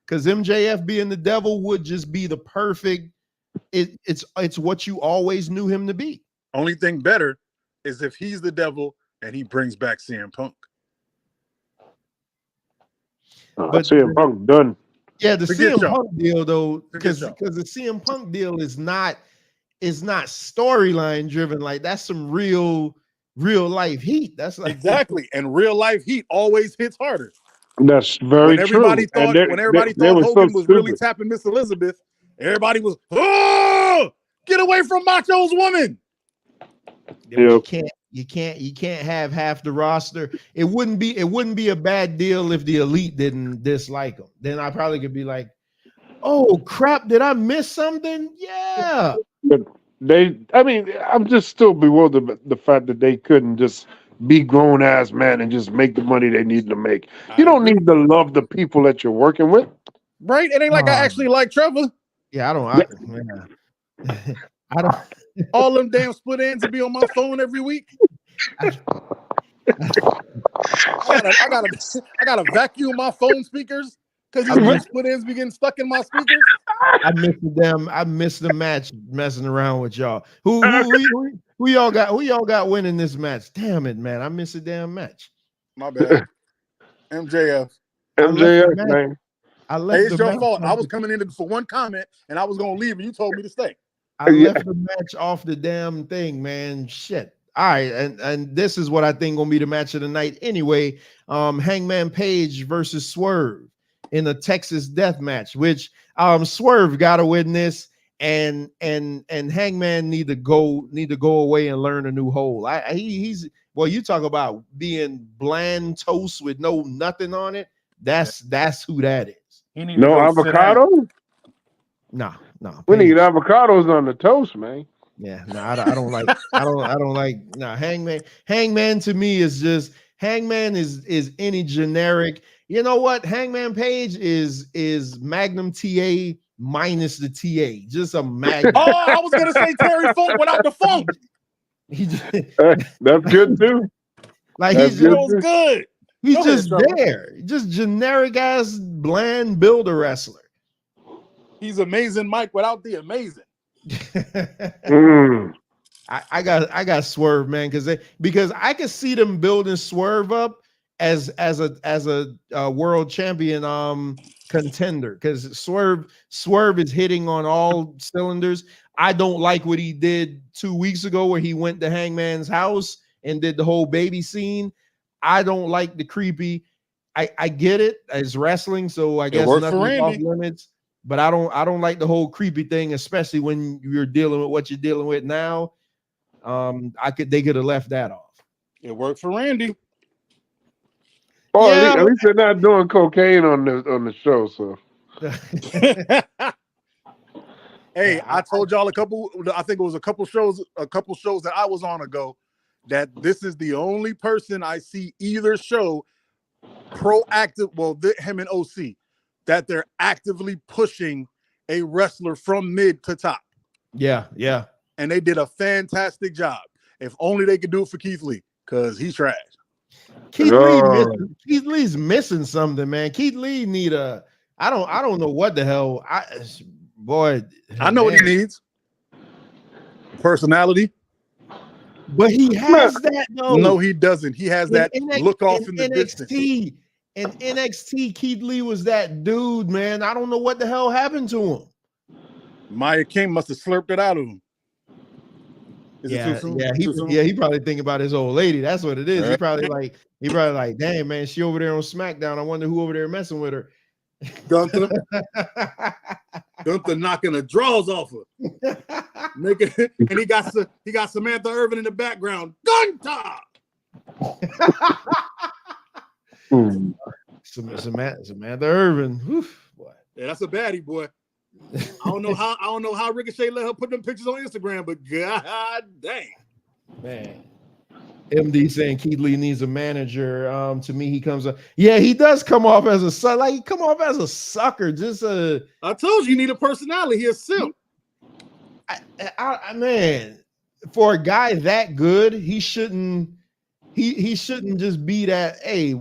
Because MJF being the devil would just be the perfect, it's what you always knew him to be. Only thing better is if he's the devil and he brings back CM Punk. But CM Punk done. Yeah, the CM Punk deal though, because the CM Punk deal is not storyline driven. Like that's some real life heat. That's like exactly, and real life heat always hits harder. That's very true. When everybody thought Hogan was really tapping Miss Elizabeth, everybody was, oh, get away from Macho's woman. You can't have half the roster. It wouldn't be a bad deal if the Elite didn't dislike him. Then I probably could be like, oh crap, did I miss something? Yeah. I'm just still bewildered by the fact that they couldn't just be grown ass men and just make the money they need to make. You don't need to love the people that you're working with. Right? It ain't like I actually like Trevor. Yeah, I don't. All them damn split ends to be on my phone every week. I gotta vacuum my phone speakers because these split ends be getting stuck in my speakers. I missed the match messing around with y'all. Who y'all got? Who y'all got winning this match? Damn it, man! I missed a damn match. My bad. MJF, man. It's your fault. I was coming in for one comment and I was gonna leave, and you told me to stay. I left the match off the damn thing, man. Shit. All right, and this is what I think gonna be the match of the night anyway. Hangman Page versus Swerve in a Texas death match, which Swerve got to win this, and Hangman need to go away and learn a new hole. He's you talk about being bland toast with nothing on it. That's who that is. No avocado? No. We need avocados on the toast, man. Yeah, no, I don't like. I don't like. No, Hangman to me is just Hangman is any generic. You know what? Hangman Page is Magnum TA minus the TA, just a Magnum. Oh, I was gonna say Terry Funk without the funk. That's good too. Like he's good. He's just there, just generic ass bland builder wrestler. He's amazing, Mike, without the amazing. I got Swerve, man, because I can see them building Swerve up as a world champion contender, because Swerve is hitting on all cylinders. I don't like what he did 2 weeks ago where he went to Hangman's house and did the whole baby scene. I don't like the creepy. I get it, it's wrestling, so I guess nothing's off limits. But I don't like the whole creepy thing, especially when you're dealing with what you're dealing with now. They could have left that off. It worked for Randy. Oh, yeah. At least they're not doing cocaine on the show. So, hey, I told y'all I think it was a couple shows that I was on ago, that this is the only person I see either show proactive. Well, him and OC. That they're actively pushing a wrestler from mid to top. Yeah. And they did a fantastic job. If only they could do it for Keith Lee, because he's trash. Keith Lee's missing something, man. Keith Lee need I don't know what the hell. I know what he needs. Personality. But he has that though. No, he doesn't. He has that look off in the distance. In NXT, Keith Lee was that dude, man. I don't know what the hell happened to him. Maya King must have slurped it out of him. He probably thinking about his old lady. That's what it is. Right. He probably like, damn, man, she over there on SmackDown. I wonder who over there messing with her. Gunther knocking the draws off her. And he got Samantha Irvin in the background. Gunther. Samantha Irvin. Oof, boy. Yeah, that's a baddie, boy. I don't know how Ricochet let her put them pictures on Instagram, but god dang. Man. MD saying Keith Lee needs a manager. To me, he comes up. Yeah, he does come off as a sucker. I told you need a personality. He's a simp. Man, for a guy that good, he shouldn't just be that. Hey,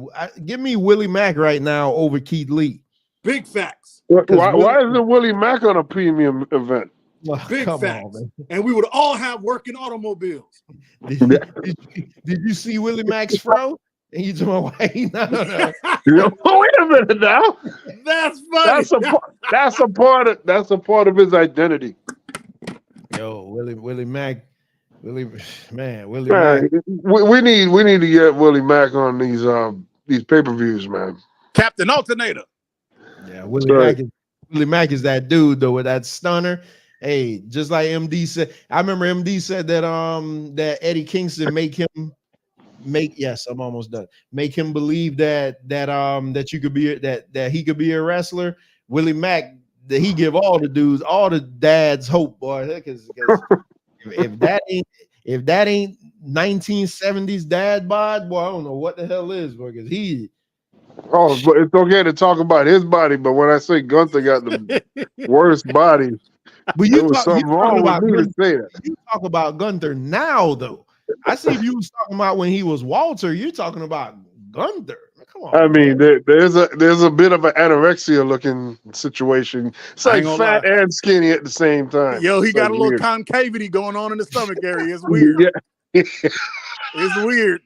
give me Willie Mack right now over Keith Lee. Big facts. Why isn't Willie Mack on a premium event? Big facts. And we would all have working automobiles. Did you see Willie Mack's fro? And you talking about why he no. Wait a minute now. That's funny. That's a part of his identity. Yo, Willie Mack. Willie Mack. We need to get Willie Mack on these pay-per-views, man. Captain Alternator. Yeah, Willie Mack is that dude though with that stunner. Hey, just like MD said, I remember MD said that that Eddie Kingston make him believe that you could be that he could be a wrestler. Willie Mack, that he give all the dudes, all the dads hope, boy. Because if that ain't 1970s dad bod, boy, I don't know what the hell is, because he. Oh, but it's okay to talk about his body, but when I say Gunther got the worst body, but there was something wrong with me to say that. You talk about Gunther now, though. I see if you was talking about when he was Walter, you're talking about Gunther. Come on. I mean, there's a bit of an anorexia looking situation. It's like fat and skinny at the same time. Yo, he it's got like a little weird. concavity going on in the stomach area. It's weird. Yeah. It's weird.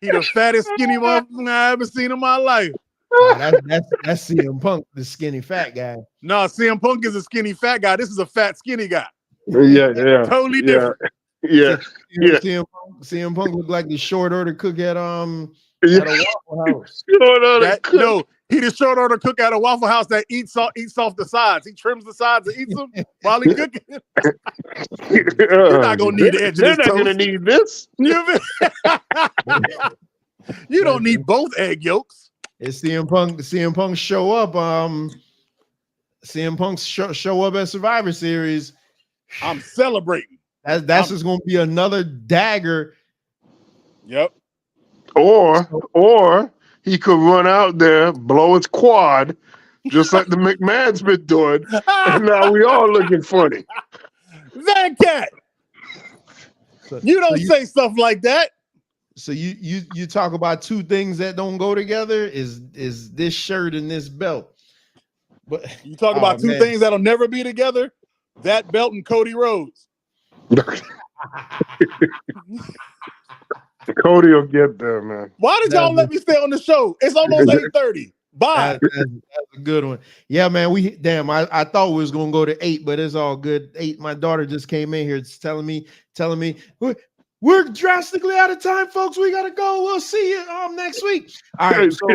He the fattest skinny motherfucker I ever seen in my life. That's CM Punk, the skinny fat guy. No, CM Punk is a skinny fat guy. This is a fat skinny guy. Yeah. Totally different. Yeah. CM Punk looked like the short order cook at a Waffle House. No, he the short order cook at a Waffle House that eats off the sides. He trims the sides and eats them while he cooking. You're not gonna need the edge of this toast. They're not gonna need this. You don't need both egg yolks. It's CM Punk. CM Punk show up. CM Punk show up at Survivor Series. I'm celebrating. That's just gonna be another dagger. Yep. Or he could run out there, blow his quad, just like the McMahon's been doing, and now we all looking funny. Van Cat, you don't say stuff like that. So you talk about two things that don't go together is this shirt and this belt. But you talk about two things that'll never be together: that belt and Cody Rhodes. Cody will get there, man. Why did y'all let me stay on the show? It's almost 8:30. Bye. That's a good one. Yeah, man. I thought we was gonna go to 8, but it's all good. 8. My daughter just came in here telling me we're drastically out of time, folks. We gotta go. We'll see you next week. All right. So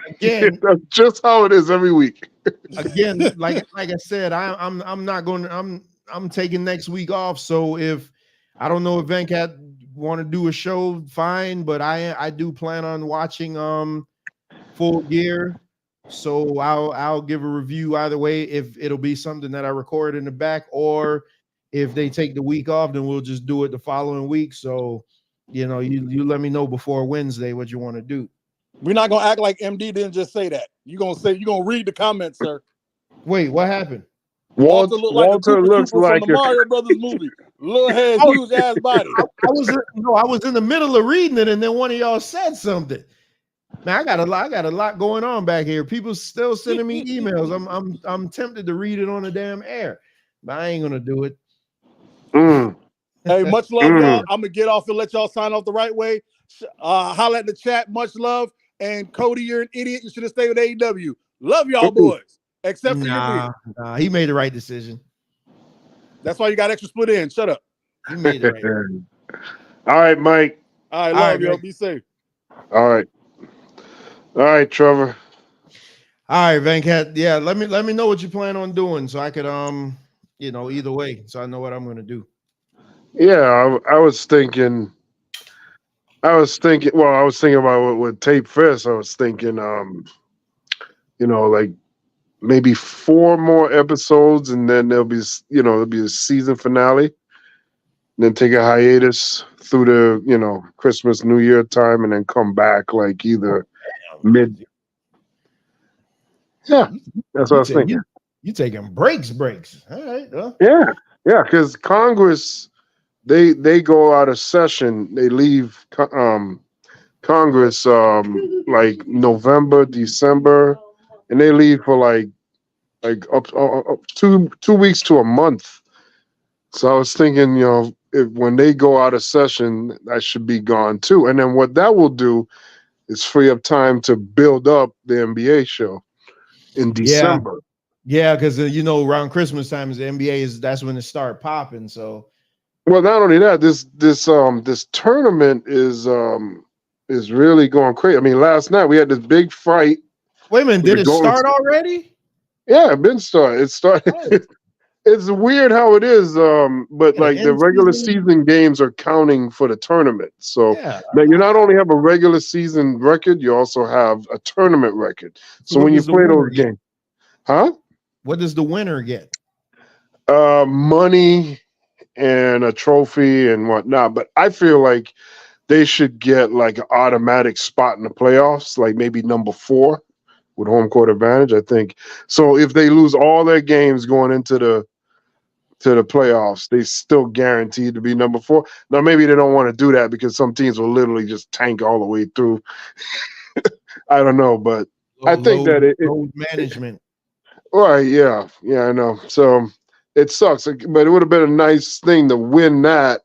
again, that's just how it is every week. Again, like I said, I'm not going to I'm taking next week off. So if I don't know if Venkat want to do a show, fine, but I do plan on watching Full Gear, so I'll give a review either way. If it'll be something that I record in the back, or if they take the week off, then we'll just do it the following week. So you let me know before Wednesday what you want to do. We're not gonna act like MD didn't just say that. You're gonna read the comments, sir. Wait, what happened? Walter looks like the Mario Brothers movie. Little head, huge ass body. I was in the middle of reading it, and then one of y'all said something. Man, I got a lot going on back here. People still sending me emails. I'm tempted to read it on the damn air, but I ain't gonna do it. Hey, much love, y'all. I'm gonna get off and let y'all sign off the right way. Holla at the chat. Much love. And Cody, you're an idiot. You should have stayed with AEW. Love y'all, boys. Except for your beard. Nah, he made the right decision. That's why you got extra split in. Shut up. He made it right. All right, Mike. All right, love y'all. Be safe. All right, Trevor. All right, Venkat. Yeah, let me know what you plan on doing, so I could either way, so I know what I'm gonna do. Yeah, I was thinking. Well, I was thinking about with Tape Fest. I was thinking, like maybe 4 more episodes, and then there'll be a season finale. And then take a hiatus through the Christmas, New Year time, and then come back like either mid. Yeah, that's what I was thinking. You taking breaks? All right. Yeah, because Congress. They go out of session. They leave Congress like November, December, and they leave for like up 2 weeks to a month. So I was thinking, when they go out of session, I should be gone too. And then what that will do is free up time to build up the NBA show in December. Yeah, because around Christmas time is the NBA that's when it start popping. So. Well, not only that, this tournament is really going crazy. I mean, last night we had this big fight. Wait a minute, did it start already? Yeah, it been started. It started. Oh. It's weird how it is, but like the regular season games are counting for the tournament. So now you not only have a regular season record, you also have a tournament record. So when you play those games, What does the winner get? Money. and a trophy and whatnot. But I feel like they should get like an automatic spot in the playoffs, like maybe number 4 with home court advantage. I think so. If they lose all their games going into the playoffs, they still guaranteed to be number 4. Now maybe they don't want to do that because some teams will literally just tank all the way through. I don't know, but I think that it management. Right, yeah, I know. So it sucks, but it would have been a nice thing to win that,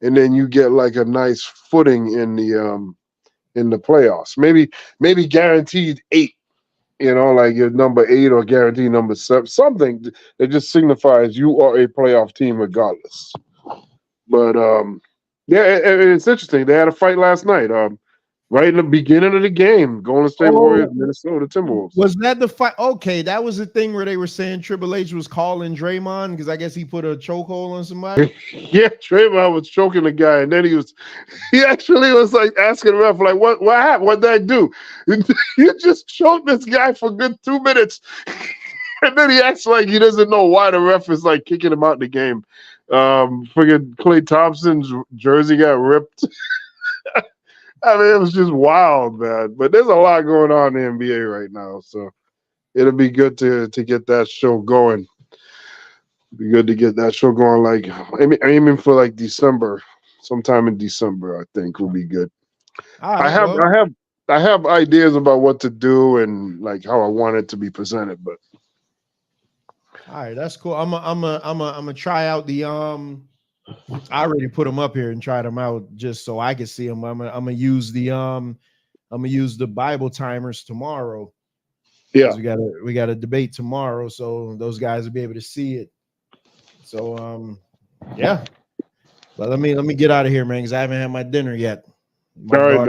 and then you get like a nice footing in the playoffs. Maybe guaranteed 8, like you're number 8 or guaranteed number 7, something that just signifies you are a playoff team regardless. But it's interesting. They had a fight last night. Right in the beginning of the game, Golden State Warriors, Minnesota Timberwolves. Was that the fight? Okay, that was the thing where they were saying Triple H was calling Draymond because I guess he put a chokehold on somebody. Yeah, Draymond was choking the guy, and then he actually was like asking the ref, like, what happened? What did I do? You just choked this guy for a good 2 minutes. And then he acts like he doesn't know why the ref is like kicking him out of the game. Friggin' Klay Thompson's jersey got ripped. I mean, it was just wild, man. But there's a lot going on in the NBA right now, so it'll be good to get that show going. Be good to get that show going. Like aiming for like December, sometime in December, I think will be good. I have ideas about what to do and like how I want it to be presented, but all right, that's cool. I'm gonna try out the I already put them up here and tried them out just so I can see them. I'm gonna use the Bible timers tomorrow. Yeah, we got a debate tomorrow, so those guys will be able to see it. So yeah. But let me get out of here, man, because I haven't had my dinner yet. My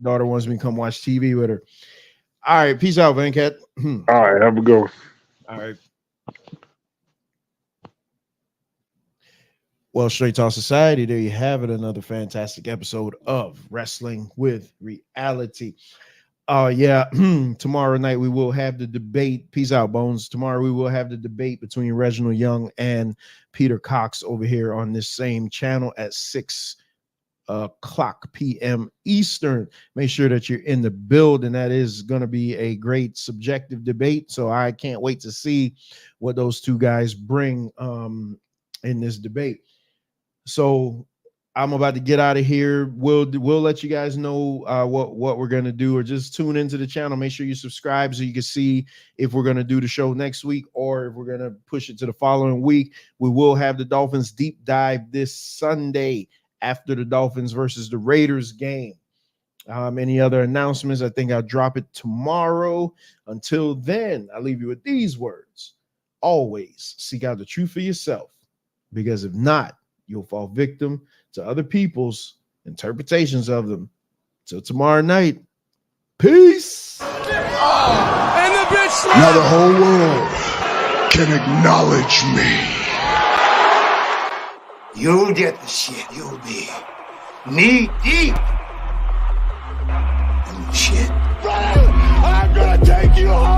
daughter wants me to come watch TV with her. All right, peace out, Venkat. All right, have a go. All right. Well, Straight Talk Society, there you have it. Another fantastic episode of Wrestling with Reality. Tomorrow night we will have the debate. Peace out, Bones. Tomorrow we will have the debate between Reginald Young and Peter Cox over here on this same channel at 6 o'clock p.m. Eastern. Make sure that you're in the building. That is going to be a great subjective debate. So I can't wait to see what those two guys bring in this debate. So I'm about to get out of here. We'll let you guys know what we're gonna do, or just tune into the channel. Make sure you subscribe so you can see if we're gonna do the show next week or if we're gonna push it to the following week. We will have the Dolphins deep dive this Sunday after the Dolphins versus the Raiders game. Any other announcements? I think I'll drop it tomorrow. Until then, I leave you with these words: always seek out the truth for yourself, because if not, you'll fall victim to other people's interpretations of them. Till tomorrow night, peace. And the bitch now the whole world can acknowledge me. You'll get the shit. You'll be knee deep in the shit. Brother, I'm gonna take you home.